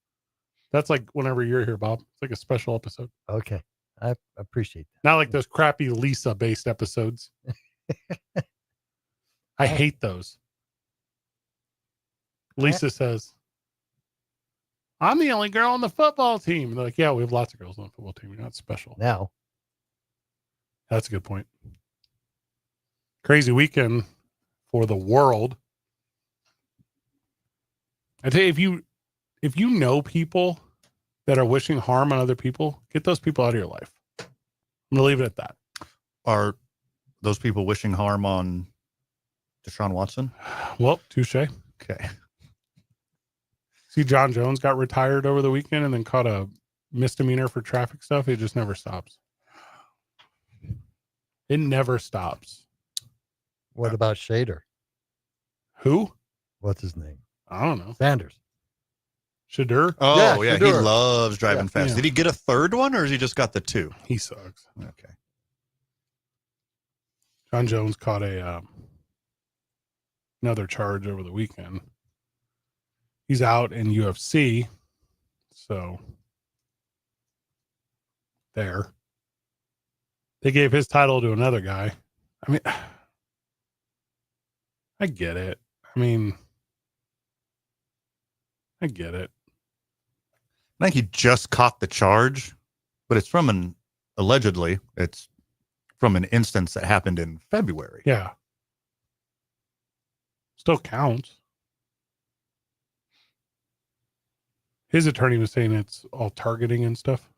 Speaker 2: That's like whenever you're here, Bob. It's like a special episode.
Speaker 4: Okay. I appreciate
Speaker 2: Not like those crappy Lisa based episodes. I hate those. Lisa says, I'm the only girl on the football team. They're like, yeah, we have lots of girls on the football team. You're not special.
Speaker 4: that. Now,
Speaker 2: That's a good point. Crazy weekend for the world. I tell you, if you know people that are wishing harm on other people, get those people out of your life. I'm gonna leave it at that.
Speaker 5: Are those people wishing harm on Deshaun Watson?
Speaker 2: Well, touche.
Speaker 5: Okay.
Speaker 2: See, John Jones got retired over the weekend and then caught a misdemeanor for traffic stuff. It just never stops. It never stops.
Speaker 4: what about Shader?
Speaker 2: Who?
Speaker 4: What's his name?
Speaker 2: I don't know.
Speaker 4: Sanders.
Speaker 2: Shadur?
Speaker 5: Oh,
Speaker 4: Yeah,
Speaker 5: yeah. He
Speaker 4: Shedeur.
Speaker 5: loves driving
Speaker 4: Yeah.
Speaker 5: fast.
Speaker 2: Yeah.
Speaker 5: Did he get a third one or has he just got the two?
Speaker 2: He sucks.
Speaker 5: Okay.
Speaker 2: John Jones caught a another charge over the weekend. He's out in UFC, so there. They gave his title to another guy. I mean, I get it. I mean, I get it.
Speaker 5: I think he just caught the charge, but it's from allegedly, it's from an instance that happened in February.
Speaker 2: Yeah. Still counts. His attorney was saying it's all targeting and stuff.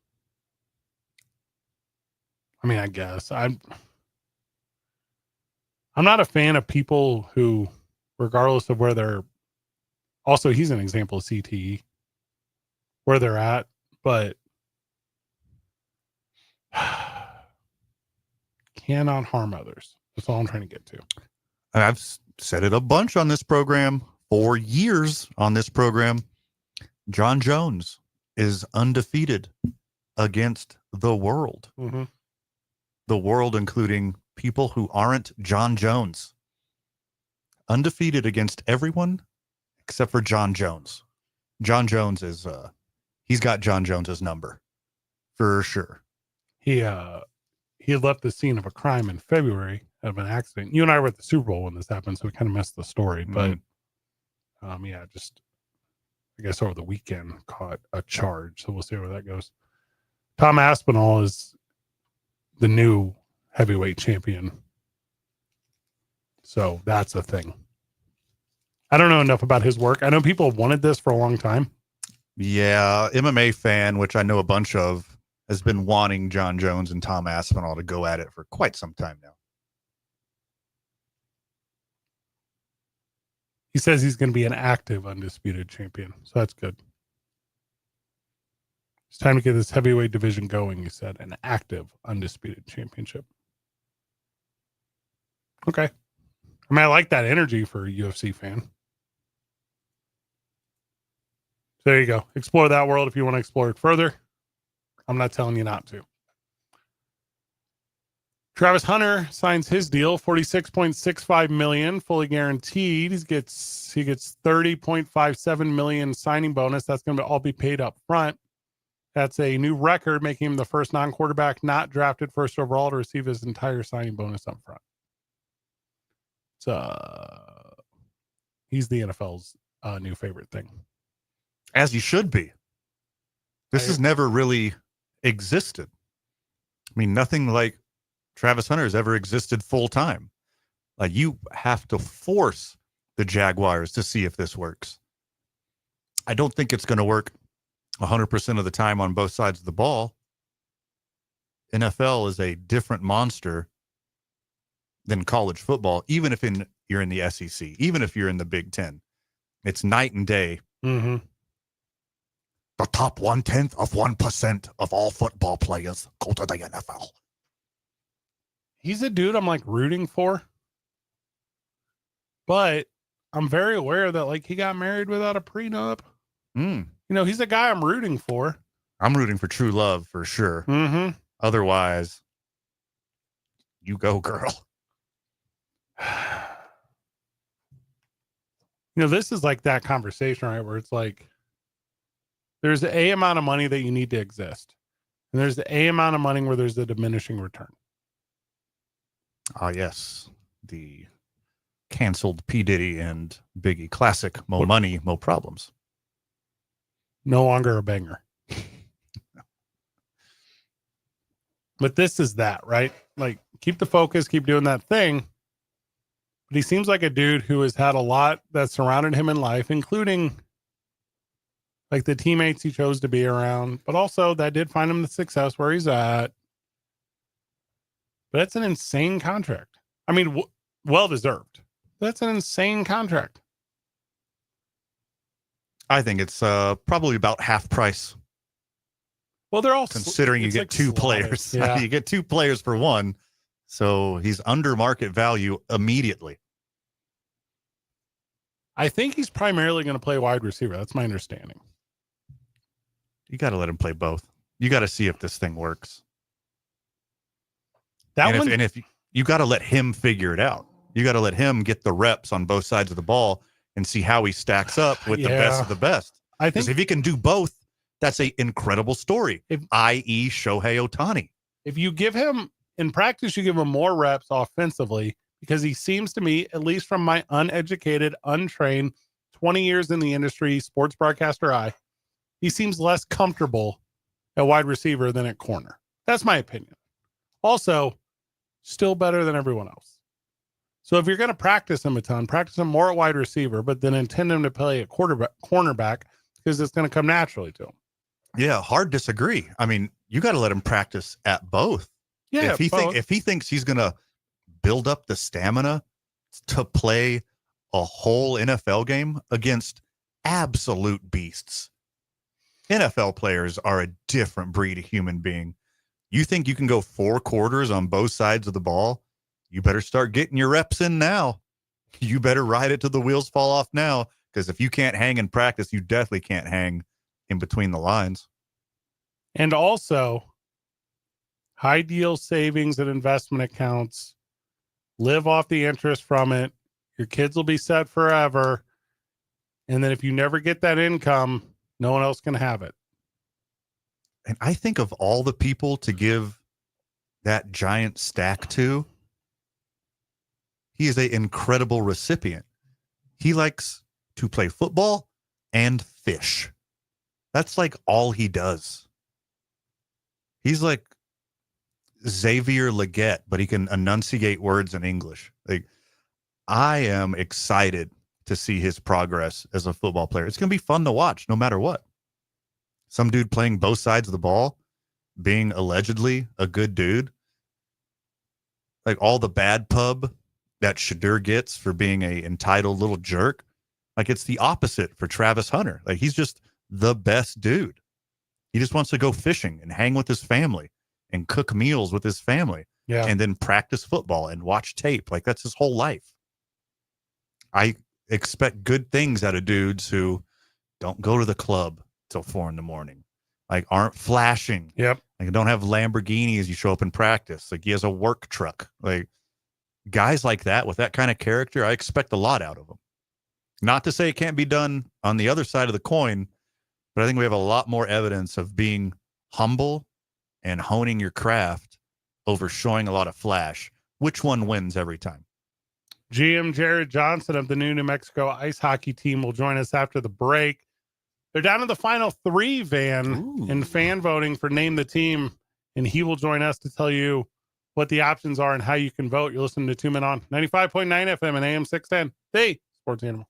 Speaker 2: I mean, I guess I'm not a fan of people who, regardless of where they're, also he's an example of CTE, where they're at, but cannot harm others. That's all I'm trying to get to.
Speaker 5: And I've said it a bunch on this program for years on this program. John Jones is undefeated against the world.
Speaker 2: Mm-hmm.
Speaker 5: The world, including people who aren't John Jones. Undefeated against everyone except for John Jones. John Jones is, he's got John Jones's number for sure.
Speaker 2: He had left the scene of a crime in February of an accident. You and I were at the Super Bowl when this happened, so we kind of missed the story. But yeah, just I guess over the weekend caught a charge. So we'll see where that goes. Tom Aspinall is the new heavyweight champion. So that's a thing. I don't know enough about his work. I know people have wanted this for a long time.
Speaker 5: Yeah, MMA fan, which I know a bunch of, has been wanting John Jones and Tom Aspinall to go at it for quite some time now.
Speaker 2: He says he's going to be an active undisputed champion. So that's good. It's time to get this heavyweight division going, he said. An active undisputed championship. Okay. I mean, I like that energy for a UFC fan. So there you go. Explore that world if you want to explore it further. I'm not telling you not to. Travis Hunter signs his deal, $46.65 million, fully guaranteed. He gets $30.57 million signing bonus. That's going to all be paid up front. That's a new record, making him the first non-quarterback not drafted first overall to receive his entire signing bonus up front. So he's the NFL's new favorite thing.
Speaker 5: As you should be. This has never really existed. I mean, nothing like Travis Hunter has ever existed full time. Like, you have to force the Jaguars to see if this works. I don't think it's going to work 100% of the time on both sides of the ball. NFL is a different monster than college football, even if you're in the SEC, even if you're in the Big Ten. It's night and day.
Speaker 2: Mm-hmm.
Speaker 5: The top 1/10 of 1% of all football players go to the NFL.
Speaker 2: He's a dude I'm like rooting for, but I'm very aware that like he got married without a prenup.
Speaker 5: Mm.
Speaker 2: You know, he's a guy I'm rooting for.
Speaker 5: I'm rooting for true love for sure.
Speaker 2: Mm-hmm.
Speaker 5: Otherwise, you go, girl.
Speaker 2: You know, this is like that conversation, right? Where it's like, there's the A amount of money that you need to exist. And there's the A amount of money where there's a diminishing return.
Speaker 5: Ah, yes. The canceled P. Diddy and Biggie classic, Mo Money, Mo Problems.
Speaker 2: No longer a banger. But this is that, right? Like, keep the focus, keep doing that thing. But he seems like a dude who has had a lot that surrounded him in life, including like the teammates he chose to be around, but also that did find him the success where he's at. But that's an insane contract. I mean, well-deserved. That's an insane contract.
Speaker 5: I think it's probably about half price.
Speaker 2: Well, they're all
Speaker 5: considering you get two players.
Speaker 2: Yeah.
Speaker 5: You get two players for one. So he's under market value immediately.
Speaker 2: I think he's primarily going to play wide receiver. That's my understanding.
Speaker 5: You got to let him play both. You got to see if this thing works. And if you got to let him figure it out. You got to let him get the reps on both sides of the ball and see how he stacks up with the best of the best.
Speaker 2: I think
Speaker 5: because if he can do both, that's an incredible story, i.e. Shohei Ohtani.
Speaker 2: If you give him, in practice, you give him more reps offensively, because he seems to me, at least from my uneducated, untrained, 20 years in the industry, sports broadcaster eye, he seems less comfortable at wide receiver than at corner. That's my opinion. Also, still better than everyone else. So if you're going to practice him a ton, practice him more at wide receiver, but then intend him to play at cornerback, because it's going to come naturally to him.
Speaker 5: Yeah, hard disagree. I mean, you got to let him practice at both.
Speaker 2: Yeah,
Speaker 5: if he thinks he's going to build up the stamina to play a whole NFL game against absolute beasts. NFL players are a different breed of human being. You think you can go 4 quarters on both sides of the ball? You better start getting your reps in now. You better ride it till the wheels fall off now, because if you can't hang in practice, you definitely can't hang in between the lines.
Speaker 2: And also, high deal savings and investment accounts, live off the interest from it. Your kids will be set forever. And then if you never get that income, no one else can have it.
Speaker 5: And I think of all the people to give that giant stack to, he is an incredible recipient. He likes to play football and fish. That's like all he does. He's like Xavier Legette, but he can enunciate words in English. Like, I am excited to see his progress as a football player. It's going to be fun to watch no matter what. Some dude playing both sides of the ball, being allegedly a good dude. Like all the bad pub that Shadur gets for being a entitled little jerk. Like, it's the opposite for Travis Hunter. Like, he's just the best dude. He just wants to go fishing and hang with his family and cook meals with his family.
Speaker 2: Yeah.
Speaker 5: And then practice football and watch tape. Like, that's his whole life. I expect good things out of dudes who don't go to the club till 4 a.m. like aren't flashing.
Speaker 2: Yep.
Speaker 5: Like don't have Lamborghinis as you show up in practice. Like he has a work truck. Like guys like that with that kind of character, I expect a lot out of them. Not to say it can't be done on the other side of the coin, but I think we have a lot more evidence of being humble and honing your craft over showing a lot of flash. Which one wins every time?
Speaker 2: GM Jared Johnson of the New Mexico ice hockey team will join us after the break. They're down to the final 3, Van, in fan voting for Name the Team, and he will join us to tell you what the options are and how you can vote. You're listening to 2 Men On 95.9 FM and AM 610, the Sports Animal.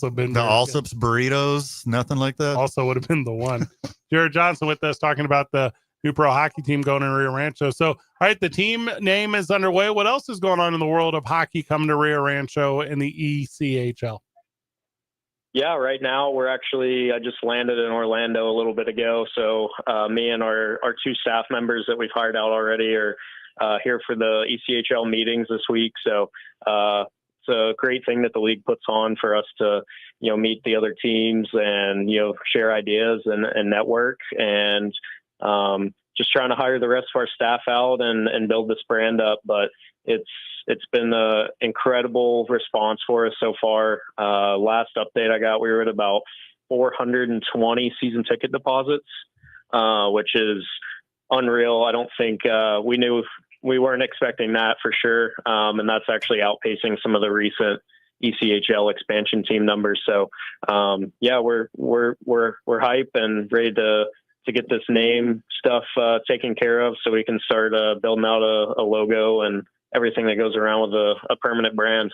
Speaker 2: also been
Speaker 5: The
Speaker 2: very good.
Speaker 5: Allsup's burritos, nothing like that.
Speaker 2: Also would have been the one. Jared Johnson with us talking about the new pro hockey team going to Rio Rancho. So, all right, the team name is underway. What else is going on in the world of hockey coming to Rio Rancho in the ECHL?
Speaker 8: Yeah, right now I just landed in Orlando a little bit ago. So me and our 2 staff members that we've hired out already are here for the ECHL meetings this week. So it's a great thing that the league puts on for us to, meet the other teams and, share ideas and network, and just trying to hire the rest of our staff out and build this brand up. But it's been an incredible response for us so far. Last update I got, we were at about 420 season ticket deposits, which is unreal. I don't think we weren't expecting that for sure. And that's actually outpacing some of the recent ECHL expansion team numbers. So yeah, we're hype and ready to get this name stuff taken care of so we can start building out a logo and everything that goes around with a permanent brand.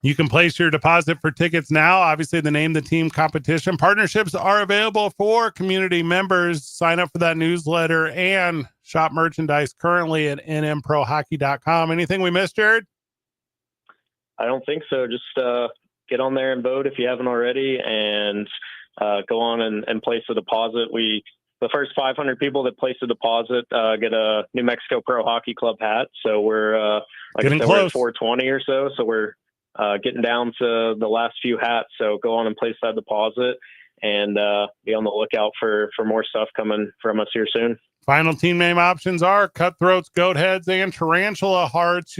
Speaker 2: You can place your deposit for tickets now. Obviously, the name the team competition partnerships are available for community members. Sign up for that newsletter and shop merchandise currently at nmprohockey.com. Anything we missed, Jared?
Speaker 8: I don't think so. Just get on there and vote if you haven't already, and go on and place a deposit. The first 500 people that place a deposit get a New Mexico Pro Hockey Club hat. So we're like
Speaker 2: Getting
Speaker 8: I said, we're
Speaker 2: close.
Speaker 8: at 420 or so. So we're getting down to the last few hats. So go on and place that deposit, and be on the lookout for more stuff coming from us here soon.
Speaker 2: Final team name options are Cutthroats, Goatheads, and Tarantula Hearts.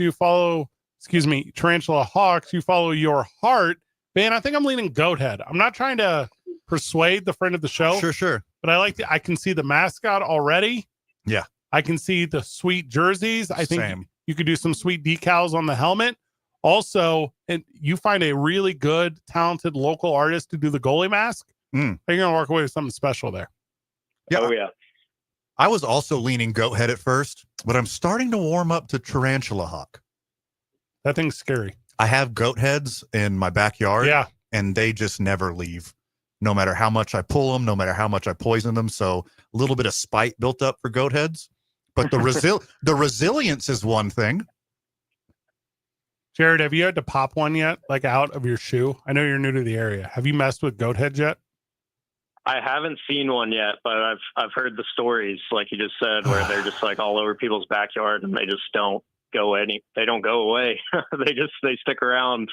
Speaker 2: Tarantula Hawks. You follow your heart. Man, I think I'm leaning Goathead. I'm not trying to persuade the friend of the show.
Speaker 5: Sure.
Speaker 2: But I can see the mascot already.
Speaker 5: Yeah.
Speaker 2: I can see the sweet jerseys. I think
Speaker 5: Same.
Speaker 2: you could do some sweet decals on the helmet. Also, and you find a really good, talented local artist to do the goalie mask.
Speaker 5: Mm.
Speaker 2: You're going to walk away with something special there.
Speaker 5: Yeah.
Speaker 8: Oh yeah.
Speaker 5: I was also leaning Goathead at first, but I'm starting to warm up to Tarantula Hawk.
Speaker 2: That thing's scary.
Speaker 5: I have goat heads in my backyard,
Speaker 2: Yeah.
Speaker 5: and they just never leave. No matter how much I pull them, no matter how much I poison them. So a little bit of spite built up for goat heads. But the resilience is one thing.
Speaker 2: Jared, have you had to pop one yet, like out of your shoe? I know you're new to the area. Have you messed with goat heads yet?
Speaker 8: I haven't seen one yet, but I've heard the stories, like you just said, where they're just like all over people's backyard and they just don't go away. they stick around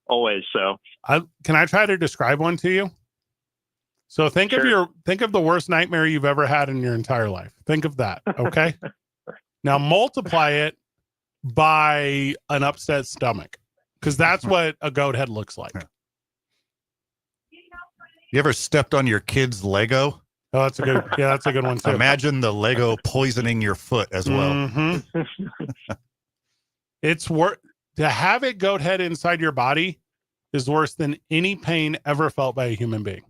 Speaker 8: always. So
Speaker 2: Can I try to describe one to you? So think of the worst nightmare you've ever had in your entire life. Think of that. Okay. Now multiply it by an upset stomach, because that's what a goat head looks like.
Speaker 5: You ever stepped on your kid's Lego?
Speaker 2: Oh, that's a good one too.
Speaker 5: Imagine the Lego poisoning your foot as well.
Speaker 2: Mhm. It's worth to have a goat head inside your body is worse than any pain ever felt by a human being.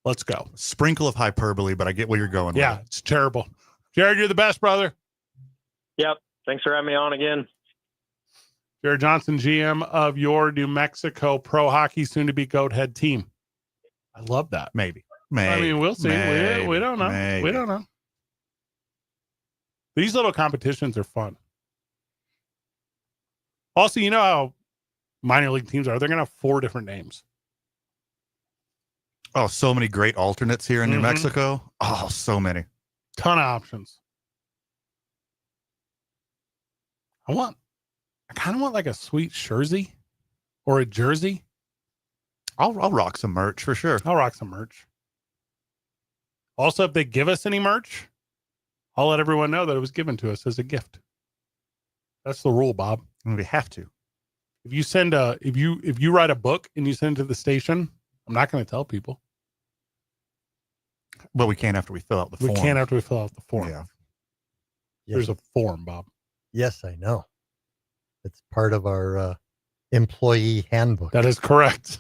Speaker 2: Let's go.
Speaker 5: Sprinkle of hyperbole, but I get where you're going.
Speaker 2: Yeah,
Speaker 5: with
Speaker 2: it's terrible. Jared, you're the best, brother.
Speaker 8: yep. Thanks for having me on again.
Speaker 2: Jared Johnson, GM of your New Mexico Pro Hockey, soon to be goat head team. I love that.
Speaker 5: it. Maybe.
Speaker 2: I mean, we'll see. We don't know.
Speaker 5: Maybe.
Speaker 2: We don't know. These little competitions are fun. Also, you know how minor league teams are. They're going to have 4 different names.
Speaker 5: Oh, so many great alternates here in New
Speaker 2: Mhm.
Speaker 5: Mexico. Oh, so many.
Speaker 2: Ton of options. I kind of want like a sweet jersey or a jersey.
Speaker 5: I'll rock some merch for sure.
Speaker 2: I'll rock some merch. Also, if they give us any merch, I'll let everyone know that it was given to us as a gift. That's the rule, Bob.
Speaker 5: We have to.
Speaker 2: If you send if you write a book and you send it to the station, I'm not going to tell people.
Speaker 5: But we can't after we fill out the
Speaker 2: We
Speaker 5: form.
Speaker 2: can't after we fill out the form.
Speaker 5: Yeah.
Speaker 2: There's a form, Bob.
Speaker 4: Yes, I know. It's part of our employee handbook.
Speaker 2: That is correct.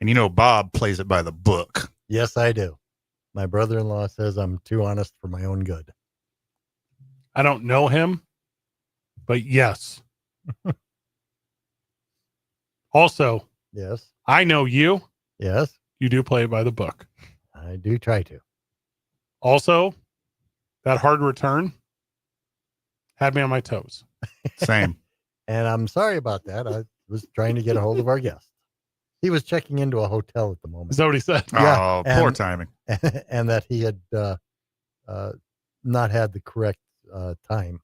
Speaker 5: And you know, Bob plays it by the book.
Speaker 4: Yes, I do. My brother-in-law says I'm too honest for my own good.
Speaker 2: I don't know him, but yes. Also,
Speaker 4: Yes.
Speaker 2: I know you.
Speaker 4: Yes.
Speaker 2: You do play it by the book.
Speaker 4: I do try to.
Speaker 2: Also, that hard return had me on my toes.
Speaker 5: Same.
Speaker 4: And I'm sorry about that. I was trying to get a hold of our guest. He was checking into a hotel at the moment.
Speaker 2: Is that what he said?
Speaker 4: Yeah,
Speaker 5: Oh, poor
Speaker 4: and-
Speaker 5: timing.
Speaker 4: And that he had not had the correct time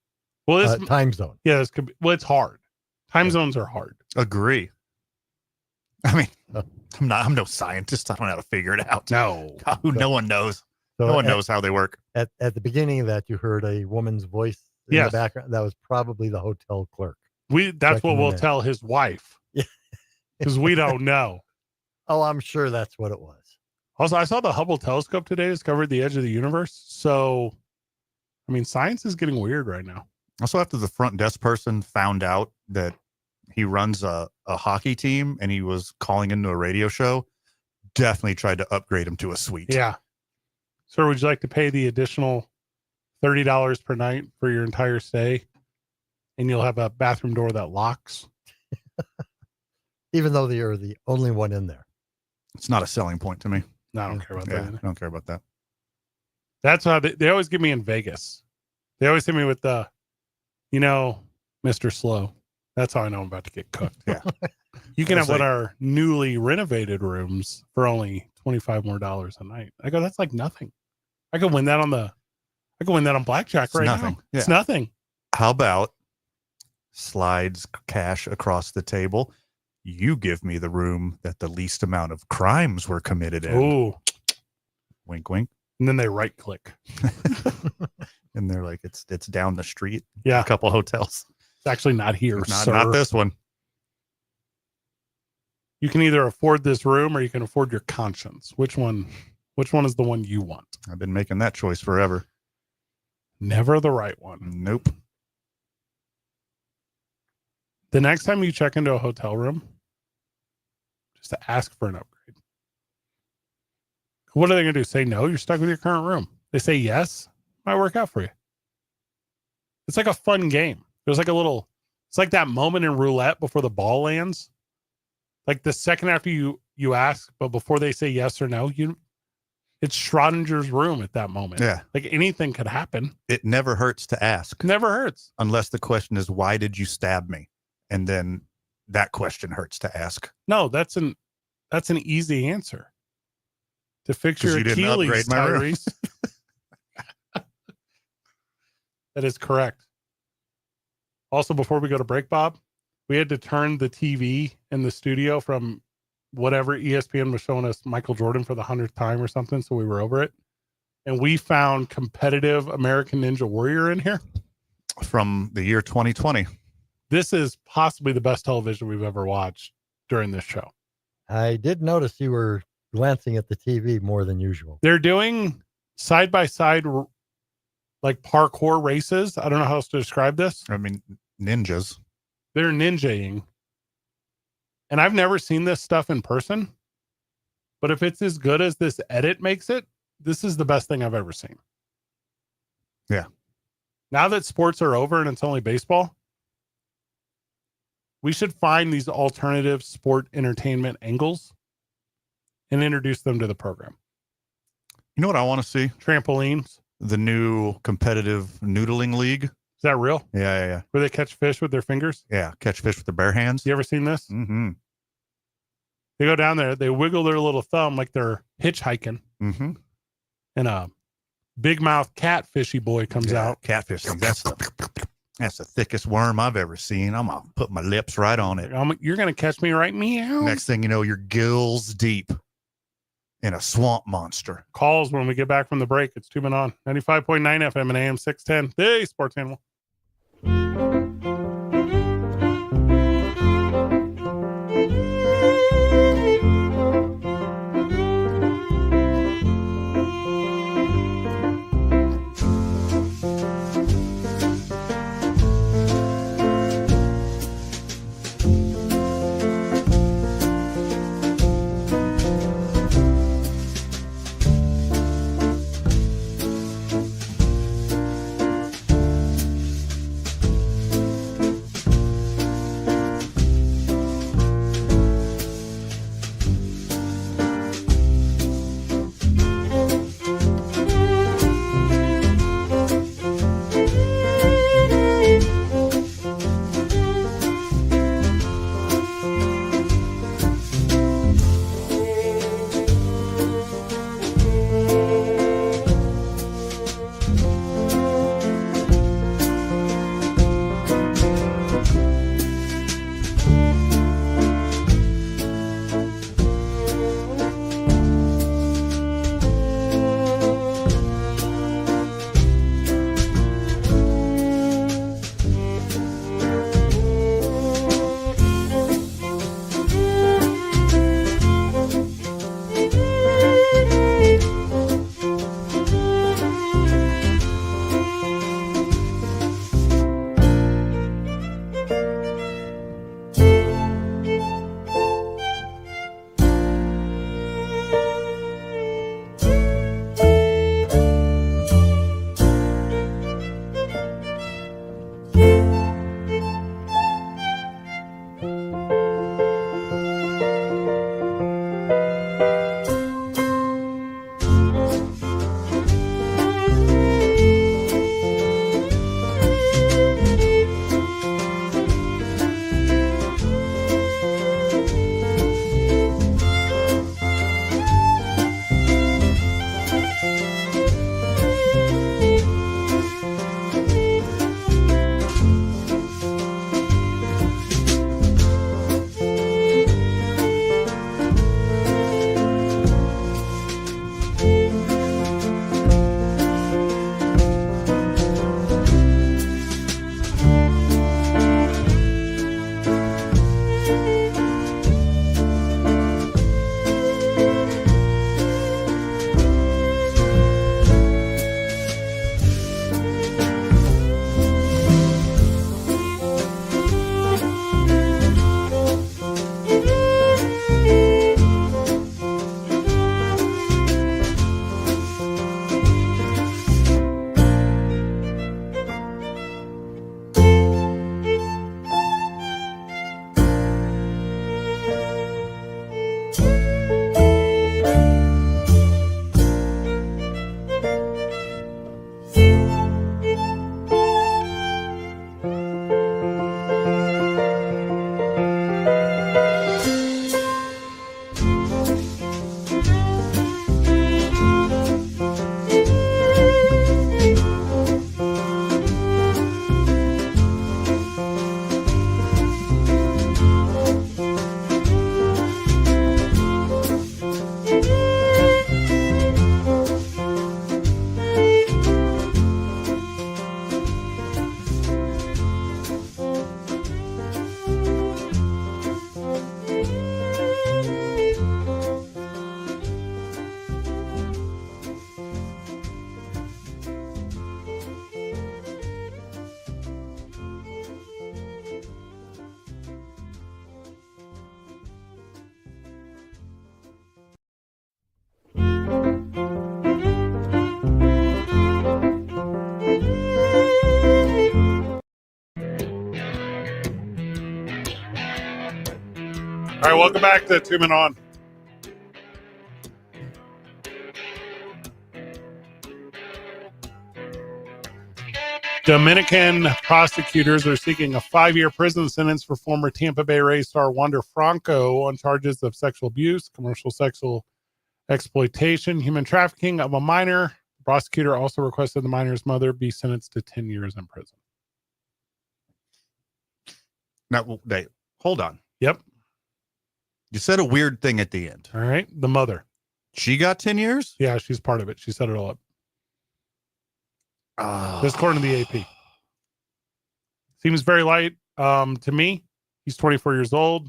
Speaker 2: Well, this,
Speaker 4: time zone.
Speaker 2: yeah, this could be, well, it's hard. Time zones are hard.
Speaker 5: Agree. I mean, I'm no scientist. I don't know how to figure it out.
Speaker 2: No.
Speaker 5: No one knows.
Speaker 4: So
Speaker 5: No one
Speaker 4: at,
Speaker 5: knows how they work.
Speaker 4: At the beginning of that, you heard a woman's voice in
Speaker 2: Yes.
Speaker 4: the background. That was probably the hotel clerk.
Speaker 2: That's
Speaker 4: Checking
Speaker 2: what we'll
Speaker 4: in.
Speaker 2: tell his wife.
Speaker 4: Yeah.
Speaker 2: Because we don't know.
Speaker 4: Oh, I'm sure that's what it was.
Speaker 2: Also, I saw the Hubble telescope today discovered the edge of the universe. So, I mean, science is getting weird right now.
Speaker 5: Also, after the front desk person found out that he runs a hockey team and he was calling into a radio show, definitely tried to upgrade him to a suite.
Speaker 2: Yeah. Sir, would you like to pay the additional $30 per night for your entire stay? And you'll have a bathroom door that locks.
Speaker 4: Even though you're the only one in there.
Speaker 5: It's not a selling point to me.
Speaker 2: No, I don't care about
Speaker 5: Yeah,
Speaker 2: that.
Speaker 5: I don't care about that.
Speaker 2: That's how they always get me in Vegas. They always hit me with the, Mr. Slow. That's how I know I'm about to get cooked.
Speaker 5: Yeah.
Speaker 2: You can
Speaker 5: I
Speaker 2: have
Speaker 5: was
Speaker 2: one of our newly renovated rooms for only $25 more a night. I go, that's like nothing. I could win that on blackjack
Speaker 5: It's
Speaker 2: right
Speaker 5: nothing.
Speaker 2: now.
Speaker 5: Yeah.
Speaker 2: It's nothing.
Speaker 5: How about slides cash across the table? You give me the room that the least amount of crimes were committed in.
Speaker 2: Oh,
Speaker 5: Wink, wink.
Speaker 2: and then they right click.
Speaker 5: And they're like, it's down the street.
Speaker 2: Yeah.
Speaker 5: A couple hotels.
Speaker 2: It's actually not here, sir.
Speaker 5: Not this one.
Speaker 2: You can either afford this room or you can afford your conscience. Which one is the one you want?
Speaker 5: I've been making that choice forever.
Speaker 2: Never the right one.
Speaker 5: Nope.
Speaker 2: The next time you check into a hotel room, just to ask for an upgrade. What are they going to do? Say no? You're stuck with your current room. They say yes, might work out for you. It's like a fun game. There's like it's like that moment in roulette before the ball lands. Like the second after you ask, but before they say yes or no, it's Schrodinger's room at that moment.
Speaker 5: Yeah.
Speaker 2: Like anything could happen.
Speaker 5: It never hurts to ask.
Speaker 2: Never hurts.
Speaker 5: Unless the question is, why did you stab me? And then that question hurts to ask.
Speaker 2: No, that's an easy answer. To fix
Speaker 5: 'Cause
Speaker 2: your
Speaker 5: you didn't
Speaker 2: Achilles,
Speaker 5: upgrade my room.
Speaker 2: Tyrese. That is correct. Also, before we go to break, Bob, we had to turn the TV in the studio from whatever ESPN was showing us Michael Jordan for the 100th time or something. So we were over it. And we found competitive American Ninja Warrior in here.
Speaker 5: From the year 2020.
Speaker 2: This is possibly the best television we've ever watched during this show.
Speaker 4: I did notice you were glancing at the TV more than usual.
Speaker 2: They're doing side by side like parkour races. I don't know how else to describe this.
Speaker 5: I mean, ninjas.
Speaker 2: They're ninjaing. And I've never seen this stuff in person. But if it's as good as this edit makes it, this is the best thing I've ever seen.
Speaker 5: Yeah.
Speaker 2: Now that sports are over and it's only baseball, we should find these alternative sport entertainment angles and introduce them to the program.
Speaker 5: You know what I want to see?
Speaker 2: Trampolines.
Speaker 5: The new competitive noodling league.
Speaker 2: Is that real?
Speaker 5: Yeah.
Speaker 2: Where they catch fish with their fingers?
Speaker 5: Yeah. Catch fish with their bare hands.
Speaker 2: You ever seen this?
Speaker 5: Mm-hmm.
Speaker 2: They go down there, they wiggle their little thumb like they're hitchhiking,
Speaker 5: Mm-hmm.
Speaker 2: and a big mouth catfishy boy comes out.
Speaker 5: Catfishing. That's the thickest worm I've ever seen. I'm gonna put my lips right on it.
Speaker 2: You're going to catch me right meow.
Speaker 5: Next thing you know, you're gills deep in a swamp monster.
Speaker 2: Calls when we get back from the break. It's 2 Men On 95.9 FM and AM 610. The Sports Animal. welcome back to 2 Men On. Dominican prosecutors are seeking a 5-year prison sentence for former Tampa Bay Rays star Wander Franco on charges of sexual abuse, commercial sexual exploitation, human trafficking of a minor. The prosecutor also requested the minor's mother be sentenced to 10 years in prison.
Speaker 5: Now, Dave, hold on.
Speaker 2: Yep.
Speaker 5: You said a weird thing at the end.
Speaker 2: All right. The mother.
Speaker 5: She got 10 years?
Speaker 2: Yeah, she's part of it. She set it all up.
Speaker 5: Oh.
Speaker 2: This according to the AP. Seems very light to me. He's 24 years old.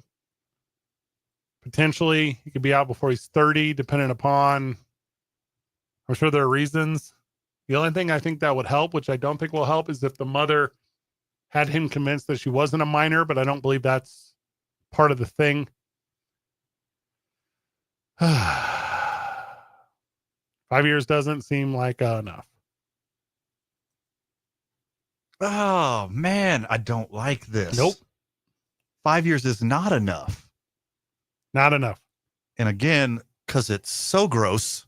Speaker 2: Potentially, he could be out before he's 30, depending upon, I'm sure there are reasons. The only thing I think that would help, which I don't think will help, is if the mother had him convinced that she wasn't a minor, but I don't believe that's part of the thing. 5 years doesn't seem like enough.
Speaker 5: Oh, man, I don't like this.
Speaker 2: Nope.
Speaker 5: 5 years is not enough.
Speaker 2: Not enough.
Speaker 5: And again, because it's so gross,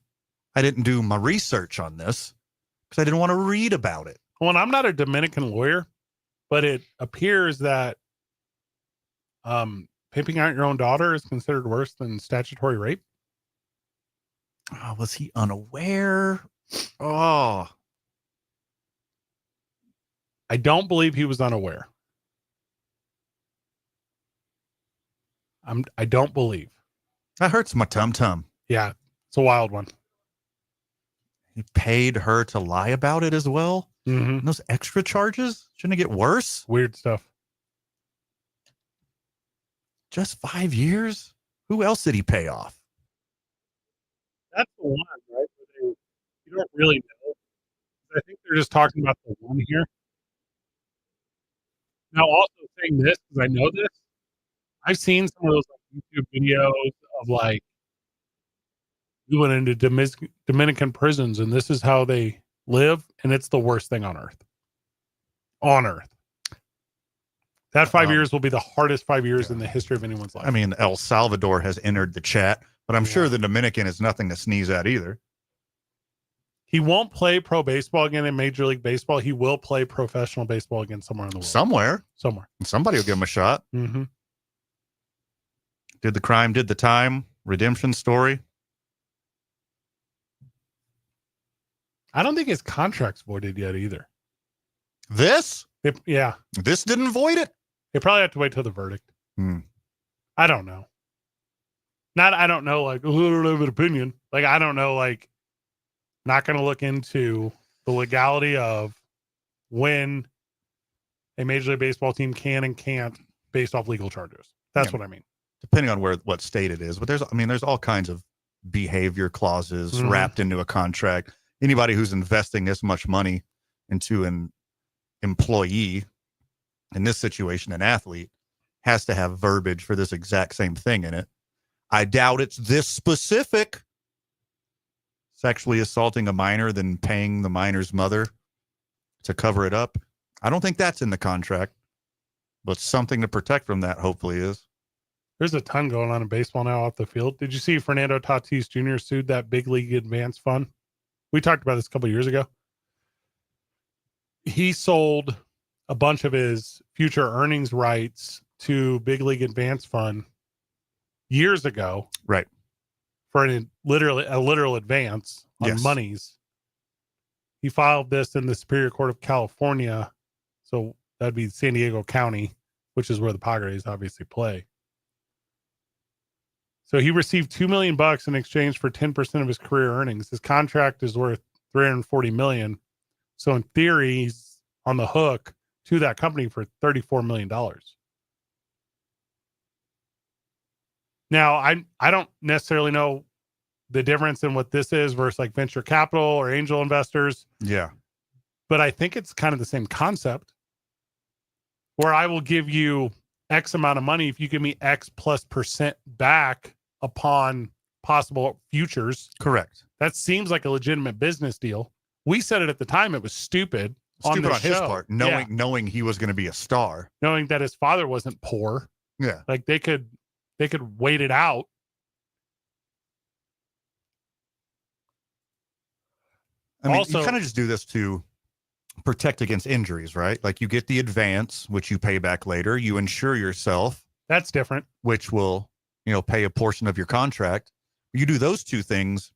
Speaker 5: I didn't do my research on this because I didn't want to read about it.
Speaker 2: Well, and I'm not a Dominican lawyer, but it appears that pimping out your own daughter is considered worse than statutory rape.
Speaker 5: Oh, was he unaware? Oh,
Speaker 2: I don't believe he was unaware. I don't believe.
Speaker 5: that hurts my tum-tum.
Speaker 2: Yeah, it's a wild one.
Speaker 5: He paid her to lie about it as well.
Speaker 2: Mm-hmm.
Speaker 5: And those extra charges, shouldn't it get worse?
Speaker 2: Weird stuff.
Speaker 5: Just 5 years? Who else did he pay off?
Speaker 2: That's the one, right? You don't really know. I think they're just talking about the one here. Now, also saying this, because I know this, I've seen some of those YouTube videos of like, you went into Dominican prisons and this is how they live, and it's the worst thing on earth. On earth. That 5 years will be the hardest 5 years in the history of anyone's life.
Speaker 5: I mean, El Salvador has entered the chat, but I'm sure the Dominican is nothing to sneeze at either.
Speaker 2: He won't play pro baseball again in Major League Baseball. He will play professional baseball again somewhere in the world.
Speaker 5: Somewhere. Somebody will give him a shot.
Speaker 2: Mm-hmm.
Speaker 5: Did the crime, did the time. Redemption story.
Speaker 2: I don't think his contract's voided yet either.
Speaker 5: This?
Speaker 2: Yeah.
Speaker 5: This didn't void it?
Speaker 2: They probably have to wait till the verdict.
Speaker 5: Hmm.
Speaker 2: I don't know. I don't know, like, I don't have an opinion. Like, I don't know, like, not going to look into the legality of when a Major League Baseball team can and can't based off legal charges. That's what I mean.
Speaker 5: Depending on what state it is. But there's all kinds of behavior clauses wrapped into a contract. Anybody who's investing this much money into an employee, in this situation, an athlete, has to have verbiage for this exact same thing in it. I doubt it's this specific. Sexually assaulting a minor, then paying the minor's mother to cover it up. I don't think that's in the contract, but something to protect from that hopefully is.
Speaker 2: There's a ton going on in baseball now off the field. Did you see Fernando Tatis Jr. sued that big league advance fund? We talked about this a couple of years ago. He sold a bunch of his future earnings rights to big league advance fund years ago.
Speaker 5: Right.
Speaker 2: For a literal advance on monies. He filed this in the Superior Court of California. So that'd be San Diego County, which is where the Padres obviously play. So he received $2 million in exchange for 10% of his career earnings. His contract is worth $340 million. So in theory, he's on the hook to that company for $34 million. Now, I don't necessarily know the difference in what this is versus like venture capital or angel investors.
Speaker 5: Yeah.
Speaker 2: But I think it's kind of the same concept where I will give you X amount of money if you give me X plus % back upon possible futures.
Speaker 5: Correct.
Speaker 2: That seems like a legitimate business deal. We said it at the time. It was stupid.
Speaker 5: Stupid on his part, knowing he was going to be a star.
Speaker 2: Knowing that his father wasn't poor.
Speaker 5: Yeah.
Speaker 2: Like they could They could wait it out.
Speaker 5: I mean,
Speaker 2: Also-
Speaker 5: you kind of just do this to protect against injuries, right? Like you get the advance, which you pay back later. You insure yourself,
Speaker 2: That's different.
Speaker 5: which will, pay a portion of your contract. You do those two things,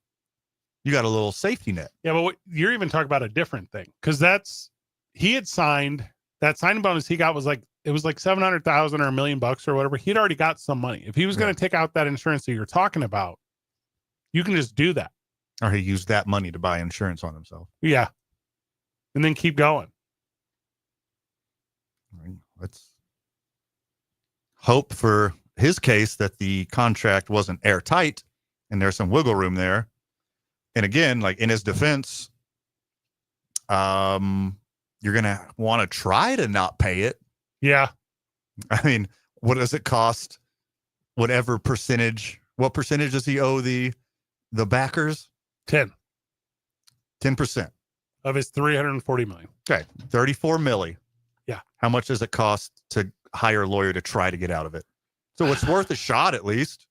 Speaker 5: you got a little safety net.
Speaker 2: Yeah, but you're even talking about a different thing because he had signed that signing bonus he got was like it was like $700,000 or $1 million or whatever. He'd already got some money. If he was going to take out that insurance that you're talking about, you can just do that.
Speaker 5: Or he used that money to buy insurance on himself.
Speaker 2: Yeah, and then keep going.
Speaker 5: All right, let's hope for his case that the contract wasn't airtight and there's some wiggle room there. And again, like in his defense, you're going to want to try to not pay it.
Speaker 2: Yeah,
Speaker 5: I mean, what does it cost? What percentage does he owe the backers?
Speaker 2: 10
Speaker 5: 10%.
Speaker 2: of his $340 million.
Speaker 5: Okay. 34 milli.
Speaker 2: Yeah.
Speaker 5: How much does it cost to hire a lawyer to try to get out of it? So it's worth a shot at least.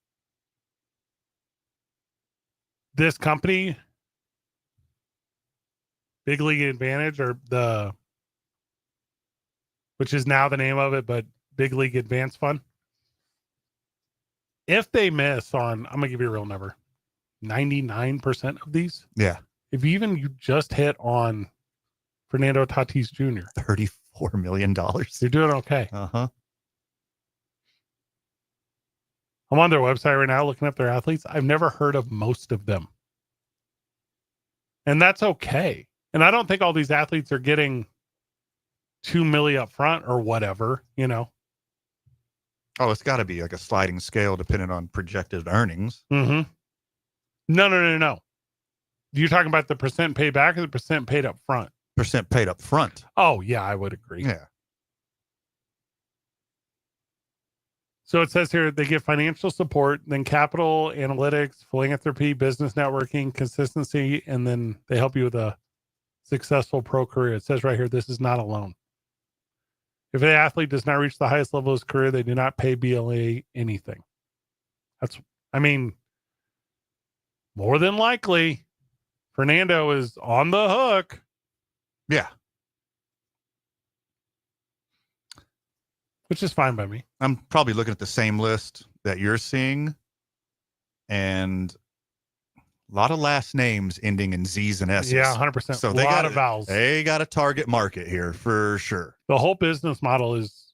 Speaker 2: This company, Big League Advantage, which is now the name of it, but Big League Advance Fund. If they miss on, I'm gonna give you a real number, 99% of these.
Speaker 5: Yeah.
Speaker 2: If you just hit on Fernando Tatis Jr.,
Speaker 5: $34 million.
Speaker 2: you're doing okay.
Speaker 5: Uh-huh.
Speaker 2: I'm on their website right now looking up their athletes. I've never heard of most of them. And that's okay. And I don't think all these athletes are getting $2 million up front or whatever,
Speaker 5: Oh, it's got to be like a sliding scale depending on projected earnings.
Speaker 2: Mm-hmm. No. You're talking about the percent paid back or the percent paid up front?
Speaker 5: Percent paid up front.
Speaker 2: Oh, yeah, I would agree.
Speaker 5: Yeah.
Speaker 2: So it says here they give financial support, then capital, analytics, philanthropy, business networking, consistency, and then they help you with a successful pro career. It says right here, this is not a loan. If an athlete does not reach the highest level of his career, they do not pay BLA anything. More than likely, Fernando is on the hook.
Speaker 5: Yeah.
Speaker 2: Which is fine by me.
Speaker 5: I'm probably looking at the same list that you're seeing. And a lot of last names ending in Z's and S's.
Speaker 2: Yeah, 100%.
Speaker 5: So
Speaker 2: A
Speaker 5: they
Speaker 2: lot
Speaker 5: got
Speaker 2: of vowels.
Speaker 5: They got a target market here for sure.
Speaker 2: The whole business model is,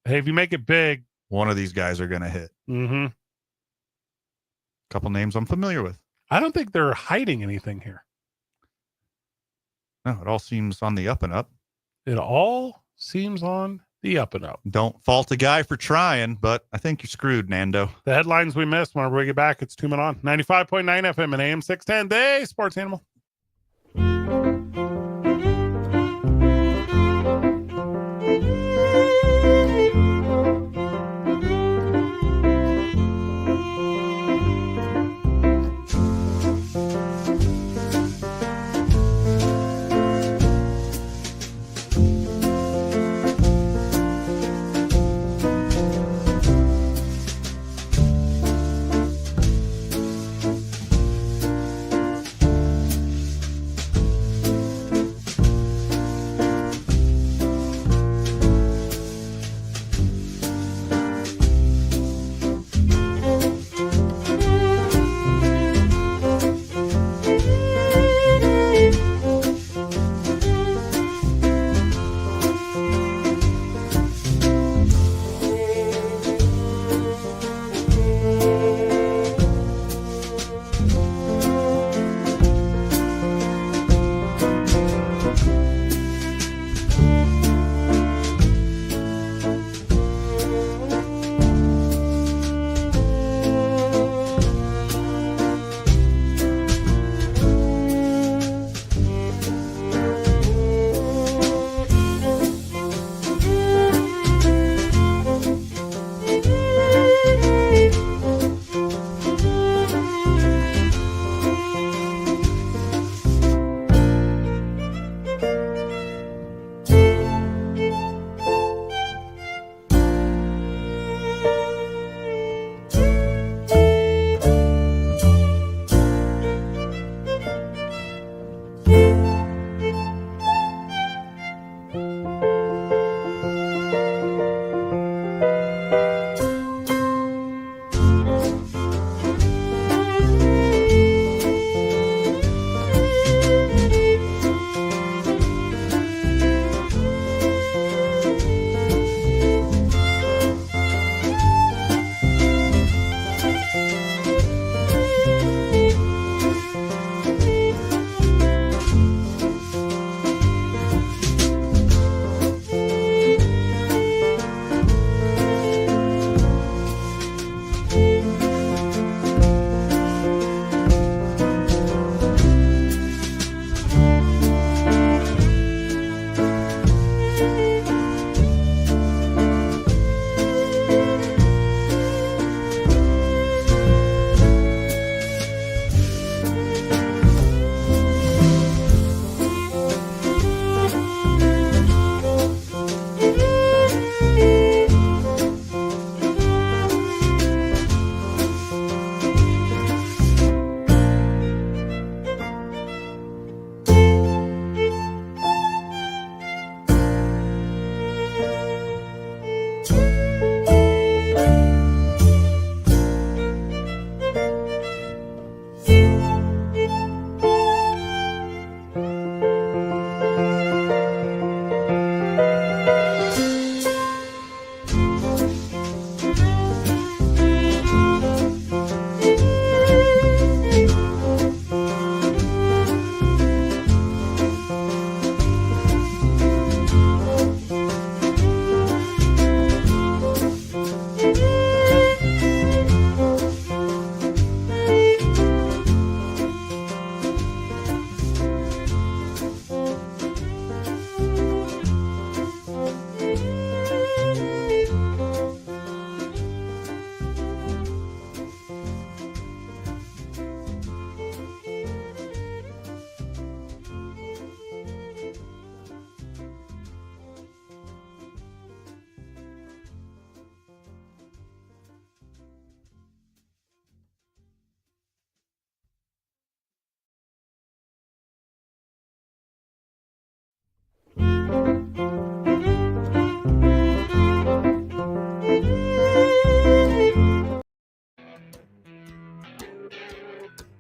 Speaker 2: hey, if you make it big,
Speaker 5: One of these guys are going to hit.
Speaker 2: mm-hmm.
Speaker 5: A couple names I'm familiar with.
Speaker 2: I don't think they're hiding anything here.
Speaker 5: No, it all seems on the up and up.
Speaker 2: It all seems on the up and up.
Speaker 5: Don't fault a guy for trying, but I think you're screwed, Nando.
Speaker 2: The headlines we missed, whenever we get back, it's 2 Men On. 95.9 FM and AM 610. Day Sports Animal.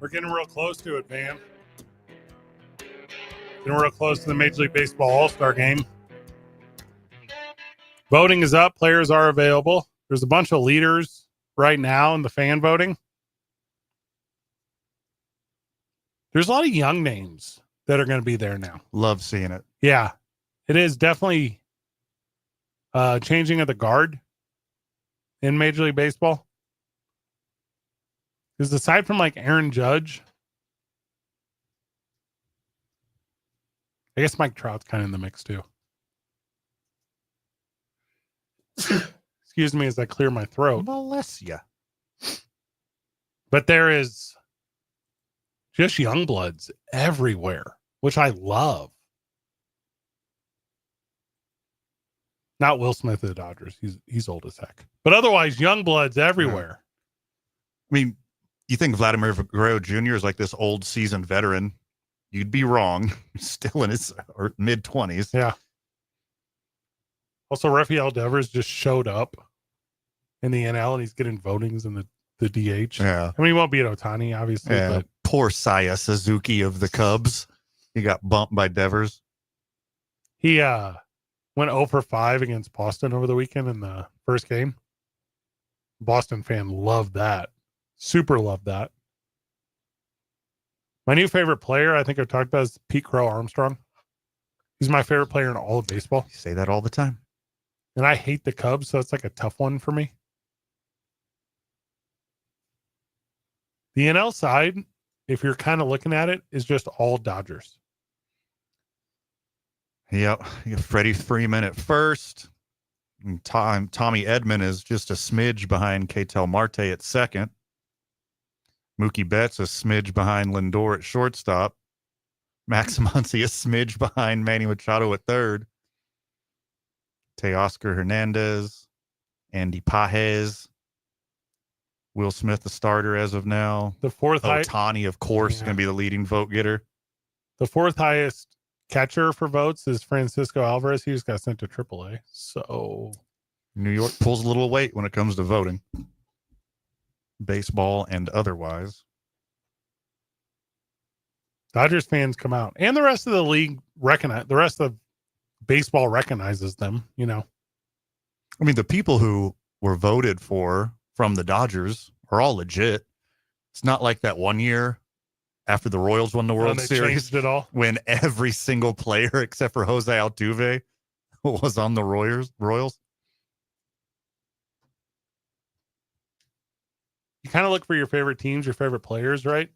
Speaker 2: We're getting real close to it, Van. Getting real close to the Major League Baseball All-Star Game. Voting is up. Players are available. There's a bunch of leaders right now in the fan voting. There's a lot of young names that are going to be there now.
Speaker 5: Love seeing it.
Speaker 2: Yeah, it is definitely changing of the guard in Major League Baseball. Because aside from like Aaron Judge, I guess Mike Trout's kind of in the mix too. Excuse me as I clear my throat.
Speaker 5: Bless ya.
Speaker 2: But there is just young bloods everywhere, which I love. Not Will Smith of the Dodgers. He's old as heck. But otherwise, young bloods everywhere.
Speaker 5: I mean, you think Vladimir Guerrero Jr. is like this old seasoned veteran. You'd be wrong. He's still in his mid-20s.
Speaker 2: Yeah. Also, Rafael Devers just showed up in the NL and he's getting votings in the DH.
Speaker 5: Yeah.
Speaker 2: I mean, he won't beat Ohtani, obviously.
Speaker 5: Yeah.
Speaker 2: But
Speaker 5: Poor Saya Suzuki of the Cubs. He got bumped by Devers.
Speaker 2: he went 0 for 5 against Boston over the weekend in the first game. Boston fan loved that. Super loved that. My new favorite player, I think I've talked about, is Pete Crow Armstrong. He's my favorite player in all of baseball.
Speaker 5: You say that all the time.
Speaker 2: And I hate the Cubs, so it's like a tough one for me. The NL side, if you're kind of looking at it, is just all Dodgers.
Speaker 5: Yep. You got Freddie Freeman at first. And Tommy Edman is just a smidge behind Ketel Marte at second. Mookie Betts a smidge behind Lindor at shortstop. Max Muncy a smidge behind Manny Machado at third. Teoscar Hernandez, Andy Pages, Will Smith the starter as of now.
Speaker 2: The fourth
Speaker 5: Ohtani, of course, is going to be the leading vote getter.
Speaker 2: The fourth highest catcher for votes is Francisco Alvarez. He just got sent to AAA. So
Speaker 5: New York pulls a little weight when it comes to voting. Baseball and otherwise.
Speaker 2: Dodgers fans come out, and the rest of the league the rest of baseball recognizes them, you know.
Speaker 5: I mean, the people who were voted for from the Dodgers are all legit. It's not like that one year after the Royals won the World
Speaker 2: they
Speaker 5: Series
Speaker 2: changed it all.
Speaker 5: when every single player except for Jose Altuve was on the Royals.
Speaker 2: You kind of look for your favorite teams, your favorite players, right?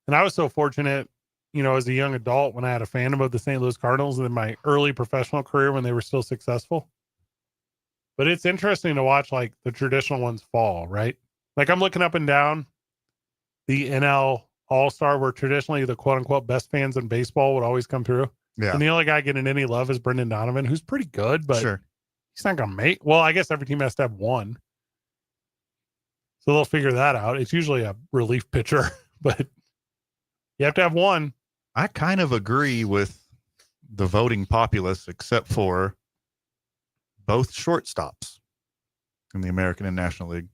Speaker 2: And I was so fortunate, you know, as a young adult when I had a fandom of the St. Louis Cardinals in my early professional career when they were still successful. But it's interesting to watch like the traditional ones fall, right? Like I'm looking up and down the NL All-Star where traditionally the quote unquote best fans in baseball would always come through.
Speaker 5: Yeah.
Speaker 2: And the only guy getting any love is Brendan Donovan, who's pretty good, but
Speaker 5: Sure.
Speaker 2: he's not going to make, well, I guess every team has to have one. So they'll figure that out. It's usually a relief pitcher, but you have to have one.
Speaker 5: I kind of agree with the voting populace, except for both shortstops in the American and National League.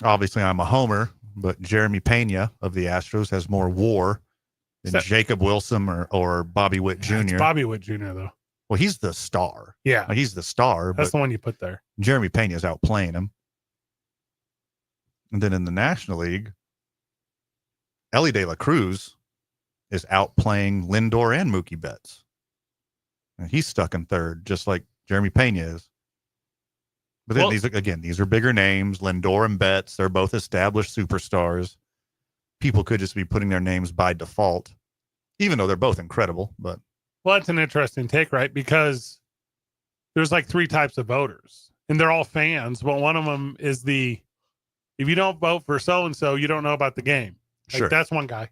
Speaker 5: Obviously, I'm a homer, but Jeremy Pena of the Astros has more WAR than Jacob Wilson or Bobby Witt Jr.
Speaker 2: It's Bobby Witt Jr., though.
Speaker 5: Well, he's the star.
Speaker 2: Yeah.
Speaker 5: He's the star.
Speaker 2: That's
Speaker 5: but
Speaker 2: the one you put there.
Speaker 5: Jeremy Pena's outplaying him. And then in the National League, Ellie De La Cruz is outplaying Lindor and Mookie Betts. And he's stuck in third, just like Jeremy Pena is. But then these are bigger names. Lindor and Betts, they're both established superstars. People could just be putting their names by default, even though they're both incredible. But
Speaker 2: well, that's an interesting take, right? Because there's like 3 types of voters, and they're all fans. But one of them is if you don't vote for so-and-so, you don't know about the game. Like,
Speaker 5: sure,
Speaker 2: that's one guy.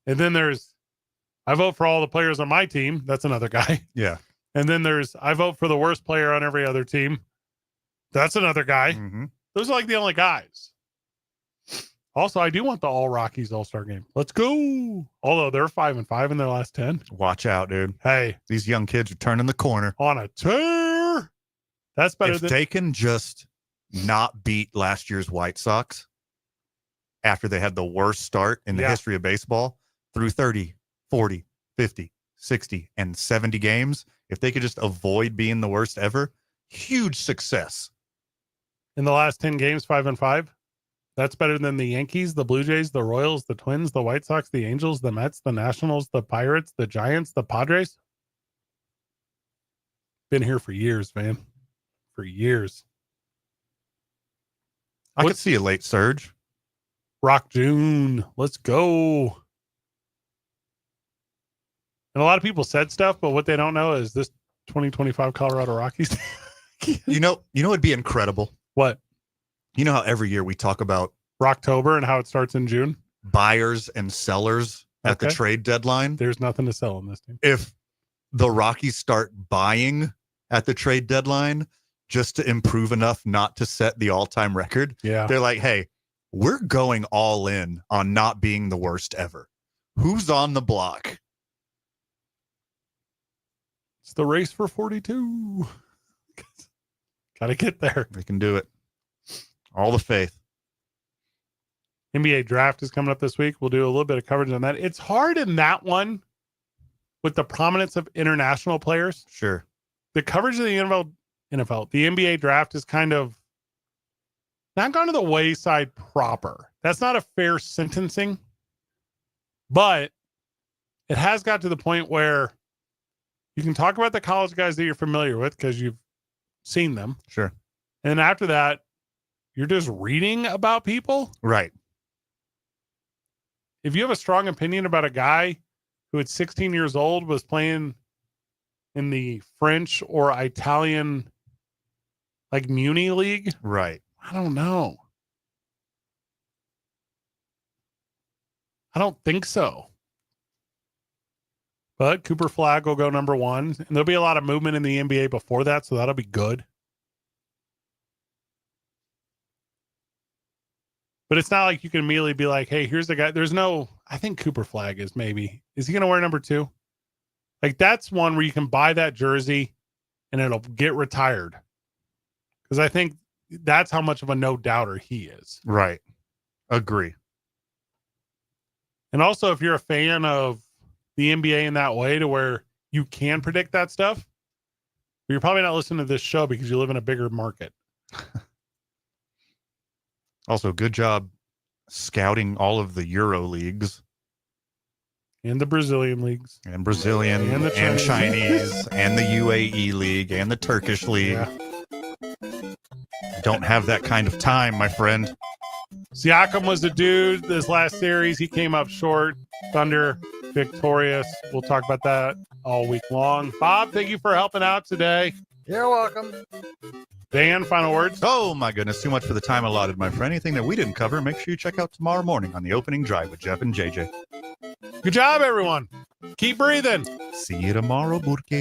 Speaker 2: And then there's, I vote for all the players on my team. That's another guy.
Speaker 5: yeah.
Speaker 2: And then there's, I vote for the worst player on every other team. That's another guy.
Speaker 5: Mm-hmm.
Speaker 2: Those are like the only guys. Also, I do want the All Rockies All-Star game. Let's go. Although they're 5-5 in their last 10.
Speaker 5: Watch out, dude.
Speaker 2: Hey,
Speaker 5: These young kids are turning the corner.
Speaker 2: on a tear. That's better
Speaker 5: If
Speaker 2: than
Speaker 5: they can just not beat last year's White Sox, after they had the worst start in the history of baseball through 30, 40, 50, 60, and 70 games. If they could just avoid being the worst ever, huge success.
Speaker 2: In the last 10 games, 5-5. That's better than the Yankees, the Blue Jays, the Royals, the Twins, the White Sox, the Angels, the Mets, the Nationals, the Pirates, the Giants, the Padres. Been here for years, man. For years.
Speaker 5: I could see a late surge.
Speaker 2: Rock June. Let's go. And a lot of people said stuff, but what they don't know is this 2025 Colorado Rockies.
Speaker 5: You know, it'd be incredible.
Speaker 2: What?
Speaker 5: You know how every year we talk about
Speaker 2: Rocktober and how it starts in June?
Speaker 5: buyers and sellers at the
Speaker 2: Okay.
Speaker 5: trade deadline.
Speaker 2: There's nothing to sell in this team.
Speaker 5: If the Rockies start buying at the trade deadline just to improve enough not to set the all-time record,
Speaker 2: Yeah.
Speaker 5: they're like, hey, we're going all in on not being the worst ever. Who's on the block?
Speaker 2: It's the race for 42. Got to get there.
Speaker 5: We can do it. All the faith.
Speaker 2: NBA draft is coming up this week. We'll do a little bit of coverage on that. It's hard in that one with the prominence of international players.
Speaker 5: Sure.
Speaker 2: The coverage of the NFL, the NBA draft is kind of not gone to the wayside proper. That's not a fair sentencing, but it has got to the point where you can talk about the college guys that you're familiar with because you've seen them.
Speaker 5: Sure.
Speaker 2: And after that, you're just reading about people.
Speaker 5: Right.
Speaker 2: If you have a strong opinion about a guy who at 16 years old was playing in the French or Italian, like Muni League,
Speaker 5: Right.
Speaker 2: I don't know. I don't think so. But Cooper Flagg will go number one. And there'll be a lot of movement in the NBA before that, so that'll be good. But it's not like you can immediately be like, hey, here's the guy. There's no, I think Cooper Flagg is maybe. Is he going to wear number 2? Like, that's one where you can buy that jersey and it'll get retired. Because I think that's how much of a no-doubter he is.
Speaker 5: Right. Agree.
Speaker 2: And also, if you're a fan of the NBA in that way to where you can predict that stuff, you're probably not listening to this show because you live in a bigger market.
Speaker 5: Also, good job scouting all of the Euro leagues
Speaker 2: And the Brazilian leagues.
Speaker 5: and Brazilian
Speaker 2: And
Speaker 5: and,
Speaker 2: the Chinese.
Speaker 5: Chinese and the UAE league and the Turkish league.
Speaker 2: Yeah.
Speaker 5: Don't have that kind of time, my friend.
Speaker 2: Siakam was the dude this last series. He came up short. Thunder victorious. We'll talk about that all week long. Bob, thank you for helping out today.
Speaker 4: You're welcome.
Speaker 2: Dan, final words.
Speaker 5: Oh my goodness, too much for the time allotted, my friend. Anything that we didn't cover, make sure you check out tomorrow morning on the opening drive with Jeff and JJ.
Speaker 2: Good job, everyone. Keep breathing.
Speaker 5: See you tomorrow, Burke.